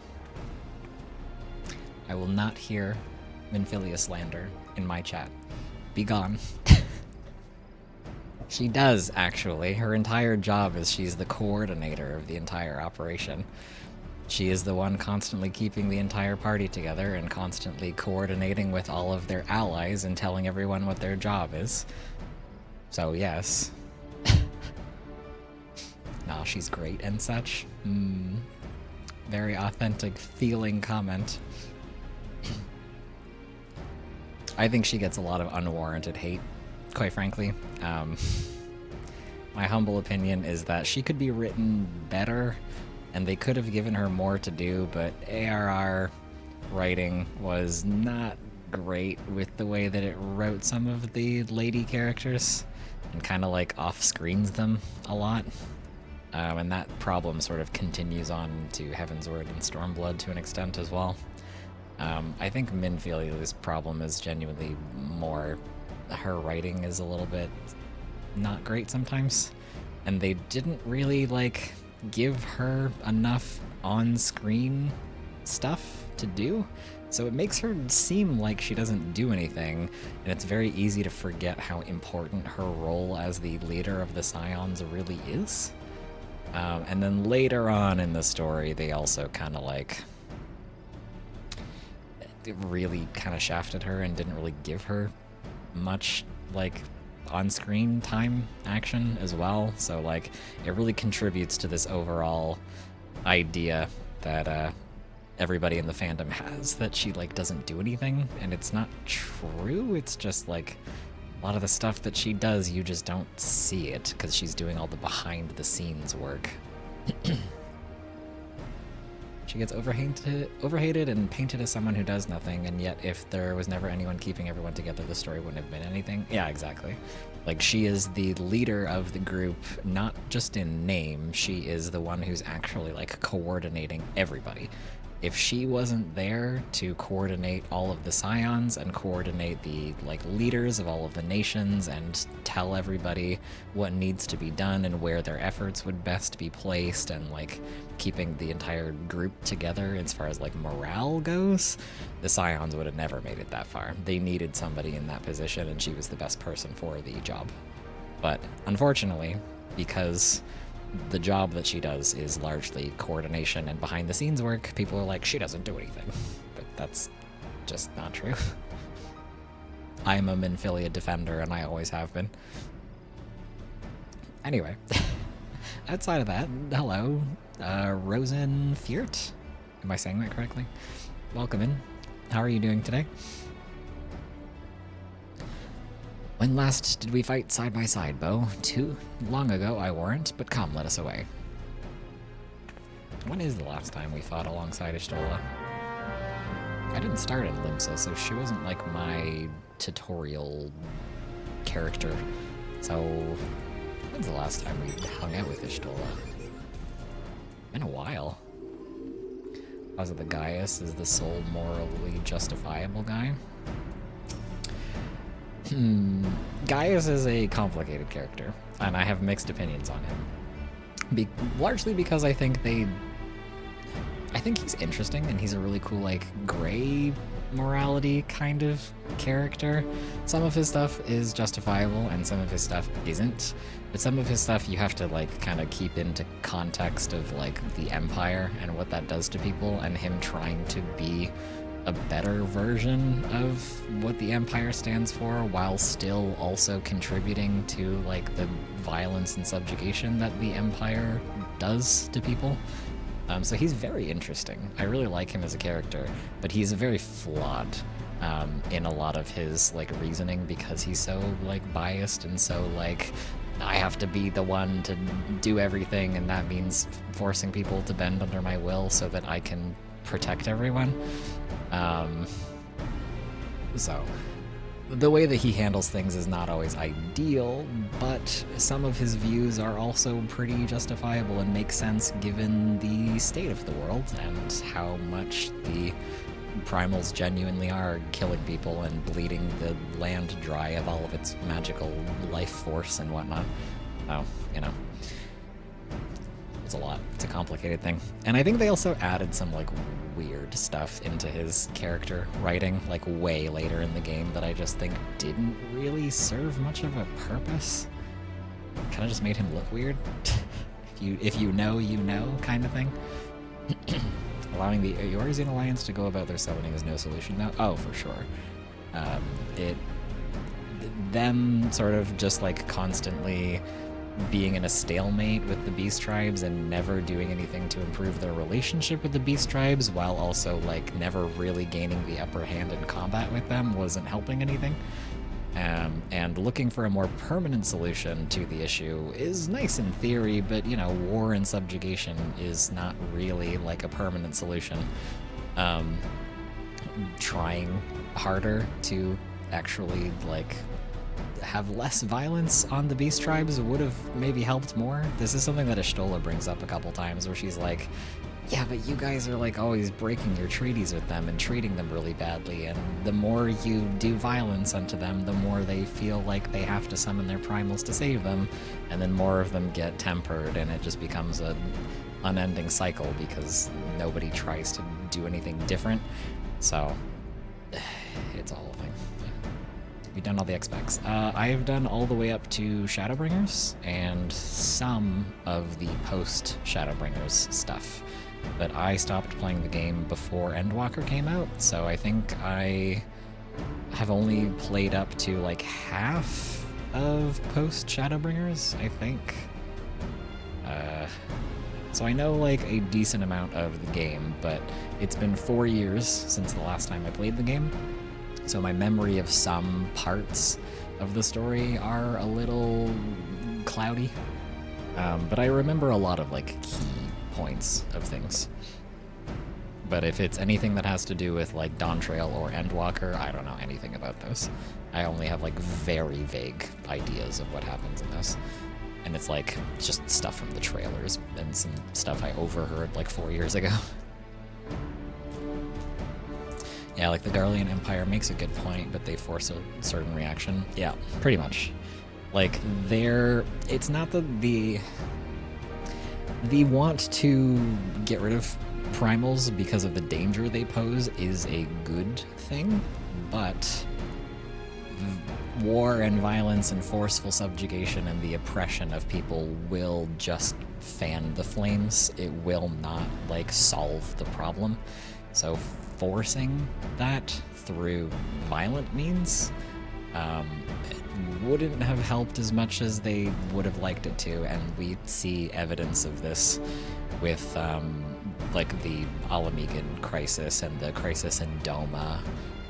I will not hear Minfilia slander in my chat. Be gone. She does, actually. Her entire job is she's the coordinator of the entire operation. She is the one constantly keeping the entire party together and constantly coordinating with all of their allies and telling everyone what their job is. So, yes. Nah, she's great and such. Very authentic feeling comment. I think she gets a lot of unwarranted hate, quite frankly. My humble opinion is that she could be written better, and they could have given her more to do, but ARR writing was not great with the way that it wrote some of the lady characters, and kind of like off-screens them a lot. And that problem sort of continues on to Heavensward and Stormblood to an extent as well. I think Minfilia's problem is genuinely more her writing is a little bit not great sometimes, and they didn't really like give her enough on-screen stuff to do, so it makes her seem like she doesn't do anything, and it's very easy to forget how important her role as the leader of the Scions really is. And then later on in the story, they also kind of like really kind of shafted her and didn't really give her much like on-screen time action as well, so like it really contributes to this overall idea that everybody in the fandom has, that she like doesn't do anything, and it's not true. It's just like a lot of the stuff that she does, you just don't see it because she's doing all the behind the scenes work. She gets overhated and painted as someone who does nothing, and yet if there was never anyone keeping everyone together, the story wouldn't have been anything. Yeah, exactly. Like, she is the leader of the group, not just in name, she is the one who's actually, like, coordinating everybody. If she wasn't there to coordinate all of the Scions and coordinate the, like, leaders of all of the nations and tell everybody what needs to be done and where their efforts would best be placed and, like, keeping the entire group together as far as, like, morale goes, the Scions would have never made it that far. They needed somebody in that position, and she was the best person for the job. But, unfortunately, because the job that she does is largely coordination and behind-the-scenes work, people are like, she doesn't do anything. But that's just not true. I'm a Minfilia defender, and I always have been. Anyway, outside of that, hello, Rosen Fiert? Am I saying that correctly? Welcome in. How are you doing today? When last did we fight side by side, Bo? Too long ago, I warrant, but come, let us away. When is the last time we fought alongside Ishtola? I didn't start at Limsa, so she wasn't like my tutorial character. So, when's the last time we hung out with Ishtola? Been a while. Was it the Gaius is the sole morally justifiable guy? Gaius is a complicated character, and I have mixed opinions on him. Largely because I think they I think he's interesting, and he's a really cool, like, gray morality kind of character. Some of his stuff is justifiable, and some of his stuff isn't. But some of his stuff you have to, like, kind of keep into context of, like, the Empire and what that does to people, and him trying to be a better version of what the Empire stands for, while still also contributing to, like, the violence and subjugation that the Empire does to people. So he's very interesting. I really like him as a character, but he's very flawed in a lot of his, like, reasoning, because he's so, like, biased and so, like, I have to be the one to do everything, and that means forcing people to bend under my will so that I can protect everyone. So the way that he handles things is not always ideal, but some of his views are also pretty justifiable and make sense given the state of the world and how much the primals genuinely are killing people and bleeding the land dry of all of its magical life force and whatnot. So, you know, it's a lot. It's a complicated thing. And I think they also added some, like, weird stuff into his character writing, like, way later in the game that I just think didn't really serve much of a purpose. Kind of just made him look weird. if you know, you know, kind of thing. Allowing the Eorzean Alliance to go about their summoning is no solution now. Oh, for sure. Them sort of just, like, constantly being in a stalemate with the Beast Tribes and never doing anything to improve their relationship with the Beast Tribes, while also, like, never really gaining the upper hand in combat with them wasn't helping anything. And looking for a more permanent solution to the issue is nice in theory, but, you know, war and subjugation is not really, like, a permanent solution. Trying harder to actually, like, have less violence on the Beast Tribes would have maybe helped more. This is something that Ashtola brings up a couple times, where she's like, yeah, but you guys are, like, always breaking your treaties with them and treating them really badly, and the more you do violence unto them, the more they feel like they have to summon their primals to save them, and then more of them get tempered, and it just becomes an unending cycle because nobody tries to do anything different. So, it's a whole thing. We've done all the XPECs. I have done all the way up to Shadowbringers and some of the post-Shadowbringers stuff. But I stopped playing the game before Endwalker came out, so I think I have only played up to, like, half of post-Shadowbringers, I think. So I know, like, a decent amount of the game, but it's been 4 years since the last time I played the game. So my memory of some parts of the story are a little cloudy. But I remember a lot of, like, key points of things. But if it's anything that has to do with, like, Dawntrail or Endwalker, I don't know anything about those. I only have, like, very vague ideas of what happens in this. And it's, like, just stuff from the trailers and some stuff I overheard, like, 4 years ago. Yeah, like, the Garlean Empire makes a good point, but they force a certain reaction. Yeah, pretty much. Like, it's not the want to get rid of primals because of the danger they pose is a good thing, but war and violence and forceful subjugation and the oppression of people will just fan the flames. It will not, like, solve the problem. So forcing that through violent means wouldn't have helped as much as they would have liked it to, and we see evidence of this with like the Alamegan crisis and the crisis in Doma,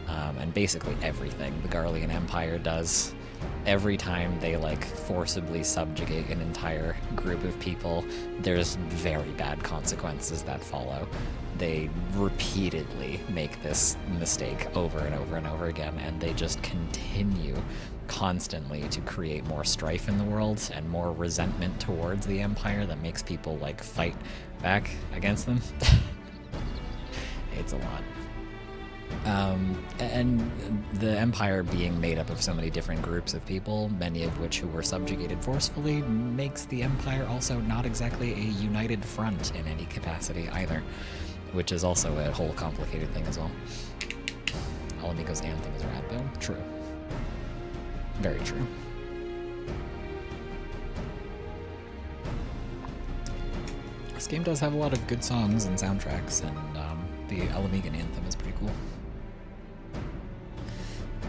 and basically everything the Garlean Empire does. Every time they, like, forcibly subjugate an entire group of people, there's very bad consequences that follow. They repeatedly make this mistake over and over and over again, and they just continue constantly to create more strife in the world and more resentment towards the Empire that makes people, like, fight back against them. It's a lot. And the Empire being made up of so many different groups of people, many of which who were subjugated forcefully, makes the Empire also not exactly a united front in any capacity either. which is also a whole complicated thing as well. Alamigo's anthem is rad though. True. Very true. This game does have a lot of good songs and soundtracks, and the Alamigan anthem is pretty cool.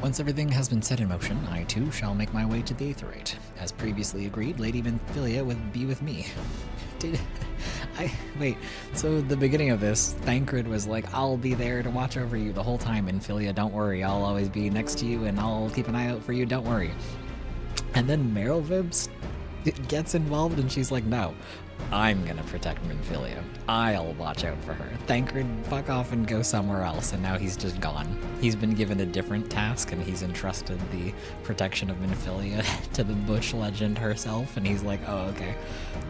Once everything has been set in motion, I too shall make my way to the Aetheryte. As previously agreed, Lady Minfilia would be with me. Wait, so the beginning of this, Thancred was like, I'll be there to watch over you the whole time, Minfilia, don't worry, I'll always be next to you and I'll keep an eye out for you, don't worry. And then Meryl Vibs gets involved and she's like, no, I'm gonna protect Minfilia. I'll watch out for her. Thancred, fuck off and go somewhere else, and now he's just gone. He's been given a different task, and he's entrusted the protection of Minfilia to the Bush legend herself, and he's like, oh, okay,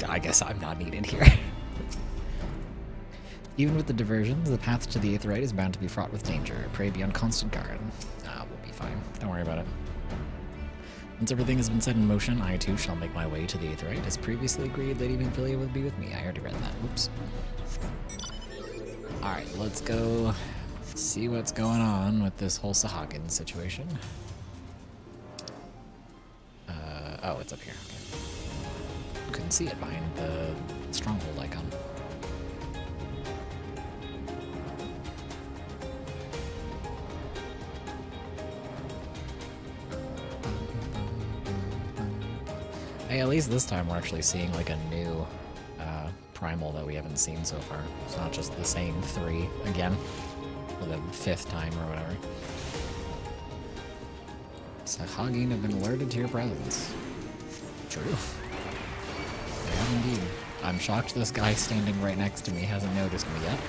I guess I'm not needed here. Even with the diversions, the path to the Aetheryte is bound to be fraught with danger. Pray be on constant guard. We'll be fine. Don't worry about it. Once everything has been set in motion, I too shall make my way to the Aetheryte. As previously agreed, Lady Minfilia will be with me. I already read that. Whoops. Alright, let's go see what's going on with this whole Sahagin situation. Oh, it's up here. Okay. Couldn't see it behind the stronghold icon. Hey, at least this time we're actually seeing like a new primal that we haven't seen so far. It's not just the same 3 again, for the 5th time or whatever. Sahagin have been alerted to your presence. True. They have indeed. I'm shocked this guy standing right next to me hasn't noticed me yet.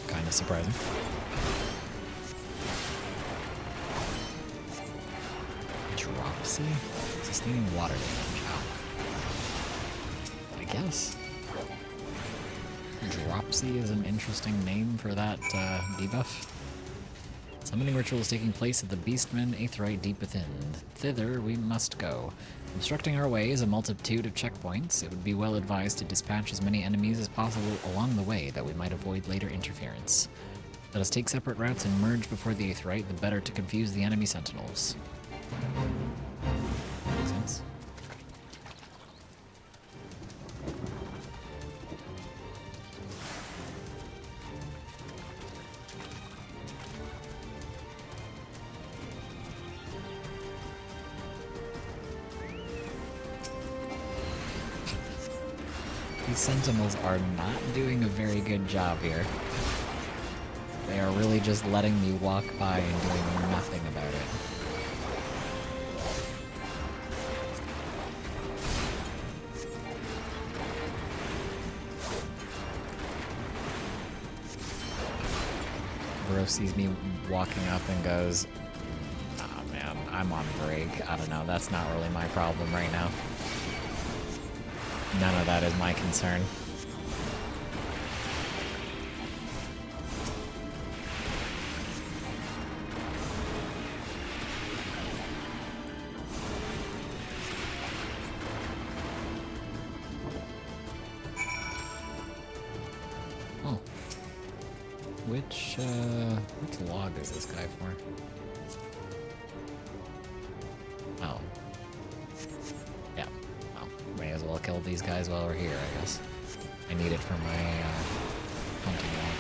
Kind of surprising. Dropsy? Sustaining water damage. I guess. Dropsy is an interesting name for that debuff. Summoning ritual is taking place at the Beastmen Aetheryte deep within. Thither we must go. Obstructing our way is a multitude of checkpoints. It would be well advised to dispatch as many enemies as possible along the way that we might avoid later interference. Let us take separate routes and merge before the Aetheryte, the better to confuse the enemy sentinels. Makes sense. These sentinels are not doing a very good job here. They are really just letting me walk by and doing nothing about it. Bro sees me walking up and goes, "Oh man, I'm on break. I don't know, that's not really my problem right now." None of that is my concern. Oh. Which log is this guy for? Oh. Yeah. Well, may as well kill these guys while we're here, I guess. I need it for my hunting log.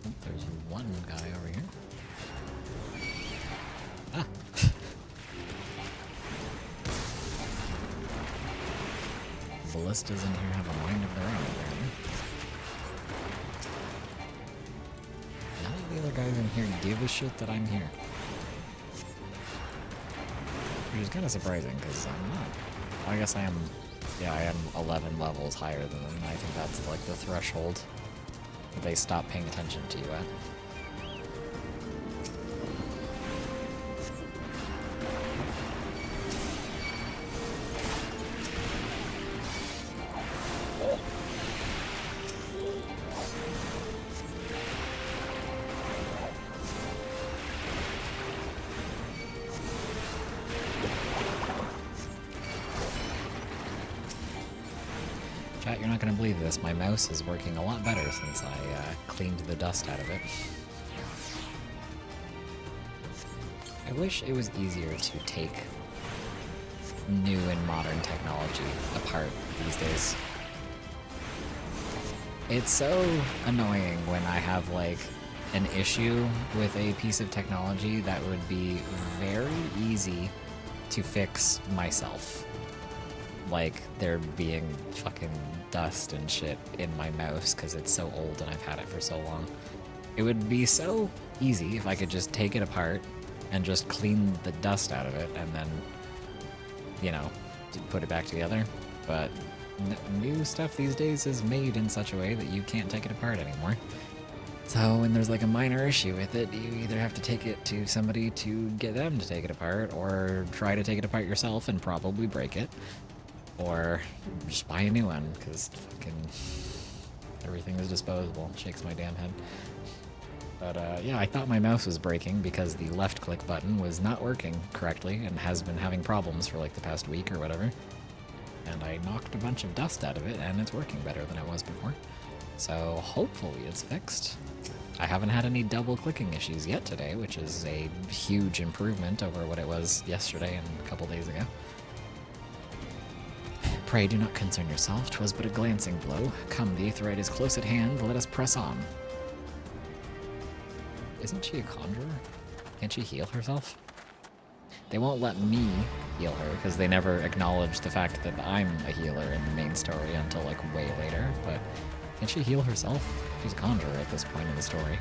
Oh, there's one guy over here. Ah! Ballistas in here have a mind of their own, apparently. None of the other guys in here give a shit that I'm here. Which is kind of surprising, because I'm not. Well, I guess I am. Yeah, I am 11 levels higher than them. I think that's like the threshold that they stop paying attention to you at. Chat, you're not gonna believe this. My mouse is working a lot better since I cleaned the dust out of it. I wish it was easier to take new and modern technology apart these days. It's so annoying when I have like an issue with a piece of technology that would be very easy to fix myself. Like there being fucking dust and shit in my mouse because it's so old and I've had it for so long. It would be so easy if I could just take it apart and just clean the dust out of it and then, you know, put it back together. But new stuff these days is made in such a way that you can't take it apart anymore. So when there's like a minor issue with it, you either have to take it to somebody to get them to take it apart, or try to take it apart yourself and probably break it, or just buy a new one, because fucking everything is disposable. Shakes my damn head. But yeah, I thought my mouse was breaking because the left click button was not working correctly and has been having problems for like the past week or whatever. And I knocked a bunch of dust out of it and it's working better than it was before. So hopefully it's fixed. I haven't had any double clicking issues yet today, which is a huge improvement over what it was yesterday and a couple days ago. Pray do not concern yourself, 'twas but a glancing blow. Come, the Aetheryte is close at hand, let us press on. Isn't she a conjurer? Can't she heal herself? They won't let me heal her because they never acknowledge the fact that I'm a healer in the main story until like way later, but can she heal herself? She's a conjurer at this point in the story.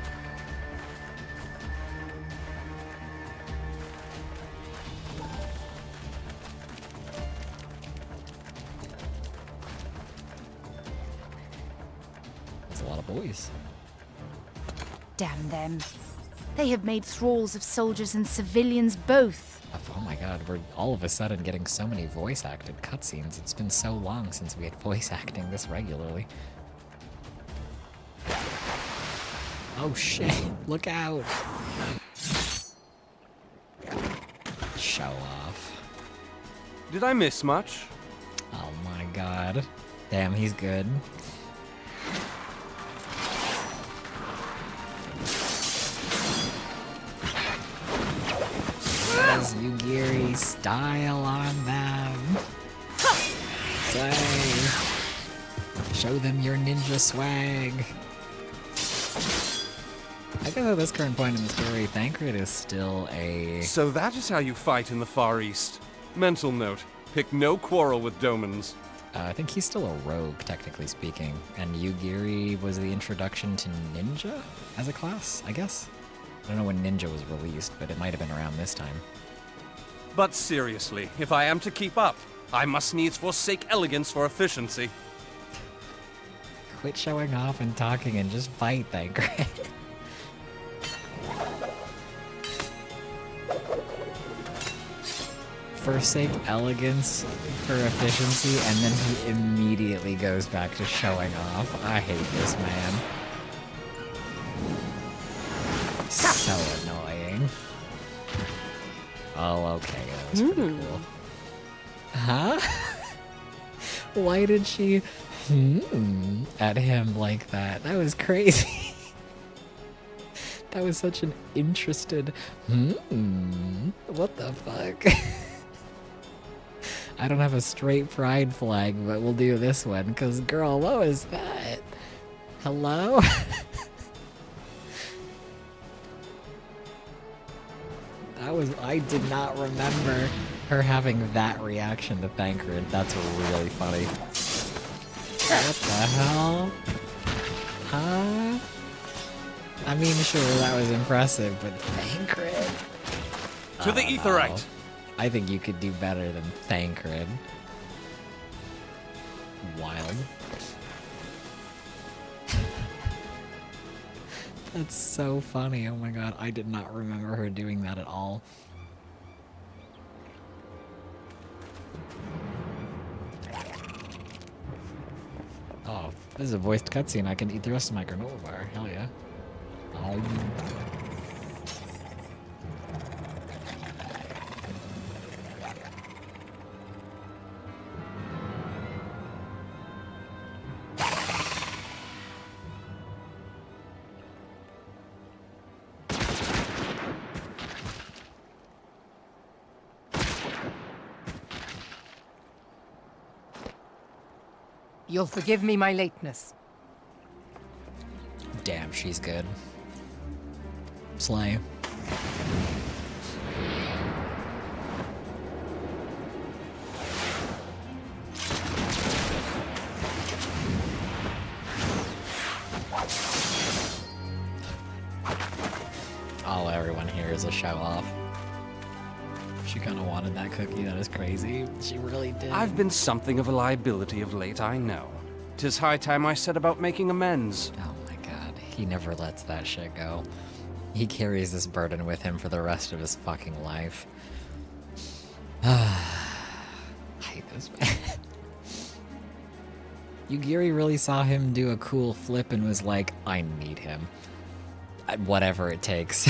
That's a lot of boys. Damn them. They have made thralls of soldiers and civilians both. Oh my god, we're all of a sudden getting so many voice acted cutscenes. It's been so long since we had voice acting this regularly. Oh shit, look out! Show off. Did I miss much? Oh my god. Damn, he's good. Does Yugiri style on them? Swag. Show them your ninja swag. I guess at this current point in the story, Thancred is still a... So that is how you fight in the Far East. Mental note, pick no quarrel with Domans. I think he's still a rogue, technically speaking. And Yugiri was the introduction to ninja as a class, I guess? I don't know when ninja was released, but it might have been around this time. But seriously, if I am to keep up, I must needs forsake elegance for efficiency. Quit showing off and talking and just fight, Thancred. Forsake elegance for efficiency, and then he immediately goes back to showing off. I hate this man. So annoying. Oh, okay, that was pretty cool. Huh? Why did she at him like that? That was crazy. That was such an interested what the fuck? I don't have a straight pride flag, but we'll do this one, because girl, what was that? Hello? I did not remember her having that reaction to Thancred. That's really funny. What the hell? Huh? I mean, sure, that was impressive, but Thancred? To the Aetheryte! I think you could do better than Thancred. Wild. That's so funny. Oh my god, I did not remember her doing that at all. Oh, this is a voiced cutscene. I can eat the rest of my granola bar. Hell yeah. Oh. You'll forgive me my lateness. Damn, she's good. Slay. All everyone here is a show off. She kind of wanted that cookie. That is crazy. She really did. I've been something of a liability of late, I know. 'Tis high time I set about making amends. Oh my god. He never lets that shit go. He carries this burden with him for the rest of his fucking life. I hate this man. Yugiri really saw him do a cool flip and was like, I need him. Whatever it takes.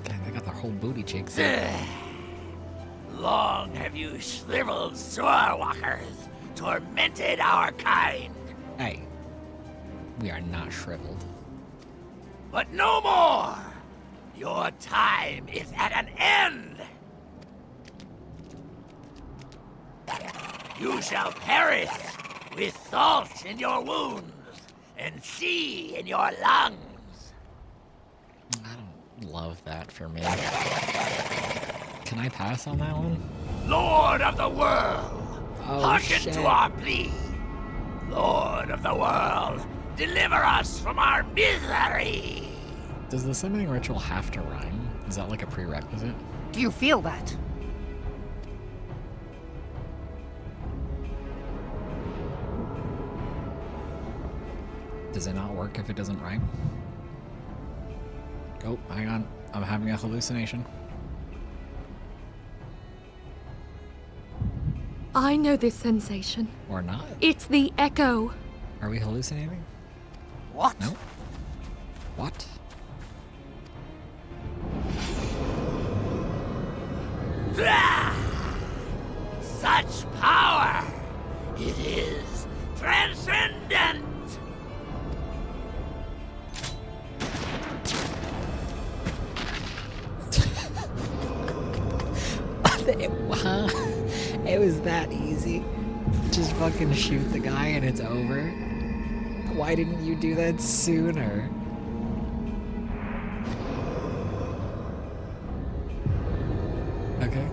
God, they got their whole booty cheeks. Long have you shriveled swordwalkers tormented our kind. Hey, we are not shriveled. But no more! Your time is at an end! You shall perish with salt in your wounds and sea in your lungs. I don't love that for me. Can I pass on that one? Lord of the world, Oh, hearken shit. to our plea. Lord of the world, deliver us from our misery. Does the summoning ritual have to rhyme? Is that like a prerequisite? Do you feel that? Does it not work if it doesn't rhyme? Oh, hang on. I'm having a hallucination. I know this sensation. Or not? It's the echo. Are we hallucinating? What? No. What? Ah! Such power! It is transcendent! Huh? It was that easy. Just fucking shoot the guy and it's over. Why didn't you do that sooner? Okay.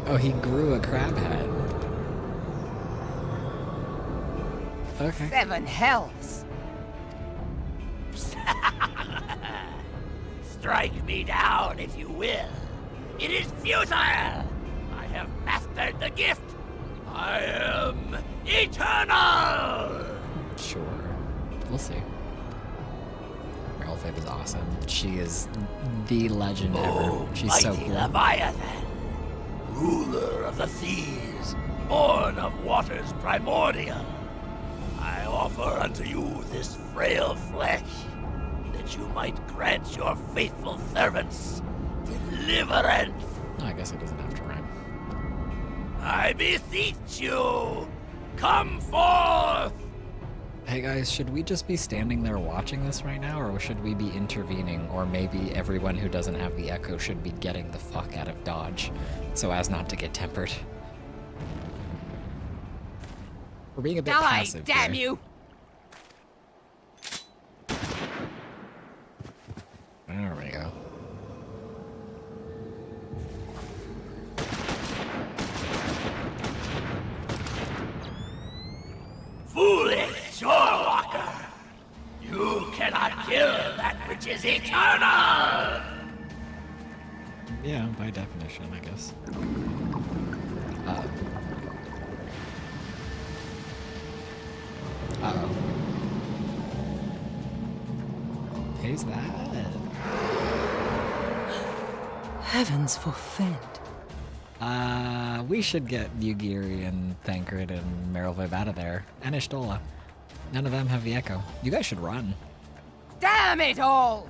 Oh, he grew a crab head. Okay. 7 hells. Strike me down if you will. It is futile! I have mastered the gift! I am eternal! Sure. We'll see. Meryl Fabe is awesome. She is the legend ever. She's so Mighty cool. Leviathan, ruler of the seas, born of waters primordial, I offer unto you this frail flesh, that you might grant your faithful servants deliverance. Oh, I guess it doesn't have to rhyme. I beseech you, come forth! Hey guys, should we just be standing there watching this right now, or should we be intervening? Or maybe everyone who doesn't have the echo should be getting the fuck out of Dodge, so as not to get tempered. We're being a bit Die, passive damn here. you! There we go. Foolish shorewalker! You cannot kill that which is eternal! Yeah, by definition, I guess. Uh-oh. Uh-oh. Who's that? Heavens forfend. We should get Yugiri and Thancred and Merylvibe out of there. And Ishtola. None of them have the echo. You guys should run. Damn it all!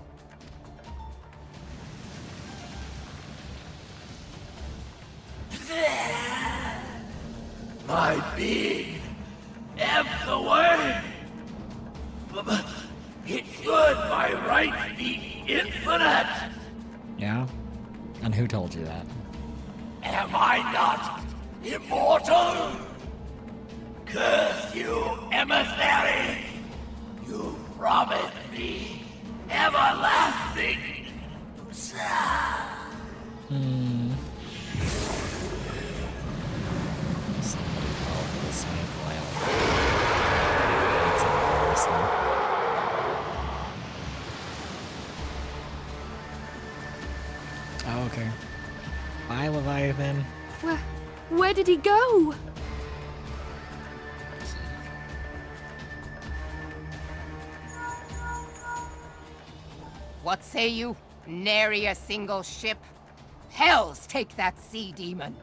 My being ebbs away. But it should by right be infinite. Yeah? And who told you that? Am I not immortal? Curse you, emissary! You promised me everlasting. Somebody fell for the snake oil. That's embarrassing. Oh, okay. Bye, Leviathan. Where did he go? What say you? Nary a single ship? Hells take that sea demon!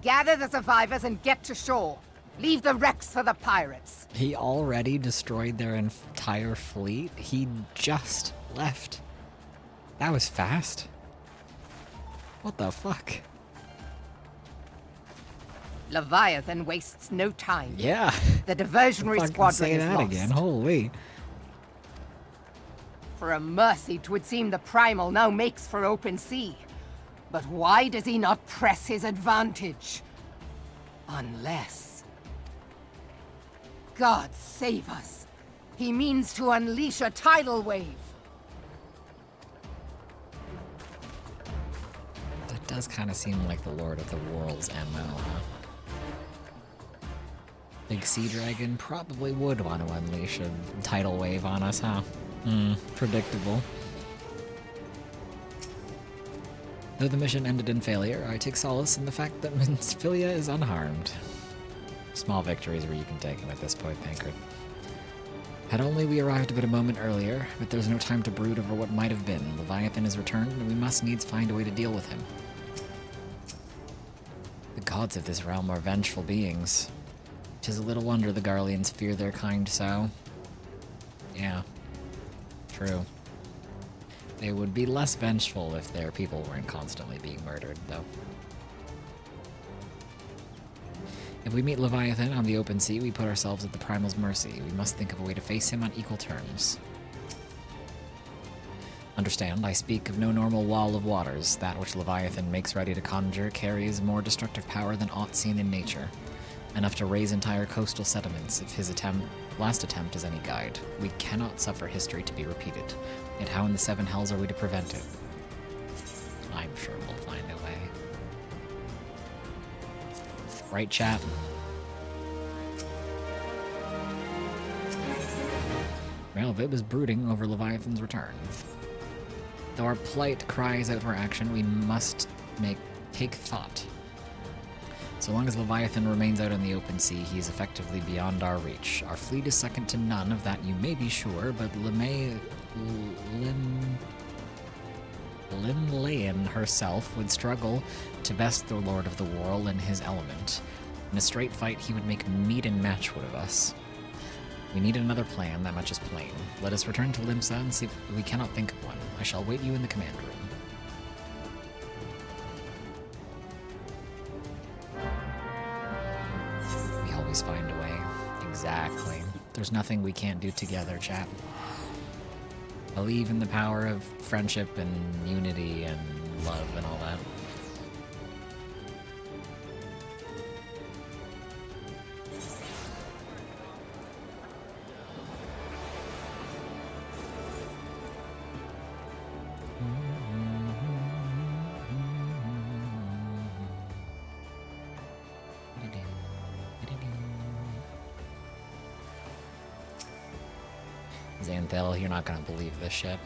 Gather the survivors and get to shore. Leave the wrecks for the pirates. He already destroyed their entire fleet? He just left. That was fast. What the fuck? Leviathan wastes no time. Yeah. The diversionary Fucking squadron say is that lost. again. Holy. For a mercy, 'twould seem the Primal now makes for open sea. But why does he not press his advantage? Unless... God save us. He means to unleash a tidal wave. That does kind of seem like the Lord of the Worlds MO, huh? Big Sea Dragon probably would want to unleash a tidal wave on us, huh? Predictable. Though the mission ended in failure, I take solace in the fact that Minsphilia is unharmed. Small victories where you can take them at this point, Pankard. Had only we arrived but a moment earlier, but there's no time to brood over what might have been. Leviathan has returned, and we must needs find a way to deal with him. The gods of this realm are vengeful beings. 'Tis a little wonder the Garleans fear their kind so. Yeah. True. They would be less vengeful if their people weren't constantly being murdered, though. If we meet Leviathan on the open sea, we put ourselves at the Primal's mercy. We must think of a way to face him on equal terms. Understand, I speak of no normal wall of waters. That which Leviathan makes ready to conjure carries more destructive power than aught seen in nature. Enough to raise entire coastal settlements if his last attempt is any guide. We cannot suffer history to be repeated. Yet how in the seven hells are we to prevent it? I'm sure we'll find a way. Right, chat? Well, Vib is brooding over Leviathan's return. Though our plight cries out for action, we must take thought. So long as Leviathan remains out in the open sea, he is effectively beyond our reach. Our fleet is second to none, of that you may be sure, but Limlayan herself would struggle to best the Lord of the Whirl in his element. In a straight fight, he would make meat and matchwood of us. We need another plan, that much is plain. Let us return to Limsa and see if we cannot think of one. I shall wait you in the command room. We always find a way. Exactly. There's nothing we can't do together, chap. Believe in the power of friendship and unity and love and all that. Xanthel, you're not gonna believe this shit.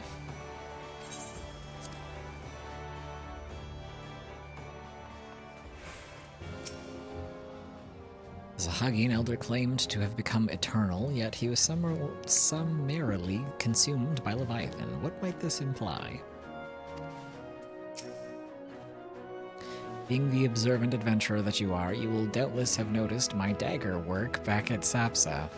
The Hagian elder claimed to have become eternal, yet he was summarily consumed by Leviathan. What might this imply? Being the observant adventurer that you are, you will doubtless have noticed my dagger work back at Sapsa.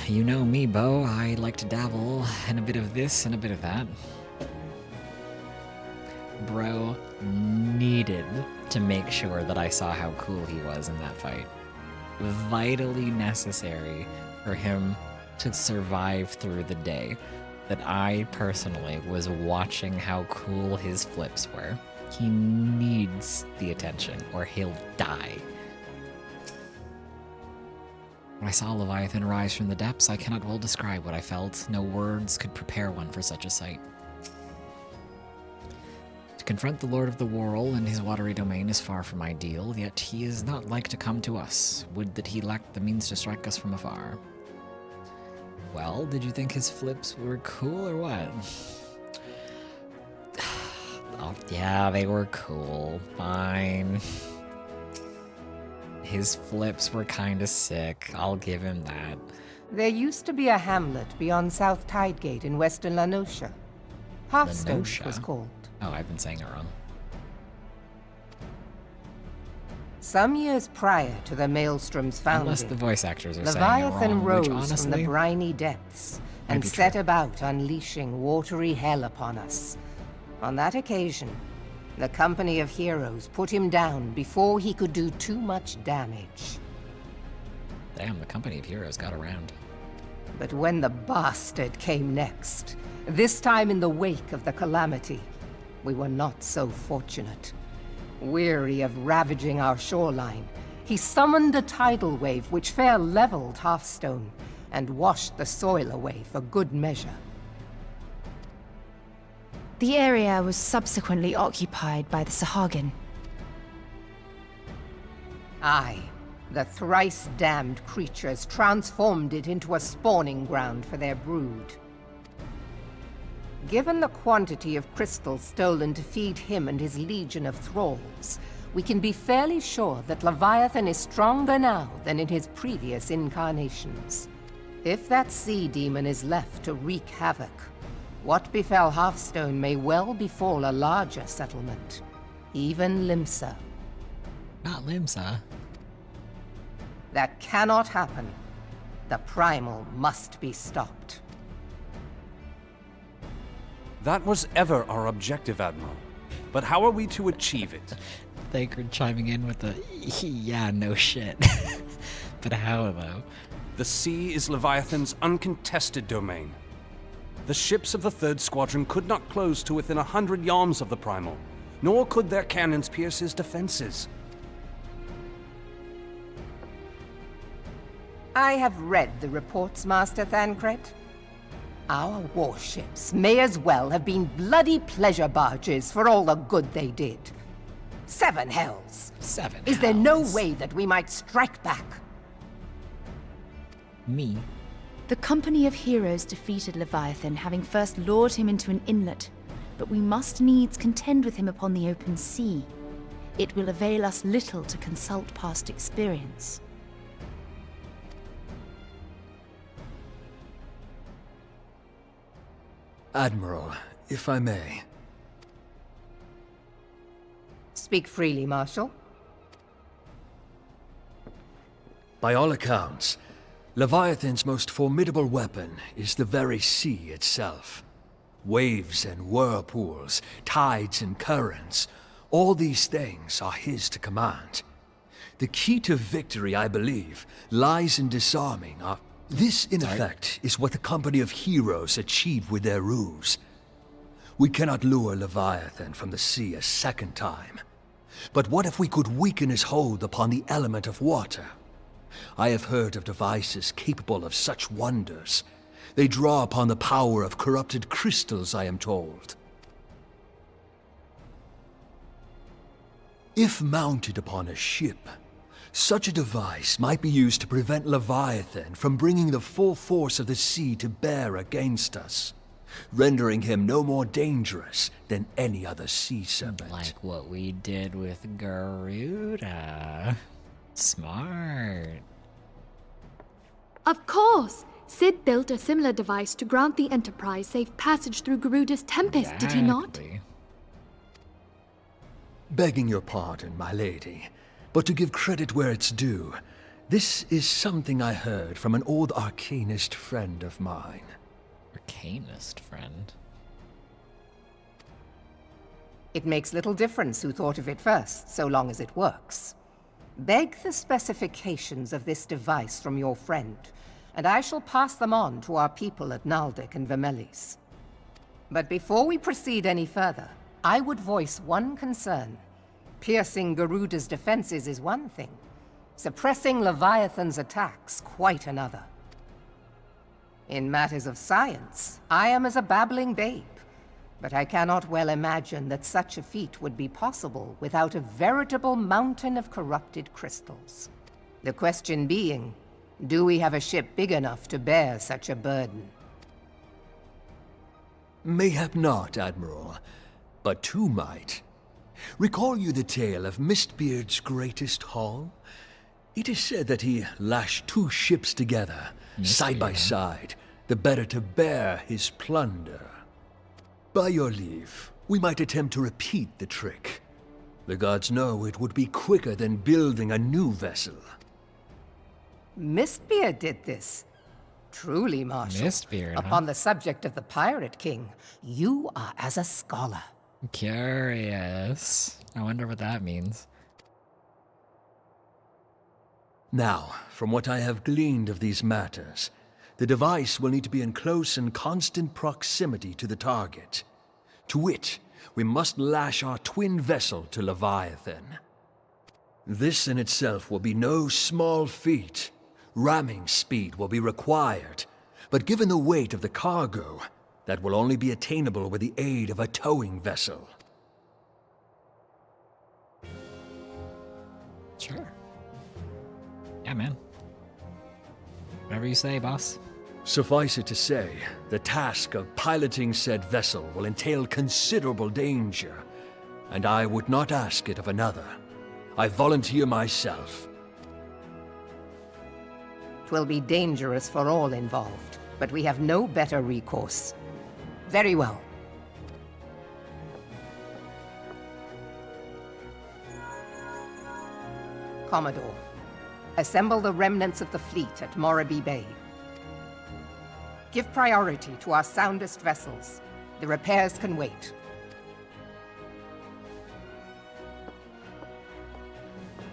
You know me, Bo. I like to dabble in a bit of this and a bit of that. Bro needed to make sure that I saw how cool he was in that fight. Vitally necessary for him to survive through the day. that I personally was watching how cool his flips were. He needs the attention, or he'll die. When I saw Leviathan rise from the depths, I cannot well describe what I felt. No words could prepare one for such a sight. To confront the Lord of the Whirl in his watery domain is far from ideal, yet he is not like to come to us. Would that he lacked the means to strike us from afar. Well, did you think his flips were cool or what? Oh, yeah, they were cool. Fine. His flips were kinda sick. I'll give him that. There used to be a hamlet beyond South Tidegate in western La Noscia. Hearthstone it was called. Oh, I've been saying it wrong. Some years prior to the Maelstrom's founding, Unless the voice actors are Leviathan saying it wrong, rose which honestly, from the briny depths and set about unleashing watery hell upon us. On that occasion, the Company of Heroes put him down before he could do too much damage. Damn, the Company of Heroes got around. But when the bastard came next, this time in the wake of the calamity, we were not so fortunate. Weary of ravaging our shoreline, he summoned a tidal wave which fair leveled Hearthstone and washed the soil away for good measure. The area was subsequently occupied by the Sahagin. Aye, the thrice-damned creatures transformed it into a spawning ground for their brood. Given the quantity of crystals stolen to feed him and his legion of thralls, we can be fairly sure that Leviathan is stronger now than in his previous incarnations. If that sea demon is left to wreak havoc, what befell Hearthstone may well befall a larger settlement, even Limsa. Not Limsa. That cannot happen. The Primal must be stopped. That was ever our objective, Admiral. But how are we to achieve it? Thancred chiming in with the, yeah, no shit. But how, though? The sea is Leviathan's uncontested domain. The ships of the 3rd Squadron could not close to within 100 yards of the Primal, nor could their cannons pierce his defenses. I have read the reports, Master Thancred. Our warships may as well have been bloody pleasure barges for all the good they did. 7 hells! 7 Is there no way that we might strike back? Me? The Company of Heroes defeated Leviathan, having first lured him into an inlet, but we must needs contend with him upon the open sea. It will avail us little to consult past experience. Admiral, if I may. Speak freely, Marshal. By all accounts, Leviathan's most formidable weapon is the very sea itself. Waves and whirlpools, tides and currents, all these things are his to command. The key to victory, I believe, lies in disarming our... This, in effect, is what the Company of Heroes achieved with their ruse. We cannot lure Leviathan from the sea a second time. But what if we could weaken his hold upon the element of water? I have heard of devices capable of such wonders. They draw upon the power of corrupted crystals, I am told. If mounted upon a ship, such a device might be used to prevent Leviathan from bringing the full force of the sea to bear against us, rendering him no more dangerous than any other sea serpent. Like what we did with Garuda. Smart. Of course! Sid built a similar device to grant the Enterprise safe passage through Garuda's Tempest, did he not? Begging your pardon, my lady, but to give credit where it's due, this is something I heard from an old arcanist friend of mine. Arcanist friend? It makes little difference who thought of it first, so long as it works. Beg the specifications of this device from your friend, and I shall pass them on to our people at Naldic and Vermelis. But before we proceed any further, I would voice one concern. Piercing Garuda's defenses is one thing. Suppressing Leviathan's attacks, quite another. In matters of science, I am as a babbling babe, but I cannot well imagine that such a feat would be possible without a veritable mountain of corrupted crystals. The question being, do we have a ship big enough to bear such a burden? Mayhap not, Admiral, but two might. Recall you the tale of Mistbeard's greatest haul? It is said that he lashed two ships together, side by side, the better to bear his plunder. By your leave, we might attempt to repeat the trick. The gods know it would be quicker than building a new vessel. Mistbeard did this. Truly, Marshal. Mistbeard, upon the subject of the Pirate King, you are as a scholar. Curious. I wonder what that means. Now, from what I have gleaned of these matters, the device will need to be in close and constant proximity to the target. To wit, we must lash our twin vessel to Leviathan. This in itself will be no small feat. Ramming speed will be required, but given the weight of the cargo, that will only be attainable with the aid of a towing vessel. Sure. Yeah, man. Whatever you say, boss. Suffice it to say, the task of piloting said vessel will entail considerable danger, and I would not ask it of another. I volunteer myself. 'Twill be dangerous for all involved, but we have no better recourse. Very well. Commodore, assemble the remnants of the fleet at Morabie Bay. Give priority to our soundest vessels. The repairs can wait.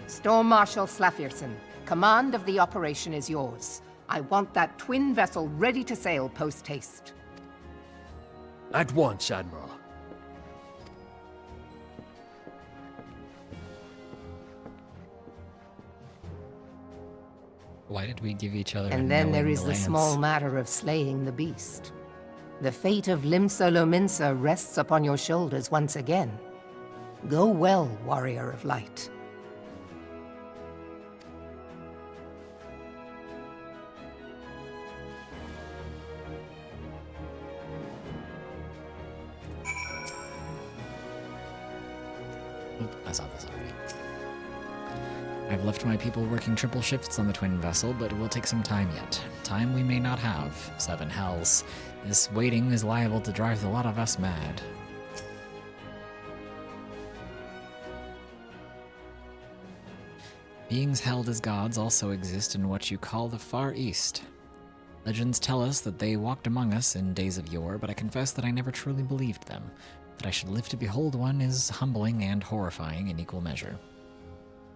Storm Marshal Slafirson, command of the operation is yours. I want that twin vessel ready to sail post-haste. At once, Admiral. Why did we give each other And then there is the small matter of slaying the beast. The fate of Limsa Lominsa rests upon your shoulders once again. Go well, Warrior of Light. I saw this already. I've left my people working triple shifts on the twin vessel, but it will take some time yet. Time we may not have. 7 hells. This waiting is liable to drive the lot of us mad. Beings held as gods also exist in what you call the Far East. Legends tell us that they walked among us in days of yore, but I confess that I never truly believed them. That I should live to behold one is humbling and horrifying in equal measure.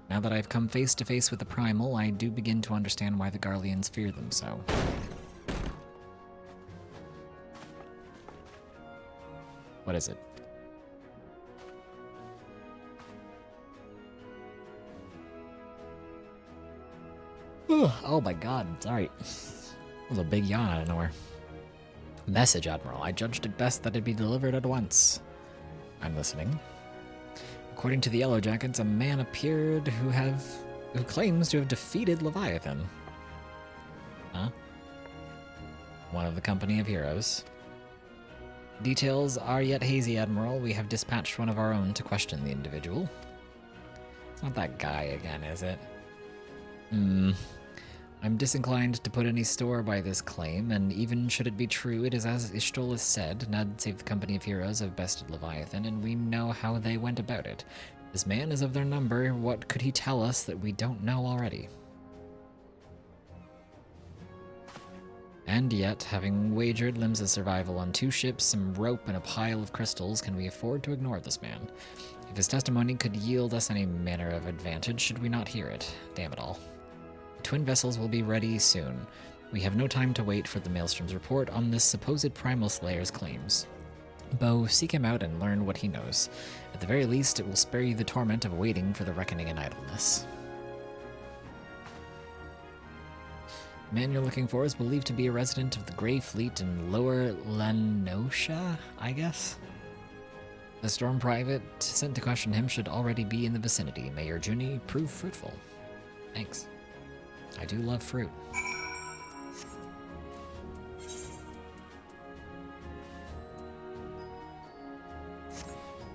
Now that I've come face to face with the Primal, I do begin to understand why the Garleans fear them so. What is it? Oh my god, sorry. That was a big yawn out of nowhere. Message, Admiral. I judged it best that it be delivered at once. I'm listening. According to the Yellow Jackets, a man appeared who claims to have defeated Leviathan. Huh? One of the company of heroes. Details are yet hazy, Admiral. We have dispatched one of our own to question the individual. It's not that guy again, is it? I'm disinclined to put any store by this claim, and even should it be true, it is as Ishtol has said, none save the company of heroes have bested Leviathan, and we know how they went about it. This man is of their number. What could he tell us that we don't know already? And yet, having wagered Limsa's survival on 2 ships, some rope, and a pile of crystals, can we afford to ignore this man? If his testimony could yield us any manner of advantage, should we not hear it? Damn it all. Twin vessels will be ready soon. We have no time to wait for the Maelstrom's report on this supposed Primal Slayer's claims. Bo, seek him out and learn what he knows. At the very least, it will spare you the torment of waiting for the reckoning in idleness. The man you're looking for is believed to be a resident of the Grey Fleet in Lower Lanosha, I guess? The Storm Private sent to question him should already be in the vicinity. May your journey prove fruitful. Thanks. I do love fruit.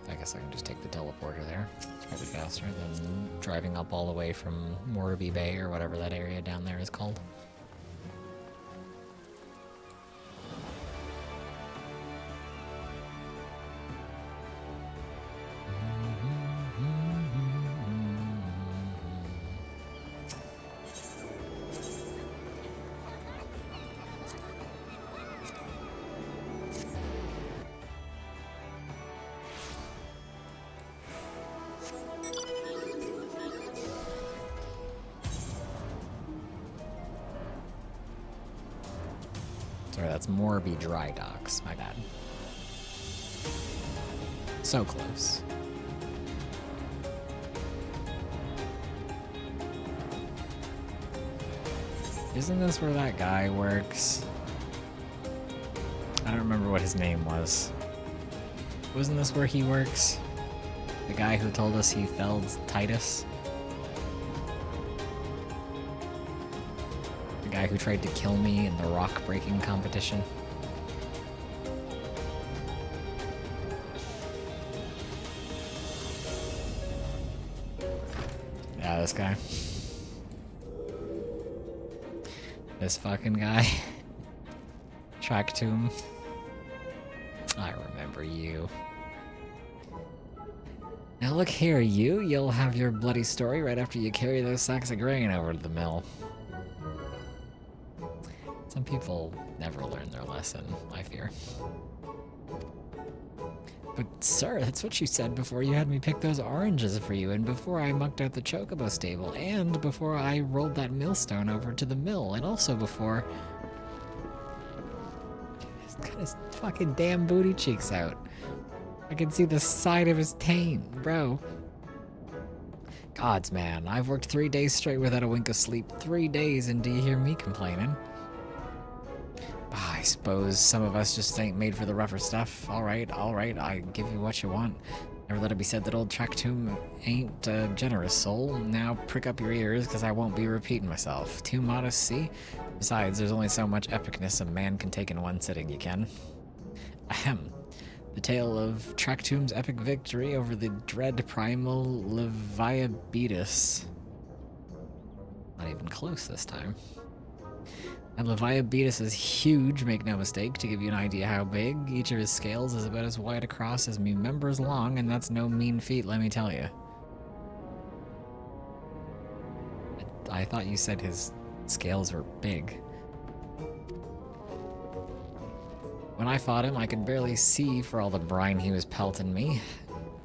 I guess I can just take the teleporter there. It's probably faster than driving up all the way from Morby Bay or whatever that area down there is called. Sorry, that's Morby Dry Docks. My bad. So close. Isn't this where that guy works? I don't remember what his name was. Wasn't this where he works? The guy who told us he felled Titus? The guy who tried to kill me in the rock breaking competition? Yeah, this guy. This fucking guy. Track Tomb. I remember you. Now look here, you'll have your bloody story right after you carry those sacks of grain over to the mill. Some people never learn their lesson, I fear. But sir, that's what you said before you had me pick those oranges for you, and before I mucked out the chocobo stable, and before I rolled that millstone over to the mill, and also before... He's got his fucking damn booty cheeks out. I can see the side of his taint, bro. Gods, man, I've worked 3 days straight without a wink of sleep. 3 days, and do you hear me complaining? I suppose some of us just ain't made for the rougher stuff. Alright, I give you what you want. Never let it be said that old Track Tomb ain't a generous soul. Now prick up your ears, because I won't be repeating myself. Too modest, see? Besides, there's only so much epicness a man can take in one sitting, you can. Ahem. The tale of Track Tomb's epic victory over the dread primal Leviabetus. Not even close this time. And Leviabetus is huge, make no mistake. To give you an idea how big, each of his scales is about as wide across as me members long, and that's no mean feat, let me tell you. I thought you said his scales were big. When I fought him, I could barely see for all the brine he was pelting me.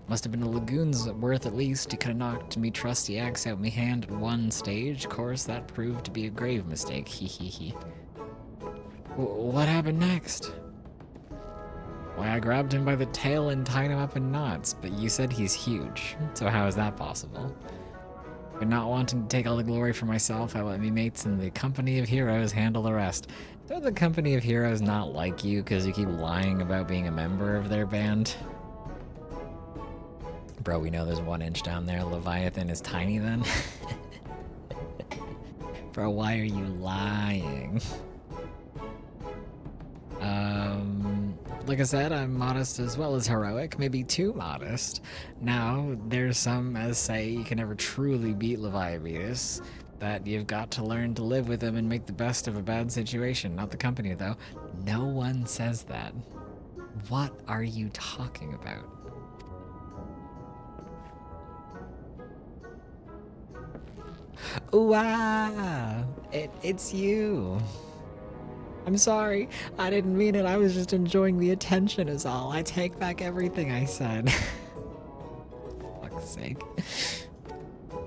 Must have been a lagoon's worth at least. He could have knocked me trusty axe out me hand at one stage. Of course, that proved to be a grave mistake. Hee hee hee. What happened next? Why, I grabbed him by the tail and tied him up in knots, but you said he's huge. So how is that possible? But not wanting to take all the glory for myself, I let me mates in the company of heroes handle the rest. Don't the company of heroes not like you because you keep lying about being a member of their band? Bro, we know there's 1 inch down there. Leviathan is tiny then? Bro, why are you lying? Like I said, I'm modest as well as heroic, maybe too modest. Now, there's some as say you can never truly beat Leviabetus, that you've got to learn to live with him and make the best of a bad situation. Not the company, though. No one says that. What are you talking about? Wow! It's you. I'm sorry. I didn't mean it. I was just enjoying the attention is all. I take back everything I said. For fuck's sake.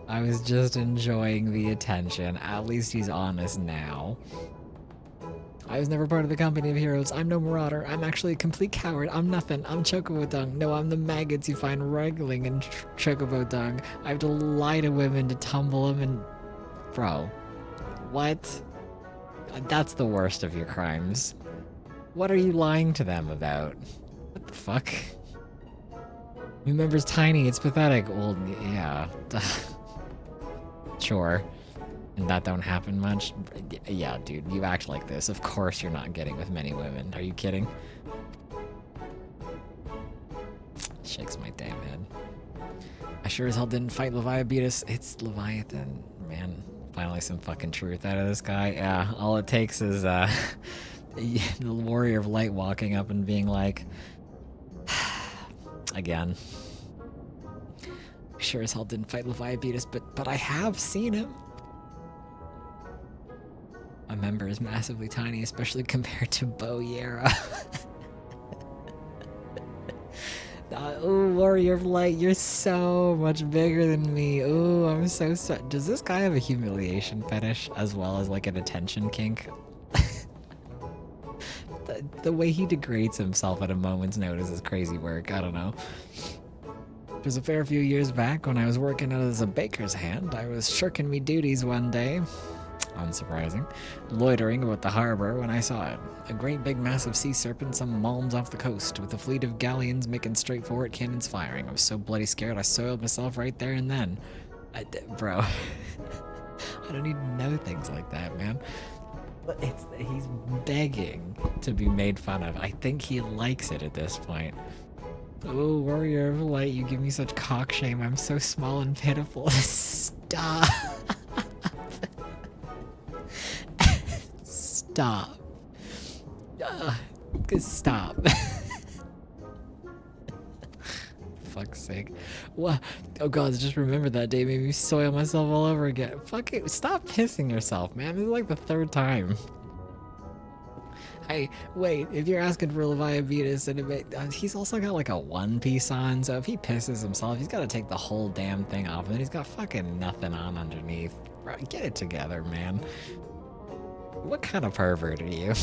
I was just enjoying the attention. At least he's honest now. I was never part of the company of heroes. I'm no marauder. I'm actually a complete coward. I'm nothing. I'm Chocobo Dung. No, I'm the maggots you find wriggling in Chocobo Dung. I have to lie to women to tumble them and... Bro. What? That's the worst of your crimes. What are you lying to them about? What the fuck? New member's tiny. It's pathetic. Well, yeah. Sure. And that don't happen much? Yeah, dude, you act like this. Of course you're not getting with many women. Are you kidding? Shakes my damn head. I sure as hell didn't fight Leviathan. It's Leviathan. Man, finally some fucking truth out of this guy. Yeah, all it takes is the warrior of light walking up and being like... Again. I sure as hell didn't fight Leviathan, but I have seen him. My member is massively tiny, especially compared to Bo Yera. Ooh, Warrior of Light, you're so much bigger than me. Ooh, I'm so sorry. Does this guy have a humiliation fetish as well as like an attention kink? The way he degrades himself at a moment's notice is crazy work. I don't know. It was a fair few years back when I was working as a baker's hand. I was shirking me duties one day. Unsurprising. Loitering about the harbor when I saw it. A great big massive sea serpent some malms off the coast, with a fleet of galleons making straight for it, cannons firing. I was so bloody scared I soiled myself right there and then. Bro. I don't need to know things like that, man. But he's begging to be made fun of. I think he likes it at this point. Oh, Warrior of Light, you give me such cock shame. I'm so small and pitiful. Stop. Stop. Stop. Fuck's sake. What? Oh god, just remember that day made me soil myself all over again. Fuck it. Stop pissing yourself, man. This is like the third time. Hey, wait, if you're asking for Leviathan, and he's also got like a one piece on, so if he pisses himself, he's got to take the whole damn thing off, and then he's got fucking nothing on underneath. Bro, get it together, man. What kind of pervert are you?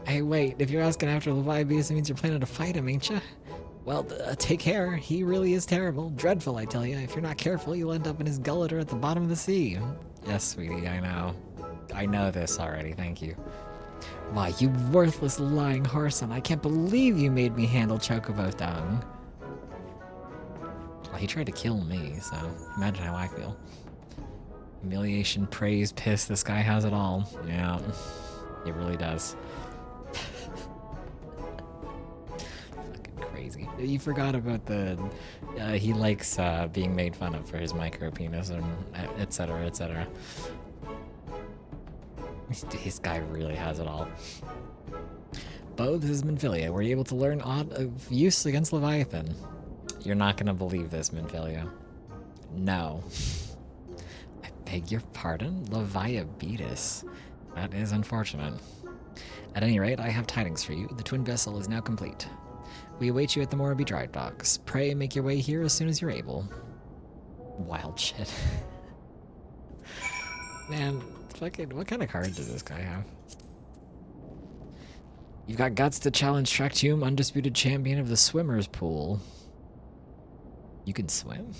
Hey, wait, if you're asking after Leviathan, it means you're planning to fight him, ain't ya? Well, take care. He really is terrible. Dreadful, I tell you. If you're not careful, you'll end up in his gullet or at the bottom of the sea. Yes, sweetie, I know. I know this already, thank you. Why, you worthless lying whoreson, I can't believe you made me handle Chocobo Dung. Well, he tried to kill me, so imagine how I feel. Humiliation, praise, piss, this guy has it all. Yeah, he really does. Fucking crazy. You forgot about the, he likes being made fun of for his micro penis and etc, etc. This guy really has it all. Bo, this is Minfilia. Were you able to learn odd of use against Leviathan? You're not gonna believe this, Minfilia. No. I beg your pardon? Leviathan. That is unfortunate. At any rate, I have tidings for you. The twin vessel is now complete. We await you at the Moraby dry docks. Pray make your way here as soon as you're able. Wild shit. Man, fucking, what kind of card does this guy have? You've got guts to challenge Traktium, undisputed champion of the swimmers pool. You can swim?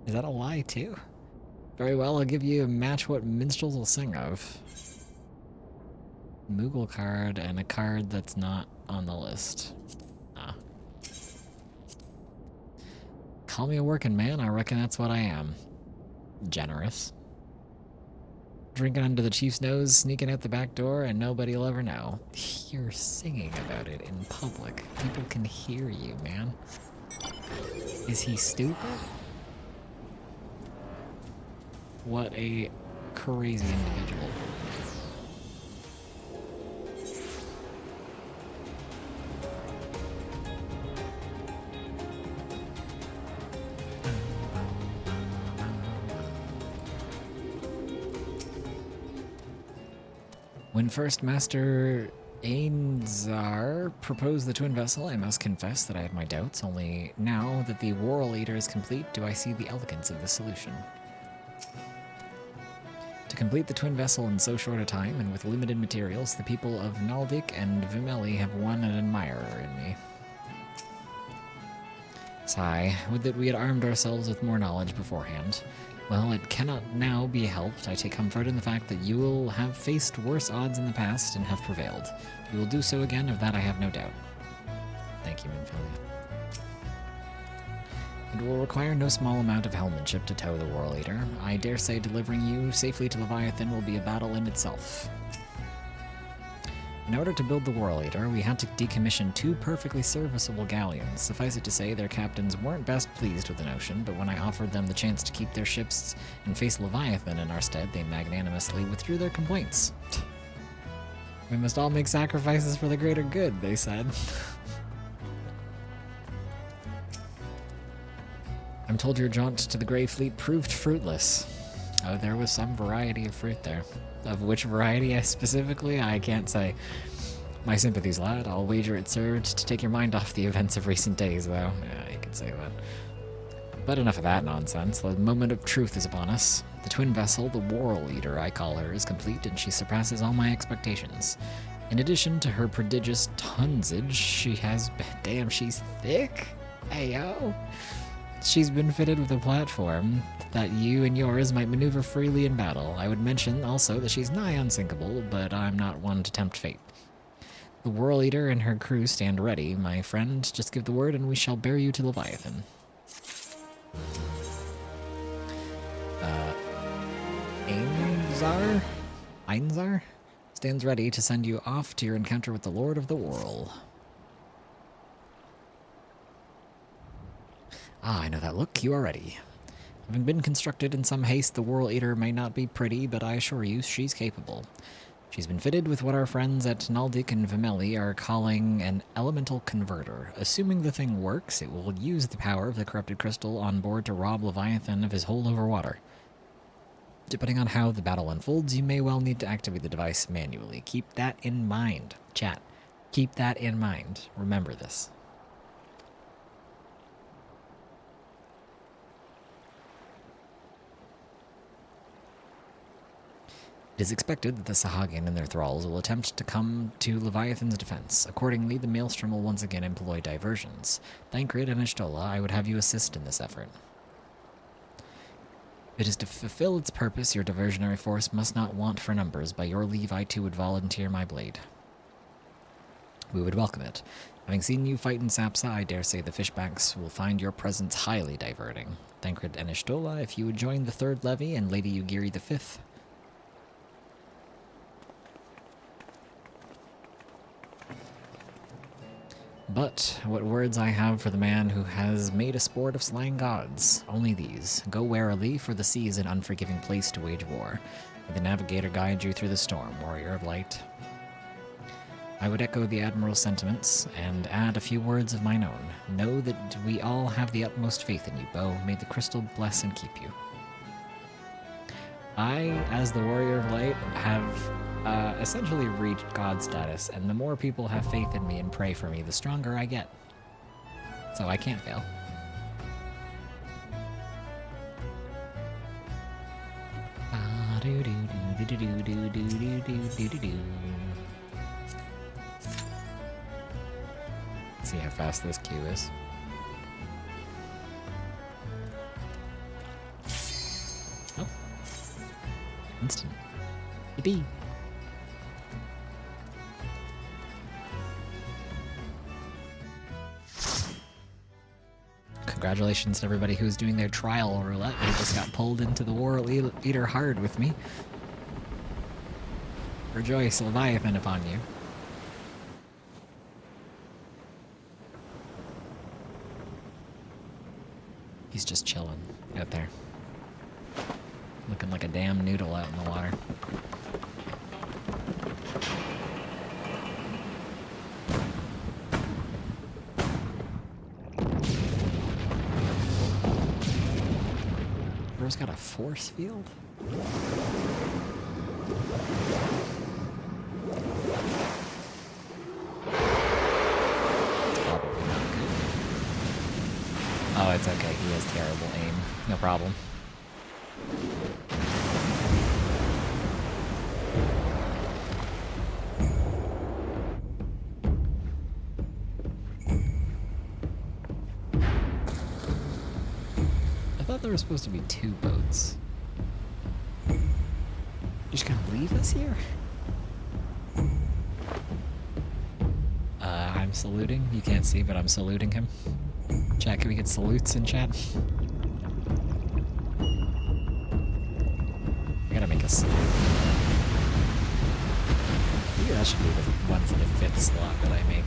Is that a lie too? Very well, I'll give you a match what minstrels will sing of. Moogle card and a card that's not on the list. Ah. Call me a working man, I reckon that's what I am. Generous. Drinking under the chief's nose, sneaking out the back door, and nobody'll ever know. You're singing about it in public. People can hear you, man. Is he stupid? What a crazy individual. When First Master Ainzar proposed the twin vessel, I must confess that I had my doubts. Only now that the Warrior Leader is complete, do I see the elegance of the solution. To complete the twin vessel in so short a time and with limited materials, the people of Naldik and Vimeli have won an admirer in me. Sigh, would that we had armed ourselves with more knowledge beforehand. Well, it cannot now be helped. I take comfort in the fact that you will have faced worse odds in the past and have prevailed. You will do so again, of that I have no doubt. Thank you, Minfilia. It will require no small amount of helmmanship to tow the Whirl Eater. I dare say delivering you safely to Leviathan will be a battle in itself. In order to build the Whirl Eater, we had to decommission 2 perfectly serviceable galleons. Suffice it to say, their captains weren't best pleased with the notion, but when I offered them the chance to keep their ships and face Leviathan in our stead, they magnanimously withdrew their complaints. We must all make sacrifices for the greater good, they said. I'm told your jaunt to the Grey Fleet proved fruitless. Oh, there was some variety of fruit there. Of which variety specifically, I can't say. My sympathies, lad. I'll wager it served to take your mind off the events of recent days, though. Yeah, you could say that. But enough of that nonsense. The moment of truth is upon us. The twin vessel, the Whirl Eater, I call her, is complete, and she surpasses all my expectations. In addition to her prodigious tonsage, she has... Damn, she's thick? Ayo. She's been fitted with a platform that you and yours might maneuver freely in battle. I would mention also that she's nigh unsinkable, but I'm not one to tempt fate. The Whirl Eater and her crew stand ready, my friend. Just give the word and we shall bear you to Leviathan. Einzar stands ready to send you off to your encounter with the Lord of the Whirl. Ah, I know that look. You are ready. Having been constructed in some haste, the Whirl Eater may not be pretty, but I assure you she's capable. She's been fitted with what our friends at Naldik and Vimeli are calling an elemental converter. Assuming the thing works, it will use the power of the corrupted crystal on board to rob Leviathan of his hold over water. Depending on how the battle unfolds, you may well need to activate the device manually. Keep that in mind, chat. Keep that in mind. Remember this. It is expected that the Sahagin and their thralls will attempt to come to Leviathan's defense. Accordingly, the Maelstrom will once again employ diversions. Thancred and Ishtola, I would have you assist in this effort. If it is to fulfill its purpose, your diversionary force must not want for numbers. By your leave, I too would volunteer my blade. We would welcome it. Having seen you fight in Sapsa, I dare say the fishbacks will find your presence highly diverting. Thancred and Ishtola, if you would join the 3rd Levy and Lady Ugiri the 5th. But what words I have for the man who has made a sport of slaying gods. Only these. Go warily, for the sea is an unforgiving place to wage war. May the navigator guide you through the storm, warrior of light. I would echo the Admiral's sentiments, and add a few words of mine own. Know that we all have the utmost faith in you, Bo. May the crystal bless and keep you. I, as the warrior of light, have essentially reached God status, and the more people have faith in me and pray for me, the stronger I get. So I can't fail. See how fast this queue is. Oh. Instant. Yippee. Congratulations to everybody who's doing their trial roulette. They just got pulled into the Whirl Eater hard with me. Rejoice, Leviathan, upon you. He's just chilling out there. Looking like a damn noodle out in the water. Bro's got a force field? Oh, it's okay. He has terrible aim. No problem. thought there were supposed to be 2 boats. You're just gonna leave us here? I'm saluting. You can't see, but I'm saluting him. Chat, can we get salutes in chat? I gotta make a salute. Maybe that should be the one for the 5th slot that I make.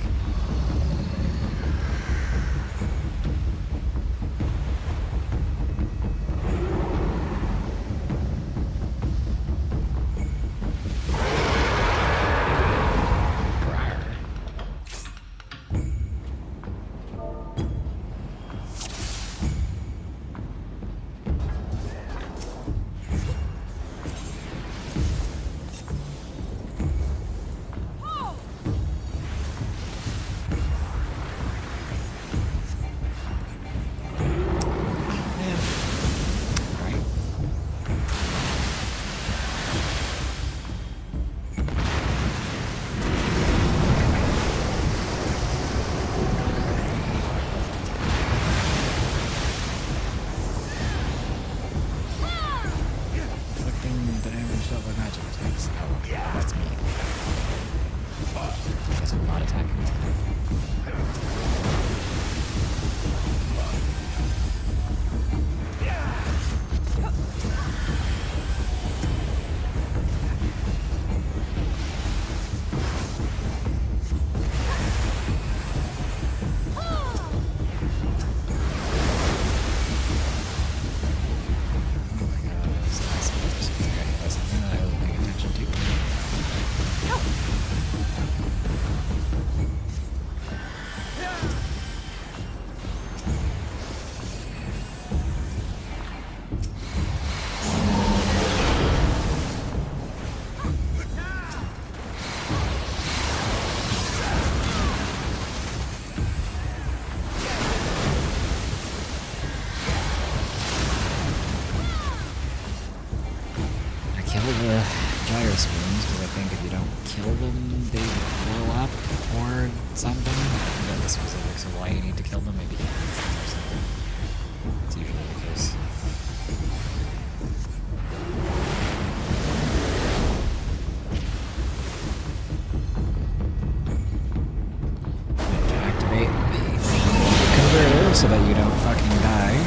So that you don't fucking die.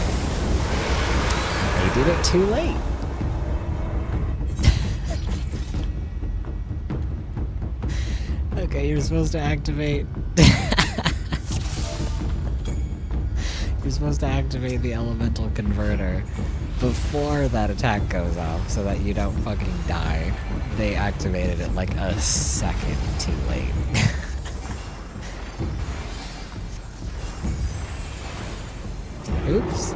They did it too late. Okay, you're supposed to activate... You're supposed to activate the elemental converter before that attack goes off so that you don't fucking die. They activated it like a second too late. Oops.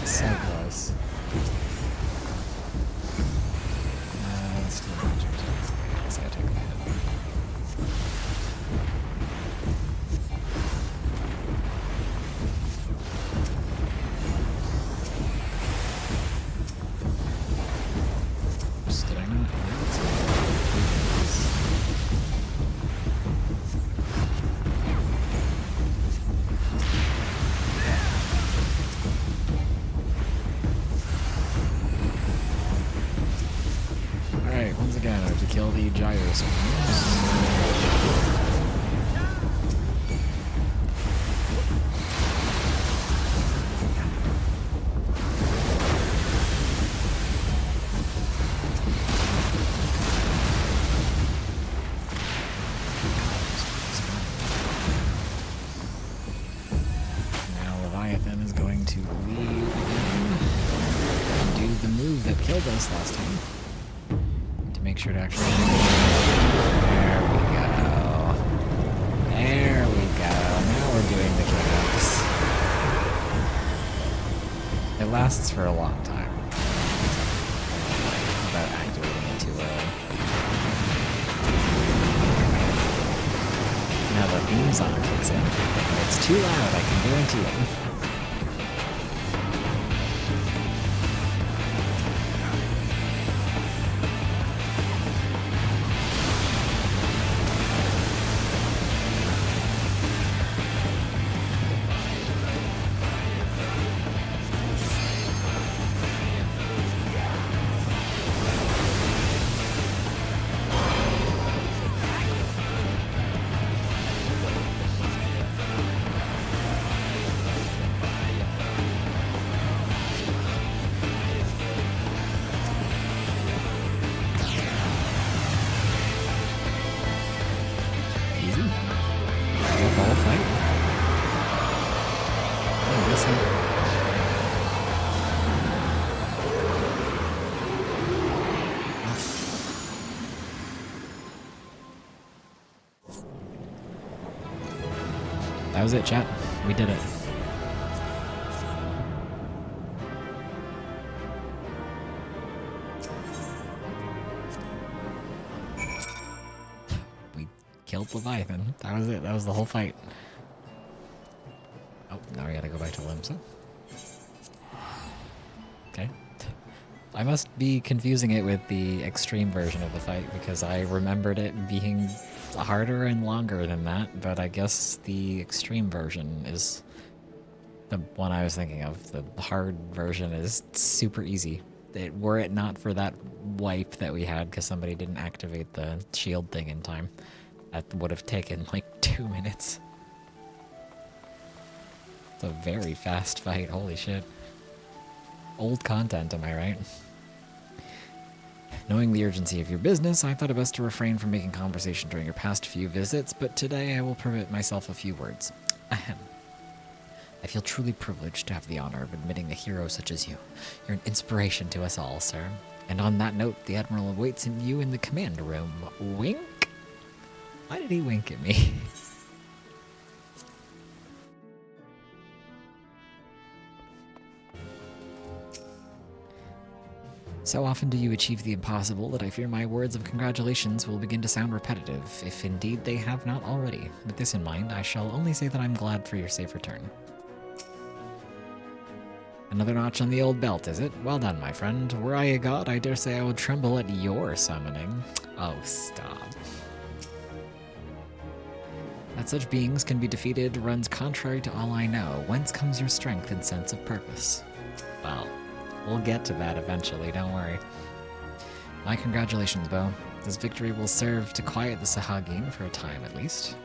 So close. Let's do that. I guess I gotta take a hit. Kill the gyrospheres. Now Leviathan is going to leave again and do the move that killed us last time. Make sure to actually... There we go. There we go. Now we're doing the chaos. It lasts for a long time. Without activating it too early. Now the theme song kicks in. It's too loud, I can guarantee it. That was it, chat. We did it. We killed Leviathan. That was it. That was the whole fight. Oh, now we gotta go back to Limsa. Okay. I must be confusing it with the extreme version of the fight because I remembered it being harder and longer than that, but I guess the extreme version is the one I was thinking of. The hard version is super easy. Were it not for that wipe that we had because somebody didn't activate the shield thing in time, that would have taken like 2 minutes. It's a very fast fight, holy shit. Old content, am I right? Knowing the urgency of your business, I thought it best to refrain from making conversation during your past few visits, but today I will permit myself a few words. Ahem. I feel truly privileged to have the honor of admitting a hero such as you. You're an inspiration to us all, sir. And on that note, the Admiral awaits you in the command room. Wink? Why did he wink at me? So often do you achieve the impossible that I fear my words of congratulations will begin to sound repetitive, if indeed they have not already. With this in mind, I shall only say that I'm glad for your safe return. Another notch on the old belt, is it? Well done, my friend. Were I a god, I dare say I would tremble at your summoning. Oh, stop. That such beings can be defeated runs contrary to all I know. Whence comes your strength and sense of purpose? Well, we'll get to that eventually, don't worry. My congratulations, Bo. This victory will serve to quiet the Sahagin for a time at least.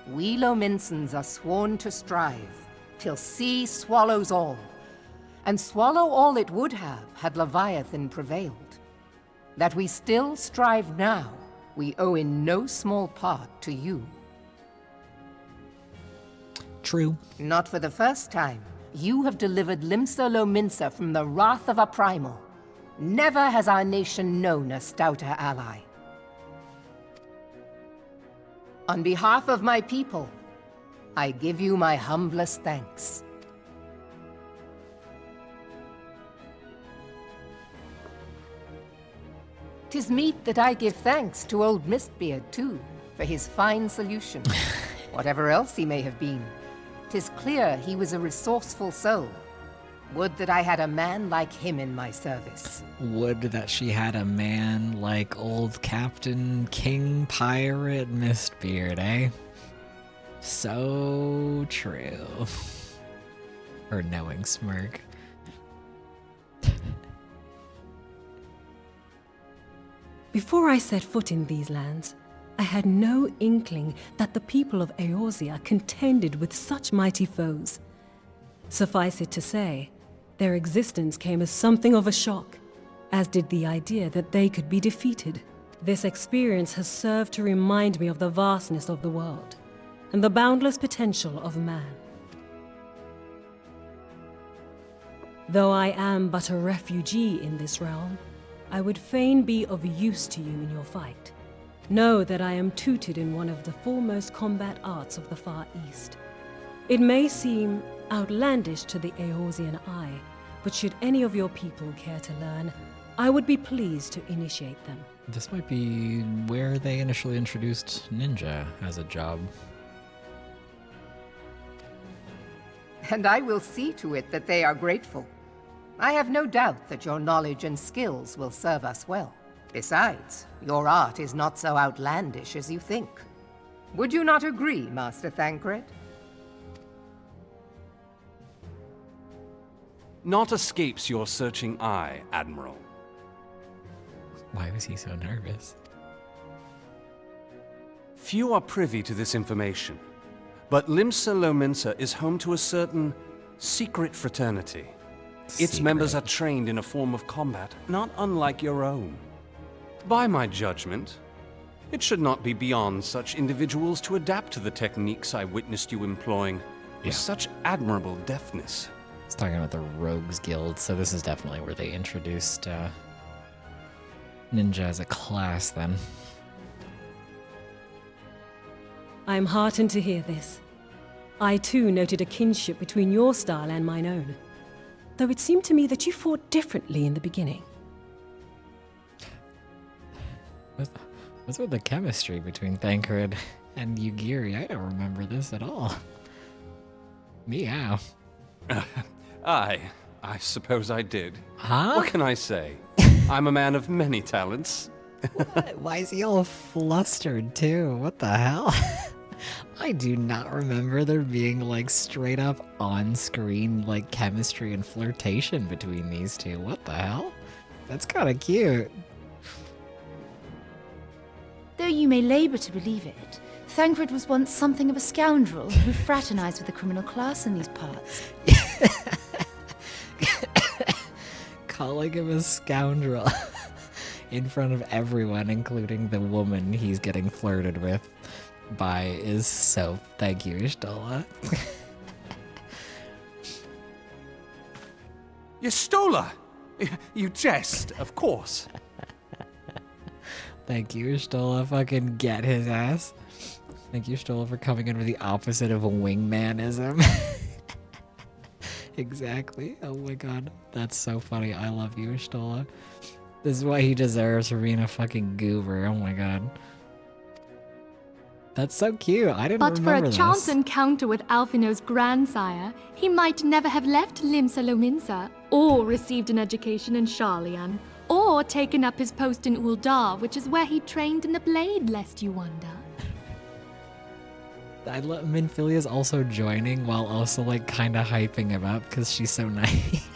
We Lominsons are sworn to strive, till sea swallows all. And swallow all it would have had Leviathan prevailed. That we still strive now, we owe in no small part to you. True. Not for the first time, you have delivered Limsa Lominsa from the wrath of a primal. Never has our nation known a stouter ally. On behalf of my people, I give you my humblest thanks. 'Tis meet that I give thanks to old Mistbeard, too, for his fine solution. Whatever else he may have been, 'tis clear he was a resourceful soul. Would that I had a man like him in my service. Would that she had a man like old Captain King Pirate Mistbeard, eh? So true. Her knowing smirk. Before I set foot in these lands, I had no inkling that the people of Eorzea contended with such mighty foes. Suffice it to say, their existence came as something of a shock, as did the idea that they could be defeated. This experience has served to remind me of the vastness of the world, and the boundless potential of man. Though I am but a refugee in this realm, I would fain be of use to you in your fight. Know that I am tutored in one of the foremost combat arts of the Far East. It may seem outlandish to the Eorzean eye, but should any of your people care to learn, I would be pleased to initiate them. This might be where they initially introduced ninja as a job. And I will see to it that they are grateful. I have no doubt that your knowledge and skills will serve us well. Besides, your art is not so outlandish as you think. Would you not agree, Master Thancred? Naught escapes your searching eye, Admiral. Why was he so nervous? Few are privy to this information, but Limsa Lominsa is home to a certain secret fraternity. Its members are trained in a form of combat not unlike your own. By my judgment, It should not be beyond such individuals to adapt to the techniques I witnessed you employing with such admirable deftness. It's talking about the Rogues Guild, so this is definitely where they introduced ninja as a class then. I am heartened to hear this. I too noted a kinship between your style and mine own, though it seemed to me that you fought differently in the beginning. What's with the chemistry between Thancred and Yugiri? I don't remember this at all. Meow. I suppose I did. Huh? What can I say? I'm a man of many talents. What? Why is he all flustered too? What the hell? I do not remember there being like straight up on-screen like chemistry and flirtation between these two. What the hell? That's kind of cute. Though you may labor to believe it, Thancred was once something of a scoundrel who fraternized with the criminal class in these parts. Calling him a scoundrel in front of everyone, including the woman he's getting flirted with by, is so... Thank you, Ishtola. Y'shtola! You jest, of course. Thank you, Ishtola. Fucking get his ass. Thank you, Ishtola, for coming in with the opposite of a wingmanism. Exactly. Oh my god. That's so funny. I love you, Ishtola. This is what he deserves for being a fucking goober. Oh my god. That's so cute. I didn't But for remember a chance this. encounter with Alphino's grandsire, he might never have left Limsa Lominsa, or received an education in Sharlian, or taken up his post in Uldar, which is where he trained in the blade, lest you wonder. I love Minfilia's also joining while also like kind of hyping him up because she's so nice.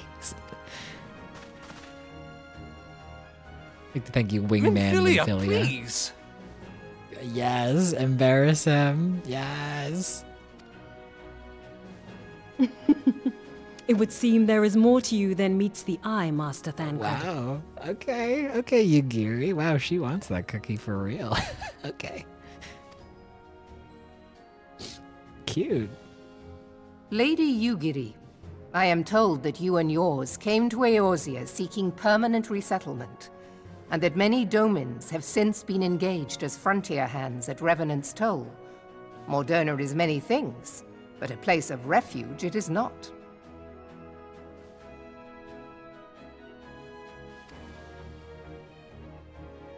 I'd like to thank you, wingman Minfilia. Please. Yes, embarrass him. Yes. It would seem there is more to you than meets the eye, Master Thancred. Wow. Okay, Yugiri. Wow, she wants that cookie for real. Okay. Cute. Lady Yugiri, I am told that you and yours came to Eorzea seeking permanent resettlement, and that many domins have since been engaged as frontier hands at Revenant's Toll. Moderna is many things, but a place of refuge it is not.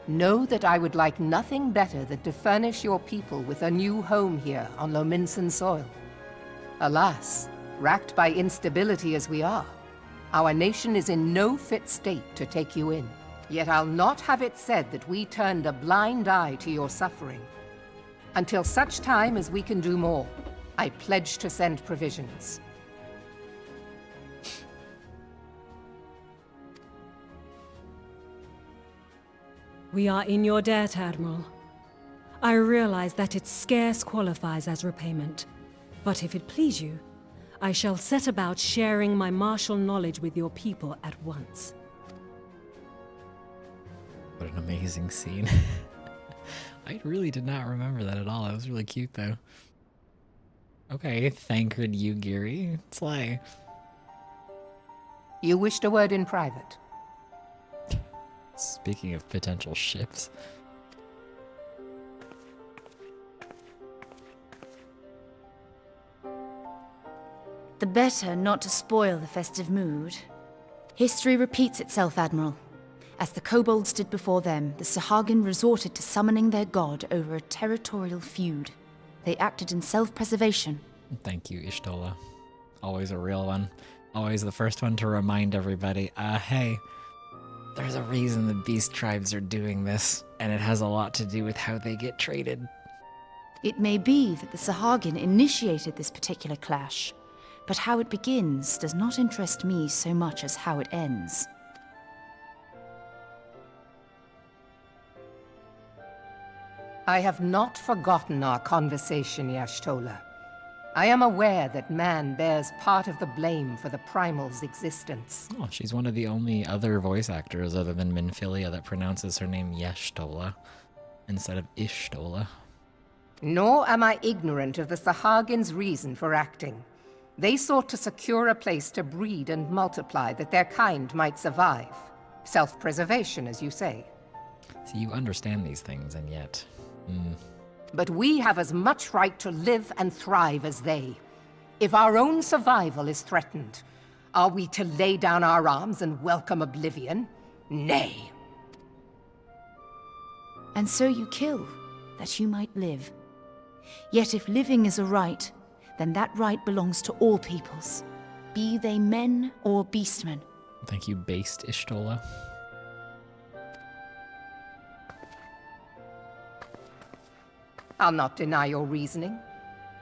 Know that I would like nothing better than to furnish your people with a new home here on Lominsan soil. Alas, racked by instability as we are, our nation is in no fit state to take you in. Yet I'll not have it said that we turned a blind eye to your suffering. Until such time as we can do more, I pledge to send provisions. We are in your debt, Admiral. I realize that it scarce qualifies as repayment, but if it please you, I shall set about sharing my martial knowledge with your people at once. What an amazing scene. I really did not remember that at all. That was really cute, though. Okay, Thancred Yugiri. Slay. You wished a word in private. Speaking of potential ships. The better not to spoil the festive mood. History repeats itself, Admiral. As the kobolds did before them, the Sahagin resorted to summoning their god over a territorial feud. They acted in self-preservation. Thank you, Ishtola. Always a real one. Always the first one to remind everybody, hey, there's a reason the beast tribes are doing this, and it has a lot to do with how they get traded. It may be that the Sahagin initiated this particular clash, but how it begins does not interest me so much as how it ends. I have not forgotten our conversation, Y'shtola. I am aware that man bears part of the blame for the Primal's existence. Oh, she's one of the only other voice actors other than Minfilia that pronounces her name Y'shtola. instead of Ishtola. Nor am I ignorant of the Sahagins' reason for acting. They sought to secure a place to breed and multiply that their kind might survive. Self-preservation, as you say. So you understand these things, and yet... But we have as much right to live and thrive as they. If our own survival is threatened, are we to lay down our arms and welcome oblivion? Nay. And so you kill, that you might live. Yet if living is a right, then that right belongs to all peoples, be they men or beastmen. Thank you, based Ishtola. I'll not deny your reasoning.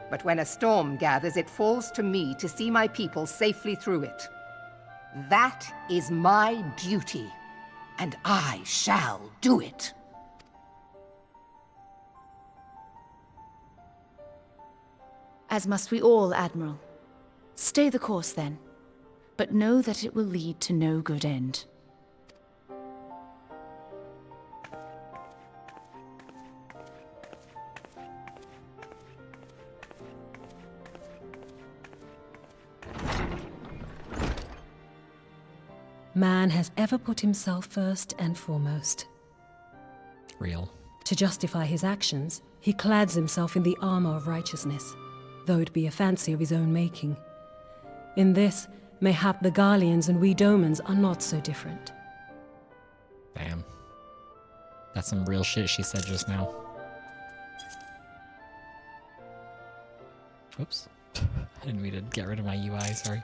But when a storm gathers, it falls to me to see my people safely through it. That is my duty, and I shall do it. As must we all, Admiral. Stay the course, then. But know that it will lead to no good end. Man has ever put himself first and foremost. Real. To justify his actions, he clads himself in the armor of righteousness, though it be a fancy of his own making. In this, mayhap the Garleans and we Domans are not so different. Damn. That's some real shit she said just now. Whoops. I didn't mean to get rid of my UI, sorry.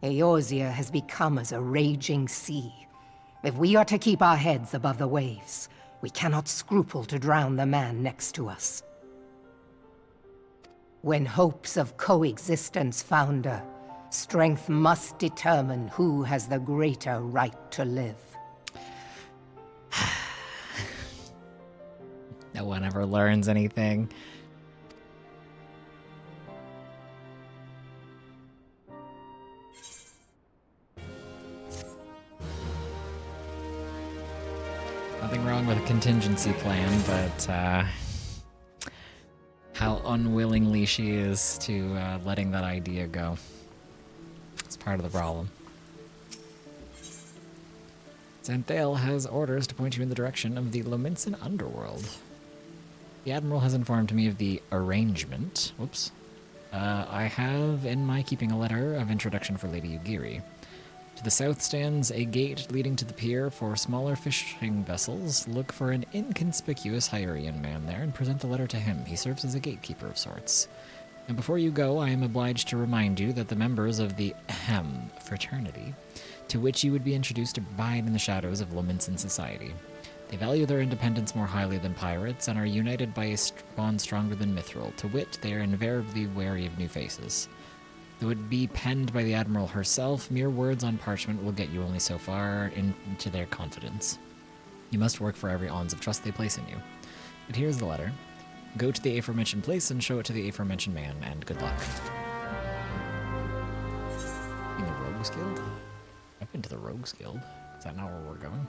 Eorzea has become as a raging sea. If we are to keep our heads above the waves, we cannot scruple to drown the man next to us. When hopes of coexistence founder, strength must determine who has the greater right to live. No one ever learns anything. Nothing wrong with a contingency plan, but how unwillingly she is to letting that idea go. It's part of the problem. Xanthale has orders to point you in the direction of the Lominsan underworld. The Admiral has informed me of the arrangement. Whoops. I have in my keeping a letter of introduction for Lady Yugiri. To the south stands a gate leading to the pier for smaller fishing vessels. Look for an inconspicuous Hyrian man there and present the letter to him. He serves as a gatekeeper of sorts. And before you go, I am obliged to remind you that the members of the Ahem fraternity, to which you would be introduced, abide in the shadows of Lominsan society. They value their independence more highly than pirates and are united by a bond stronger than mithril. To wit, they are invariably wary of new faces. Though it be penned by the Admiral herself, mere words on parchment will get you only so far into their confidence. You must work for every ounce of trust they place in you. But here's the letter. Go to the aforementioned place and show it to the aforementioned man, and good luck. In the Rogues Guild? I've been to the Rogues Guild. Is that not where we're going?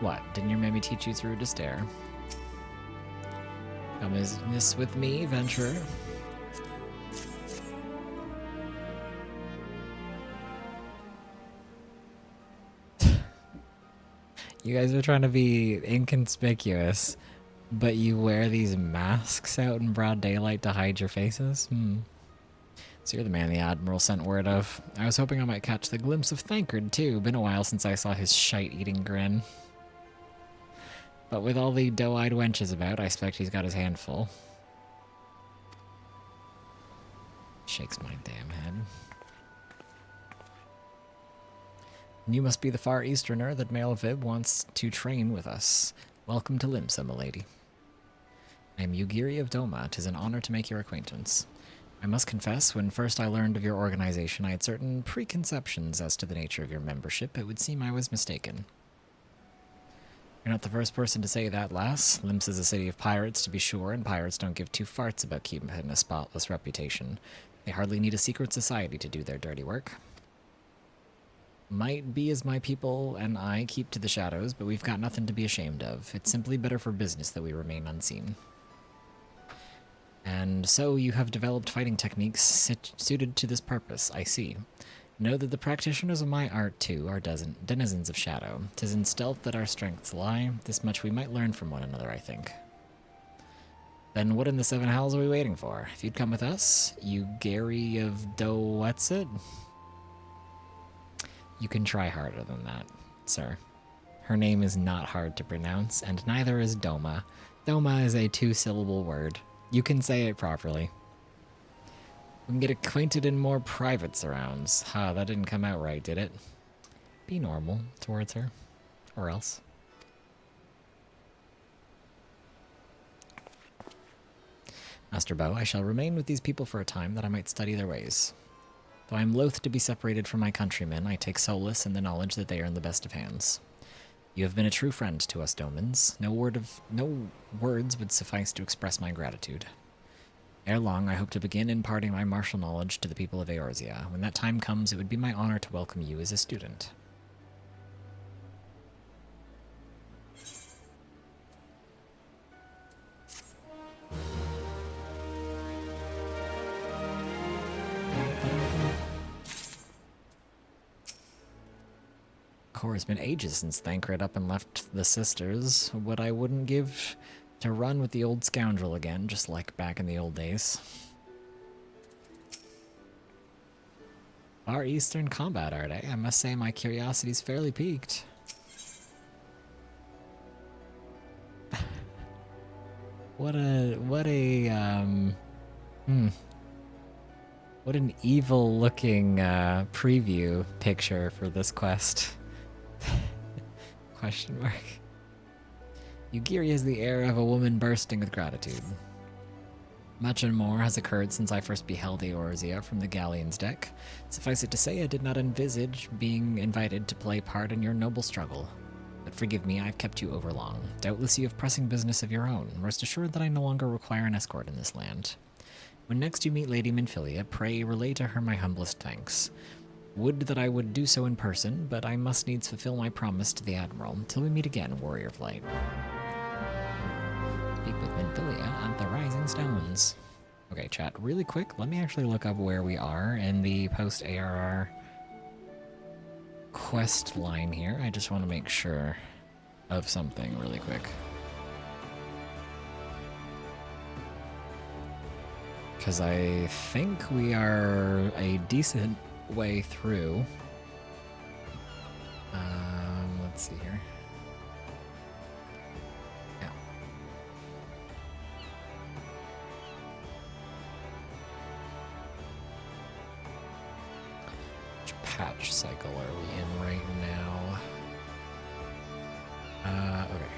What? Didn't your mammy teach you through to stare? Come as miss with me, venturer. You guys are trying to be inconspicuous, but you wear these masks out in broad daylight to hide your faces? So you're the man the Admiral sent word of. I was hoping I might catch the glimpse of Thancred, too. Been a while since I saw his shite-eating grin. But with all the doe-eyed wenches about, I expect he's got his hand full. Shakes my damn head. You must be the Far Easterner that Malevib wants to train with us. Welcome to Limsa, milady. I am Yugiri of Doma. 'Tis an honor to make your acquaintance. I must confess, when first I learned of your organization, I had certain preconceptions as to the nature of your membership. It would seem I was mistaken. You're not the first person to say that, lass. Limsa is a city of pirates, to be sure, and pirates don't give two farts about keeping a spotless reputation. They hardly need a secret society to do their dirty work. Might be as my people and I keep to the shadows, but we've got nothing to be ashamed of. It's simply better for business that we remain unseen. And so you have developed fighting techniques suited to this purpose, I see. Know that the practitioners of my art, too, are denizens of shadow. 'Tis in stealth that our strengths lie. This much we might learn from one another, I think. Then what in the seven hells are we waiting for? If you'd come with us, you Gary of Doetsit? You can try harder than that, sir. Her name is not hard to pronounce, and neither is Doma. Doma is a two-syllable word. You can say it properly. We can get acquainted in more private surrounds. Ha, that didn't come out right, did it? Be normal towards her. Or else. Master Bow, I shall remain with these people for a time that I might study their ways. Though I am loath to be separated from my countrymen, I take solace in the knowledge that they are in the best of hands. You have been a true friend to us, Domans. No words would suffice to express my gratitude. Ere long, I hope to begin imparting my martial knowledge to the people of Eorzea. When that time comes, it would be my honor to welcome you as a student. It's been ages since Thancred up and left the sisters. What I wouldn't give to run with the old scoundrel again, just like back in the old days. Far Eastern combat art, eh? I must say my curiosity's fairly piqued. What an evil looking preview picture for this quest. Question mark. Yugiri has the air of a woman bursting with gratitude. Much and more has occurred since I first beheld Eorzea from the galleon's deck. Suffice it to say, I did not envisage being invited to play part in your noble struggle. But forgive me, I've kept you overlong. Doubtless you have pressing business of your own. Rest assured that I no longer require an escort in this land. When next you meet Lady Minfilia, pray relay to her my humblest thanks. Would that I would do so in person, but I must needs fulfill my promise to the Admiral. Till we meet again, Warrior of Light. Speak with Minfilia at the Rising Stones. Okay, chat, really quick, let me actually look up where we are in the post-ARR quest line here. I just want to make sure of something really quick. Because I think we are a decent way through. Let's see here. Yeah. Which patch cycle are we in right now? Okay.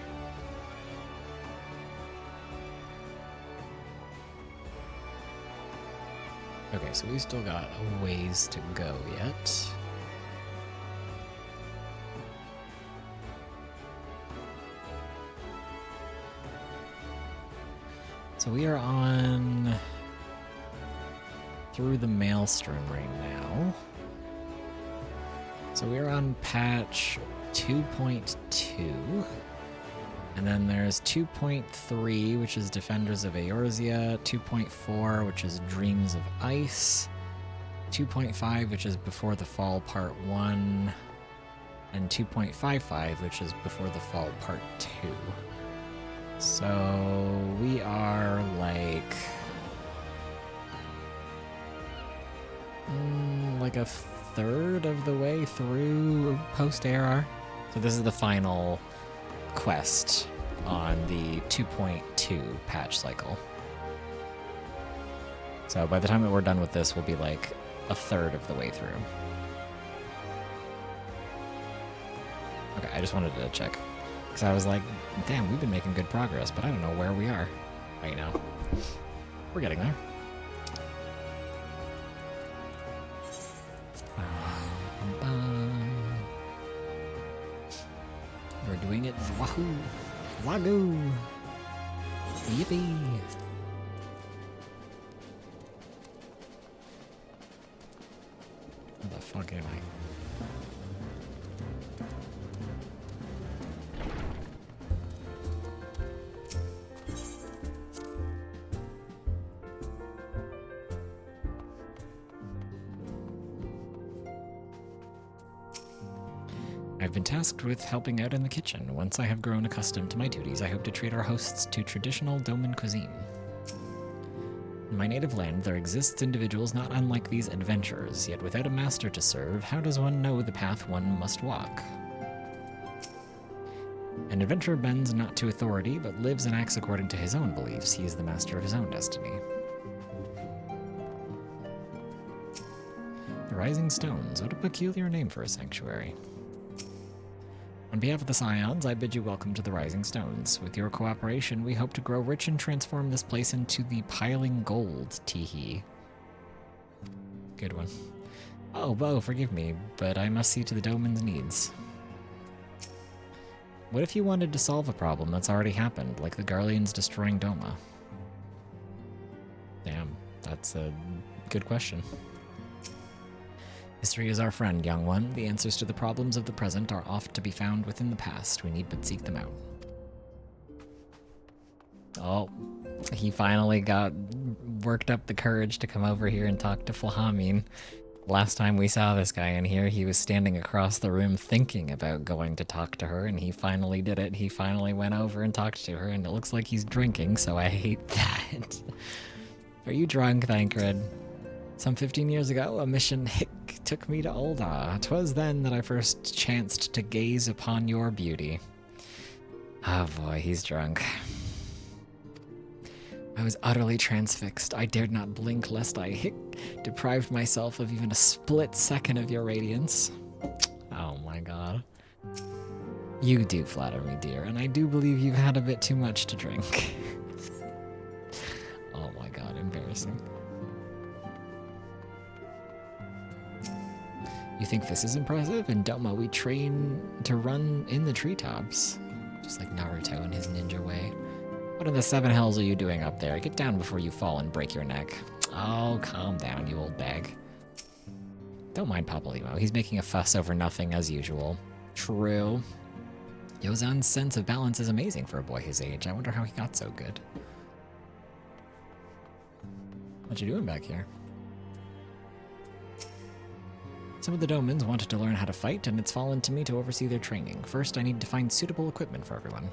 Okay, so we still got a ways to go yet. So we are on through the Maelstrom right now. So we are on patch 2.2. And then there's 2.3, which is Defenders of Eorzea, 2.4, which is Dreams of Ice, 2.5, which is Before the Fall Part 1, and 2.55, which is Before the Fall Part 2. So we are like a third of the way through post-ARR. So this is the final quest on the 2.2 patch cycle. So by the time that we're done with this, we'll be like a third of the way through. Okay, I just wanted to check. Because I was like, damn, we've been making good progress, but I don't know where we are right now. We're getting there. We're doing it. Wahoo! Wagoo! Yippee! Where the fuck am I? I've been tasked with helping out in the kitchen. Once I have grown accustomed to my duties, I hope to treat our hosts to traditional Doman cuisine. In my native land, there exists individuals not unlike these adventurers, yet without a master to serve, how does one know the path one must walk? An adventurer bends not to authority, but lives and acts according to his own beliefs. He is the master of his own destiny. The Rising Stones. What a peculiar name for a sanctuary. On behalf of the Scions, I bid you welcome to the Rising Stones. With your cooperation, we hope to grow rich and transform this place into the Piling Gold, teehee. Good one. Oh, Bo, forgive me, but I must see to the Doman's needs. What if you wanted to solve a problem that's already happened, like the Garleans destroying Doma? Damn, that's a good question. History is our friend, young one. The answers to the problems of the present are oft to be found within the past. We need but seek them out. Oh, he finally worked up the courage to come over here and talk to Flahameen. Last time we saw this guy in here, he was standing across the room thinking about going to talk to her, and he finally did it. He finally went over and talked to her, and it looks like he's drinking, so I hate that. Are you drunk, Thancred? Some 15 years ago, a mission took me to Ul'dah. 'Twas then that I first chanced to gaze upon your beauty. Oh boy, he's drunk. I was utterly transfixed. I dared not blink lest I deprived myself of even a split second of your radiance. Oh my god. You do flatter me, dear, and I do believe you've had a bit too much to drink. Oh my god, embarrassing. You think this is impressive? In Doma, we train to run in the treetops. Just like Naruto in his ninja way. What in the seven hells are you doing up there? Get down before you fall and break your neck. Oh, calm down, you old bag. Don't mind Papalymo. He's making a fuss over nothing as usual. True. Yozan's sense of balance is amazing for a boy his age. I wonder how he got so good. What you doing back here? Some of the Domans wanted to learn how to fight, and it's fallen to me to oversee their training. First, I need to find suitable equipment for everyone.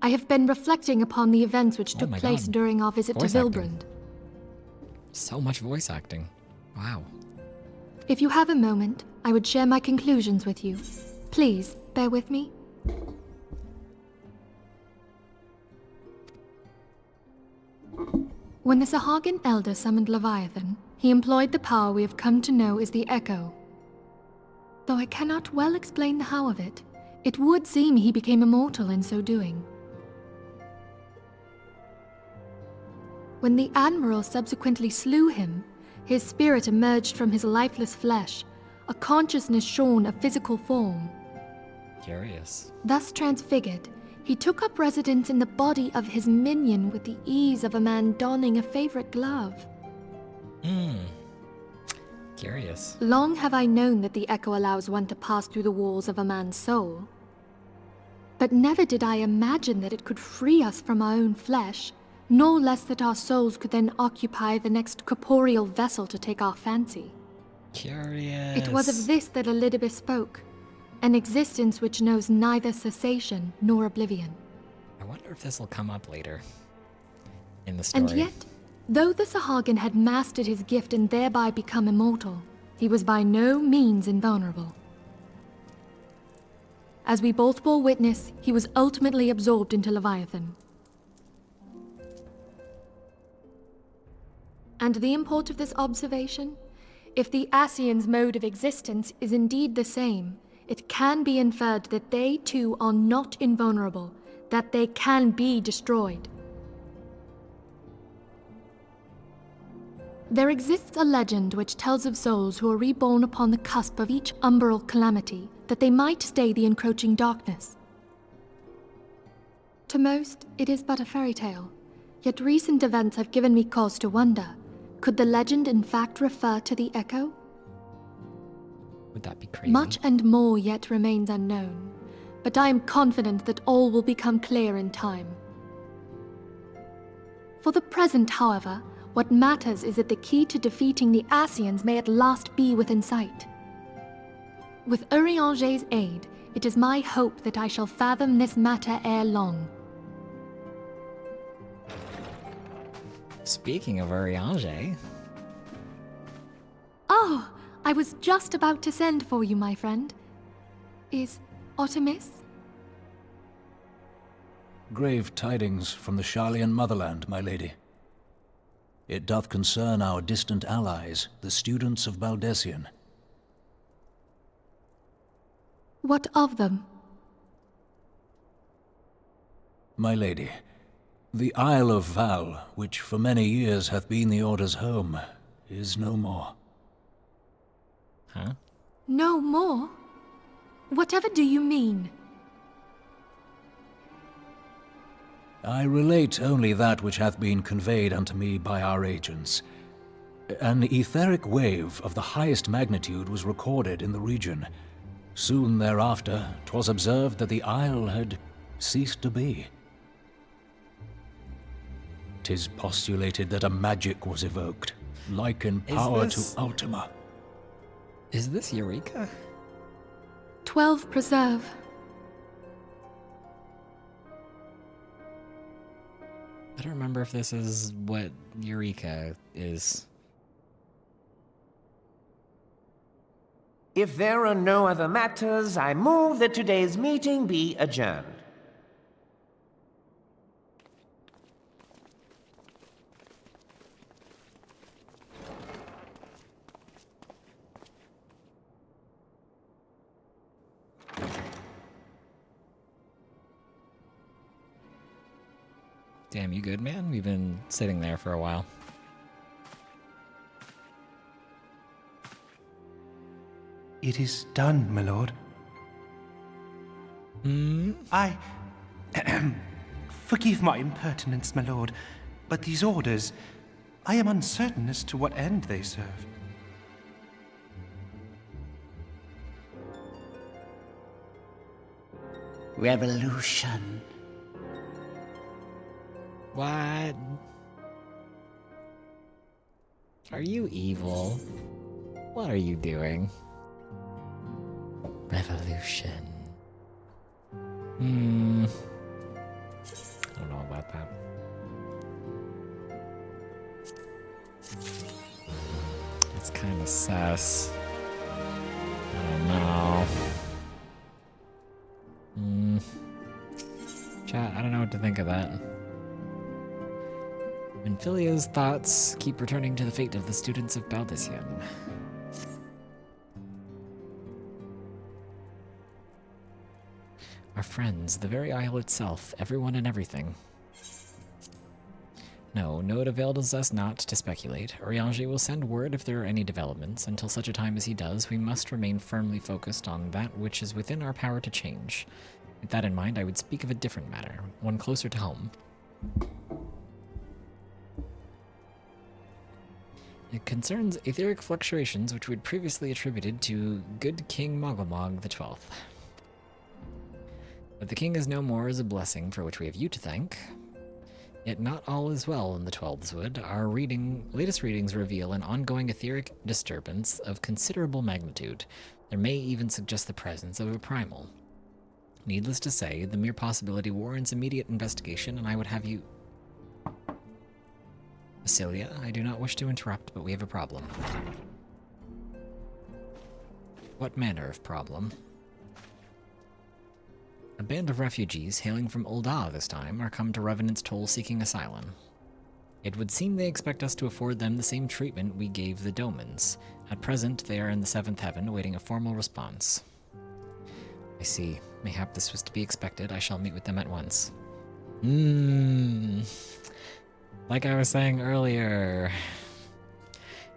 I have been reflecting upon the events which took place God. during our visit Voice to acting. Vilbrand. So much voice acting. Wow. If you have a moment, I would share my conclusions with you. Please, bear with me. When the Sahagin Elder summoned Leviathan, he employed the power we have come to know as the Echo. Though I cannot well explain the how of it, it would seem he became immortal in so doing. When the Admiral subsequently slew him, his spirit emerged from his lifeless flesh, a consciousness shorn of physical form. Curious. Thus transfigured, he took up residence in the body of his minion with the ease of a man donning a favorite glove. Curious. Long have I known that the Echo allows one to pass through the walls of a man's soul. But never did I imagine that it could free us from our own flesh, nor less that our souls could then occupy the next corporeal vessel to take our fancy. Curious. It was of this that Elidibeth spoke, an existence which knows neither cessation nor oblivion. I wonder if this will come up later. in the story. And yet, though the Sahagin had mastered his gift and thereby become immortal, he was by no means invulnerable. As we both bore witness, he was ultimately absorbed into Leviathan. And the import of this observation? If the Ascians' mode of existence is indeed the same, it can be inferred that they too are not invulnerable, that they can be destroyed. There exists a legend which tells of souls who are reborn upon the cusp of each umbral calamity, that they might stay the encroaching darkness. To most, it is but a fairy tale, yet recent events have given me cause to wonder, could the legend in fact refer to the Echo? Would that be crazy? Much and more yet remains unknown, but I am confident that all will become clear in time. For the present, however, what matters is that the key to defeating the Ascians may at last be within sight. With Urianger's aid, it is my hope that I shall fathom this matter ere long. Speaking of Urianger... Oh, I was just about to send for you, my friend. Is Artemis? Grave tidings from the Sharlayan motherland, my lady. It doth concern our distant allies, the students of Baldessian. What of them? My lady, the Isle of Val, which for many years hath been the Order's home, is no more. Huh? No more? Whatever do you mean? I relate only that which hath been conveyed unto me by our agents. An etheric wave of the highest magnitude was recorded in the region. Soon thereafter, 'twas observed that the isle had ceased to be. 'Tis postulated that a magic was evoked, like in power to Ultima. Is this Eureka? 12 Preserve. I don't remember if this is what Eureka is. If there are no other matters, I move that today's meeting be adjourned. Damn, you good, man? We've been sitting there for a while. It is done, my lord. I... Forgive my impertinence, my lord, but these orders, I am uncertain as to what end they serve. Revolution. What? Are you evil? What are you doing? Revolution. I don't know about that. It's kind of sus. I don't know. Chat, I don't know what to think of that. Minfilia's thoughts keep returning to the fate of the students of Baldessian. Our friends, the very isle itself, everyone and everything. No, it avails us not to speculate. Urianger will send word if there are any developments. Until such a time as he does, we must remain firmly focused on that which is within our power to change. With that in mind, I would speak of a different matter, one closer to home. It concerns etheric fluctuations which we'd previously attributed to good King Moglemog the 12th. But the king is no more as a blessing for which we have you to thank. Yet not all is well in the Twelfth's Wood. Our latest readings reveal an ongoing etheric disturbance of considerable magnitude. There may even suggest the presence of a primal. Needless to say, the mere possibility warrants immediate investigation, and I would have you... Celia, I do not wish to interrupt, but we have a problem. What manner of problem? A band of refugees, hailing from Ul'dah this time, are come to Revenant's Toll seeking asylum. It would seem they expect us to afford them the same treatment we gave the Domans. At present, they are in the 7th heaven, awaiting a formal response. I see. Mayhap this was to be expected. I shall meet with them at once. Like I was saying earlier,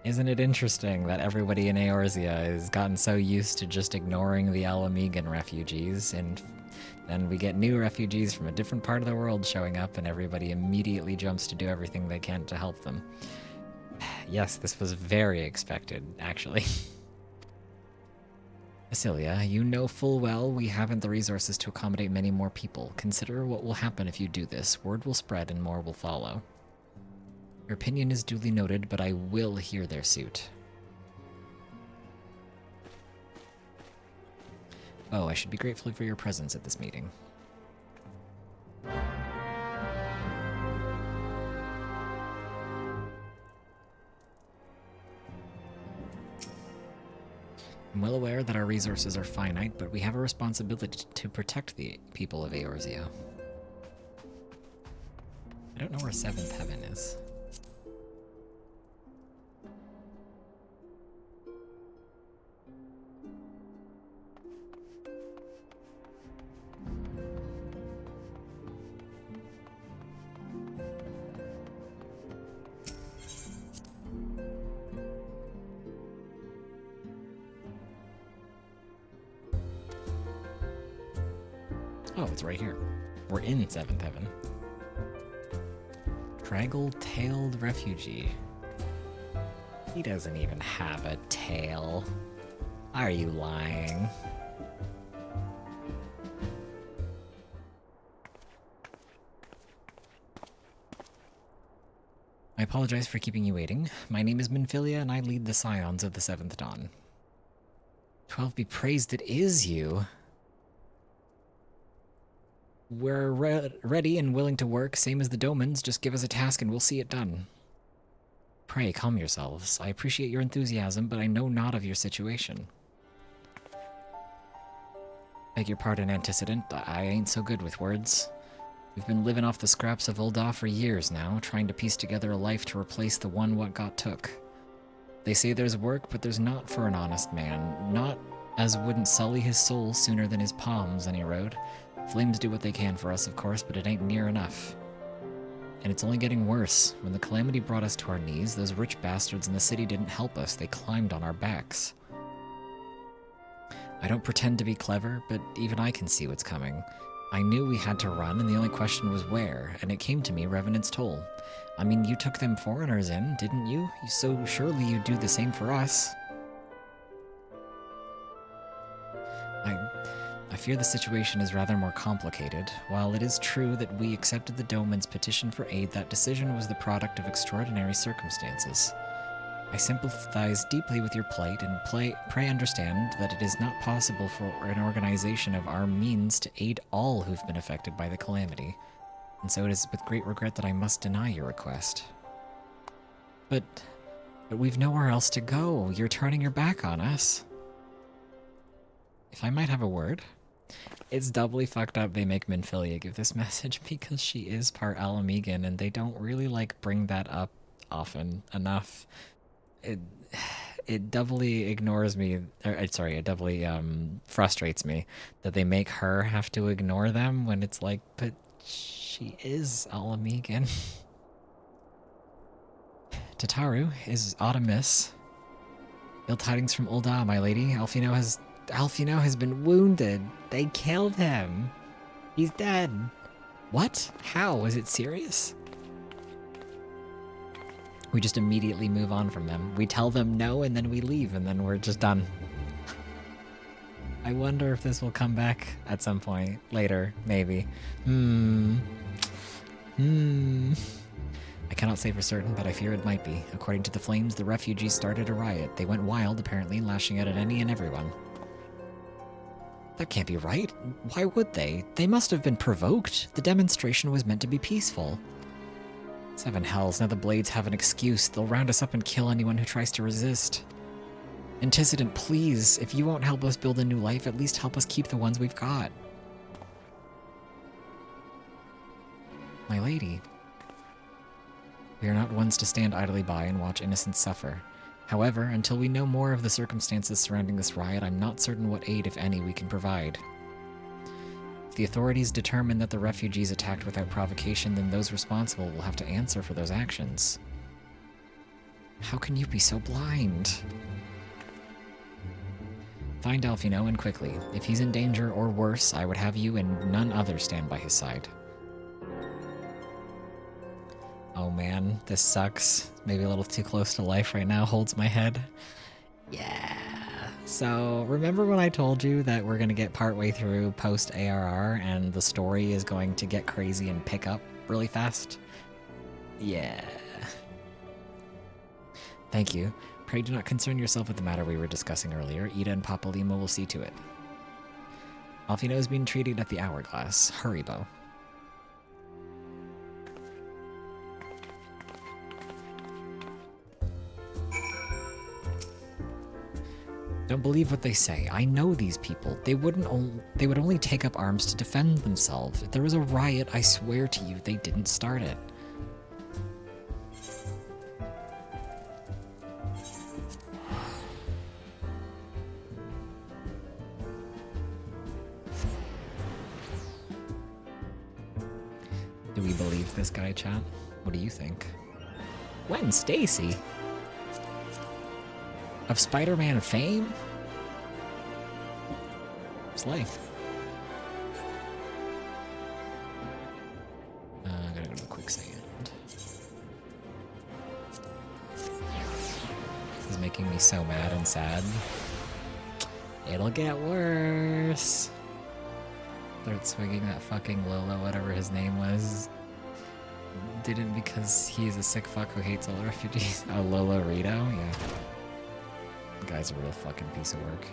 isn't it interesting that everybody in Eorzea has gotten so used to just ignoring the Alamegan refugees, and then we get new refugees from a different part of the world showing up, and everybody immediately jumps to do everything they can to help them. Yes, this was very expected, actually. Celia, you know full well we haven't the resources to accommodate many more people. Consider what will happen if you do this. Word will spread and more will follow. Your opinion is duly noted, but I will hear their suit. Oh, I should be grateful for your presence at this meeting. I'm well aware that our resources are finite, but we have a responsibility to protect the people of Eorzea. I don't know where 7th Heaven is. Oh, it's right here. We're in 7th Heaven. Draggle-tailed refugee. He doesn't even have a tail. Are you lying? I apologize for keeping you waiting. My name is Minfilia, and I lead the Scions of the 7th Dawn. 12 be praised, it is you. We're ready and willing to work, same as the Domans. Just give us a task and we'll see it done. Pray, calm yourselves. I appreciate your enthusiasm, but I know not of your situation. Beg your pardon, antecedent. I ain't so good with words. We've been living off the scraps of Ul'dah for years now, trying to piece together a life to replace the one what got took. They say there's work, but there's not for an honest man. Not as wouldn't sully his soul sooner than his palms, any road. Flames do what they can for us, of course, but it ain't near enough. And it's only getting worse. When the calamity brought us to our knees, those rich bastards in the city didn't help us. They climbed on our backs. I don't pretend to be clever, but even I can see what's coming. I knew we had to run, and the only question was where, and it came to me, Revenant's Toll. I mean, you took them foreigners in, didn't you? So surely you'd do the same for us. I fear the situation is rather more complicated. While it is true that we accepted the Doman's petition for aid, that decision was the product of extraordinary circumstances. I sympathize deeply with your plight, and pray understand that it is not possible for an organization of our means to aid all who've been affected by the calamity, and so it is with great regret that I must deny your request. But we've nowhere else to go. You're turning your back on us. If I might have a word? It's doubly fucked up they make Minfilia give this message because she is part Alamegan, and they don't really, bring that up often enough. It doubly ignores me, it doubly frustrates me that they make her have to ignore them when it's like, but she is Alamegan. Tataru is Autumnus. Ill tidings from Ul'dah, my lady. Alfino has been wounded. They killed him. He's dead. What? How? Is it serious? We just immediately move on from them. We tell them no, and then we leave, and then we're just done. I wonder if this will come back at some point. Later, maybe. I cannot say for certain, but I fear it might be. According to the Flames, the refugees started a riot. They went wild, apparently, lashing out at any and everyone. That can't be right. Why would they? They must have been provoked. The demonstration was meant to be peaceful. Seven hells, now the Blades have an excuse. They'll round us up and kill anyone who tries to resist. Antecedent, please, if you won't help us build a new life, at least help us keep the ones we've got. My lady. We are not ones to stand idly by and watch innocents suffer. However, until we know more of the circumstances surrounding this riot, I'm not certain what aid, if any, we can provide. If the authorities determine that the refugees attacked without provocation, then those responsible will have to answer for those actions. How can you be so blind? Find Alfino, and quickly. If he's in danger or worse, I would have you and none other stand by his side. Oh man, this sucks. Maybe a little too close to life right now, holds my head. Yeah. So, remember when I told you that we're gonna get partway through post-ARR and the story is going to get crazy and pick up really fast? Yeah. Thank you. Pray do not concern yourself with the matter we were discussing earlier. Ida and Papa Lima will see to it. Alfino is being treated at the Hourglass. Hurry, Bo. Don't believe what they say. I know these people. They would only take up arms to defend themselves. If there was a riot, I swear to you, they didn't start it. Do we believe this guy, chat? What do you think? Gwen Stacy? Of Spider-Man fame? Slay. I gotta go to the quicksand. This is making me so mad and sad. It'll get worse. Start swinging that fucking Lolo, whatever his name was. Didn't because he's a sick fuck who hates all the refugees. Oh, Lolo Rito? Yeah. The guy's a real fucking piece of work.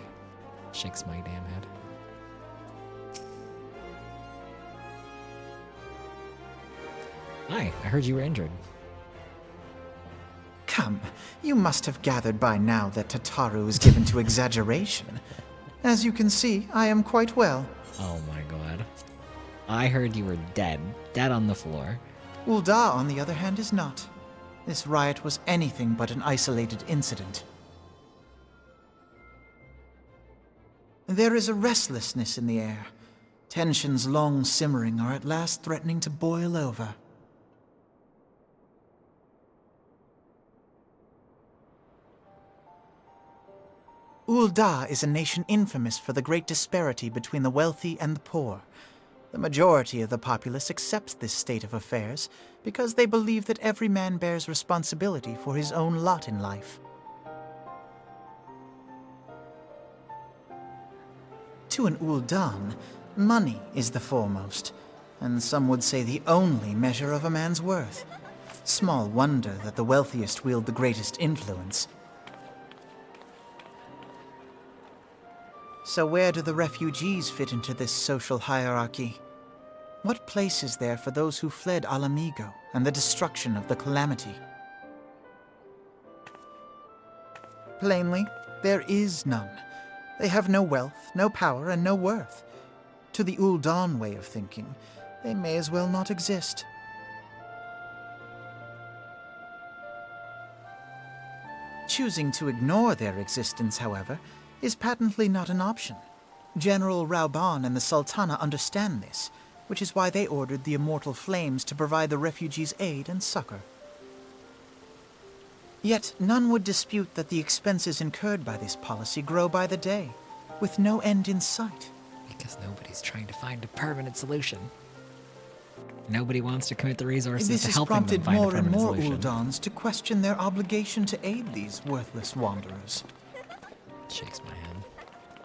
Shakes my damn head. Hi, I heard you were injured. Come, you must have gathered by now that Tataru is given to exaggeration. As you can see, I am quite well. Oh my god. I heard you were dead. Dead on the floor. Ul'dah, on the other hand, is not. This riot was anything but an isolated incident. There is a restlessness in the air. Tensions long simmering are at last threatening to boil over. Ul'dah is a nation infamous for the great disparity between the wealthy and the poor. The majority of the populace accepts this state of affairs because they believe that every man bears responsibility for his own lot in life. To an Ul'dan, money is the foremost, and some would say the only measure of a man's worth. Small wonder that the wealthiest wield the greatest influence. So where do the refugees fit into this social hierarchy? What place is there for those who fled Alamigo and the destruction of the Calamity? Plainly, there is none. They have no wealth, no power, and no worth. To the Ul'dan way of thinking, they may as well not exist. Choosing to ignore their existence, however, is patently not an option. General Rauban and the Sultana understand this, which is why they ordered the Immortal Flames to provide the refugees aid and succor. Yet none would dispute that the expenses incurred by this policy grow by the day, with no end in sight. Because nobody's trying to find a permanent solution. Nobody wants to commit the resources to helping them find a permanent solution. This has prompted more and more Uldans to question their obligation to aid these worthless wanderers. Shakes my head.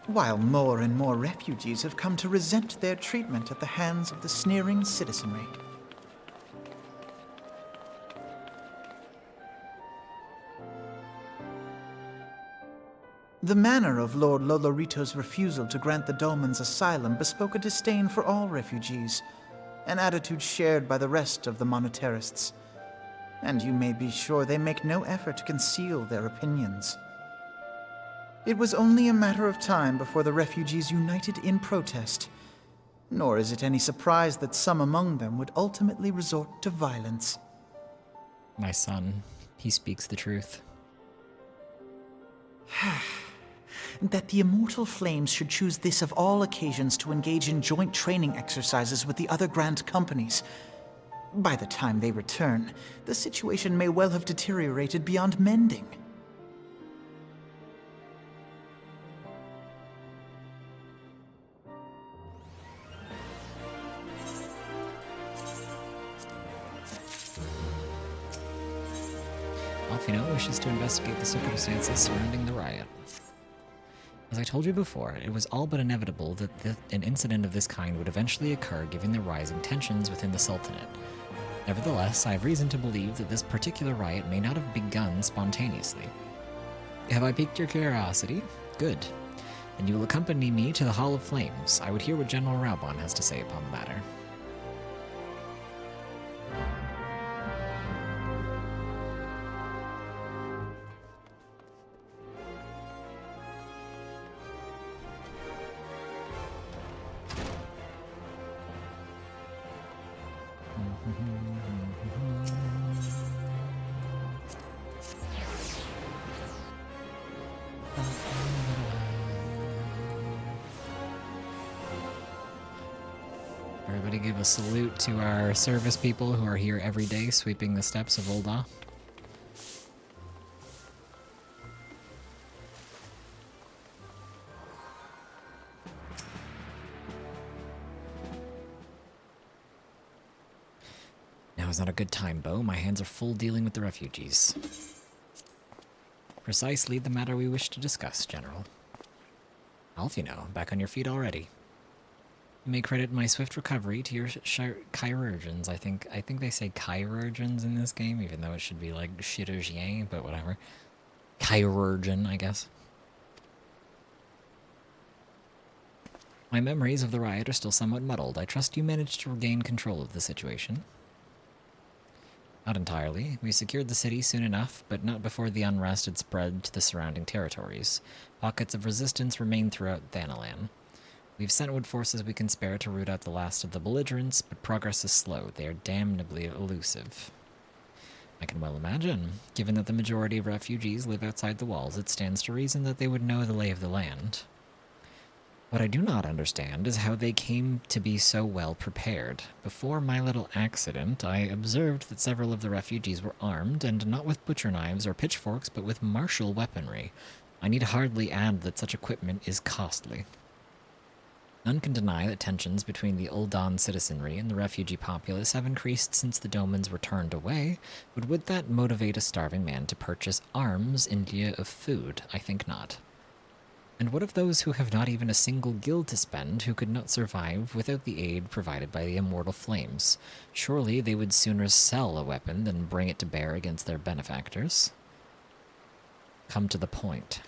While more and more refugees have come to resent their treatment at the hands of the sneering citizenry. The manner of Lord Lolorito's refusal to grant the Dolmens asylum bespoke a disdain for all refugees, an attitude shared by the rest of the monetarists. and you may be sure they make no effort to conceal their opinions. It was only a matter of time before the refugees united in protest, nor is it any surprise that some among them would ultimately resort to violence. My son, he speaks the truth. That the immortal flames should choose this of all occasions to engage in joint training exercises with the other Grand Companies. By the time they return, the situation may well have deteriorated beyond mending. Alfino wishes to investigate the circumstances surrounding the riot. As I told you before, it was all but inevitable that an incident of this kind would eventually occur given the rising tensions within the Sultanate. Nevertheless, I have reason to believe that this particular riot may not have begun spontaneously. Have I piqued your curiosity? Good. Then you will accompany me to the Hall of Flames. I would hear what General Raubon has to say upon the matter. Everybody give a salute to our service people who are here every day sweeping the steps of Ul'dah. Now is not a good time, Bo. My hands are full dealing with the refugees. Precisely the matter we wish to discuss, General. Alfino, back on your feet already. You may credit my swift recovery to your chirurgeons. I think they say chirurgeons in this game, even though it should be like chirurgien, but whatever. Chirurgeon, I guess. My memories of the riot are still somewhat muddled. I trust you managed to regain control of the situation. Not entirely. We secured the city soon enough, but not before the unrest had spread to the surrounding territories. Pockets of resistance remain throughout Thanalan. We've sent what forces we can spare to root out the last of the belligerents, but progress is slow. They are damnably elusive. I can well imagine. Given that the majority of refugees live outside the walls, it stands to reason that they would know the lay of the land. What I do not understand is how they came to be so well prepared. Before my little accident, I observed that several of the refugees were armed, and not with butcher knives or pitchforks, but with martial weaponry. I need hardly add that such equipment is costly. None can deny that tensions between the Ul'dah citizenry and the refugee populace have increased since the Domans were turned away, but would that motivate a starving man to purchase arms in lieu of food? I think not. And what of those who have not even a single guild to spend, who could not survive without the aid provided by the immortal flames? Surely they would sooner sell a weapon than bring it to bear against their benefactors. Come to the point.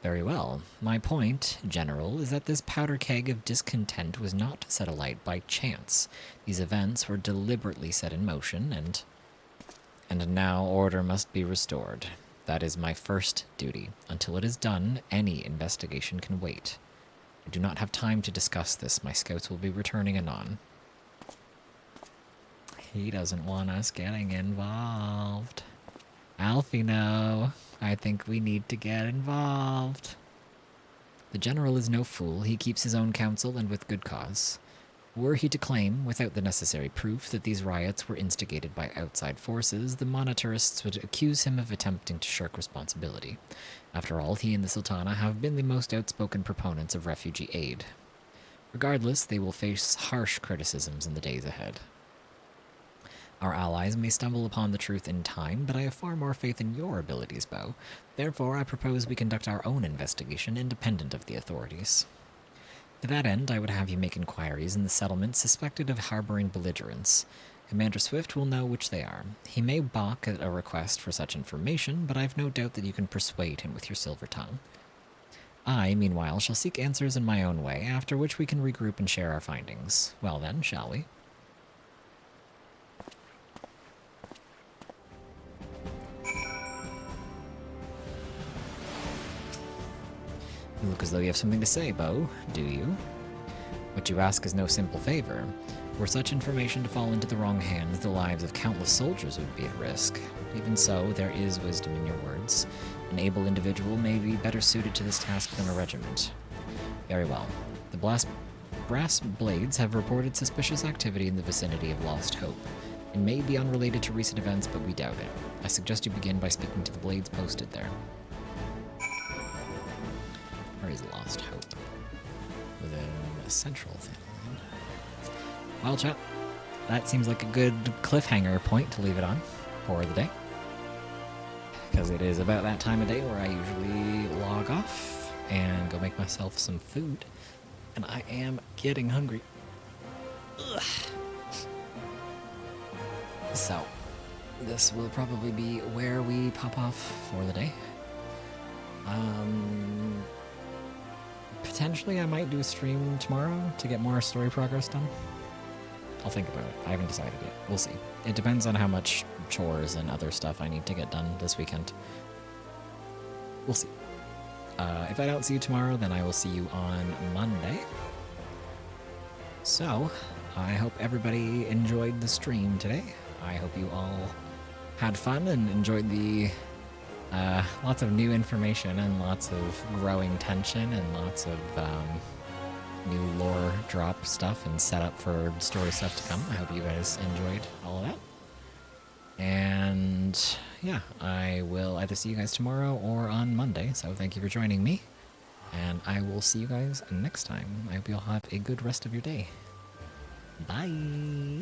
Very well. My point, General, is that this powder keg of discontent was not set alight by chance. These events were deliberately set in motion, and now order must be restored. That is my first duty. Until it is done, any investigation can wait. I do not have time to discuss this. My scouts will be returning anon. He doesn't want us getting involved. Alfino, I think we need to get involved. The General is no fool. He keeps his own counsel, and with good cause. Were he to claim, without the necessary proof, that these riots were instigated by outside forces, the monetarists would accuse him of attempting to shirk responsibility. After all, he and the Sultana have been the most outspoken proponents of refugee aid. Regardless, they will face harsh criticisms in the days ahead. Our allies may stumble upon the truth in time, but I have far more faith in your abilities, Bo. Therefore, I propose we conduct our own investigation independent of the authorities. To that end, I would have you make inquiries in the settlements suspected of harboring belligerents. Commander Swift will know which they are. He may balk at a request for such information, but I've no doubt that you can persuade him with your silver tongue. I, meanwhile, shall seek answers in my own way, after which we can regroup and share our findings. Well then, shall we? look as though you have something to say, Bo, do you? What you ask is no simple favor. Were such information to fall into the wrong hands, the lives of countless soldiers would be at risk. Even so, there is wisdom in your words. An able individual may be better suited to this task than a regiment. Very well. The brass blades have reported suspicious activity in the vicinity of Lost Hope. It may be unrelated to recent events, but we doubt it. I suggest you begin by speaking to the blades posted there. Where is Lost Hope? Within a central thing. Well, chat, that seems like a good cliffhanger point to leave it on for the day. Because it is about that time of day where I usually log off and go make myself some food. And I am getting hungry. Ugh. So, this will probably be where we pop off for the day. Potentially I might do a stream tomorrow to get more story progress done. I'll think about it. I haven't decided yet. We'll see. It depends on how much chores and other stuff I need to get done this weekend. We'll see. If I don't see you tomorrow, then I will see you on Monday. So, I hope everybody enjoyed the stream today. I hope you all had fun and enjoyed the lots of new information and lots of growing tension and lots of new lore drop stuff and setup for story stuff to come. I hope you guys enjoyed all of that. And yeah, I will either see you guys tomorrow or on Monday. So thank you for joining me. And I will see you guys next time. I hope you all have a good rest of your day. Bye.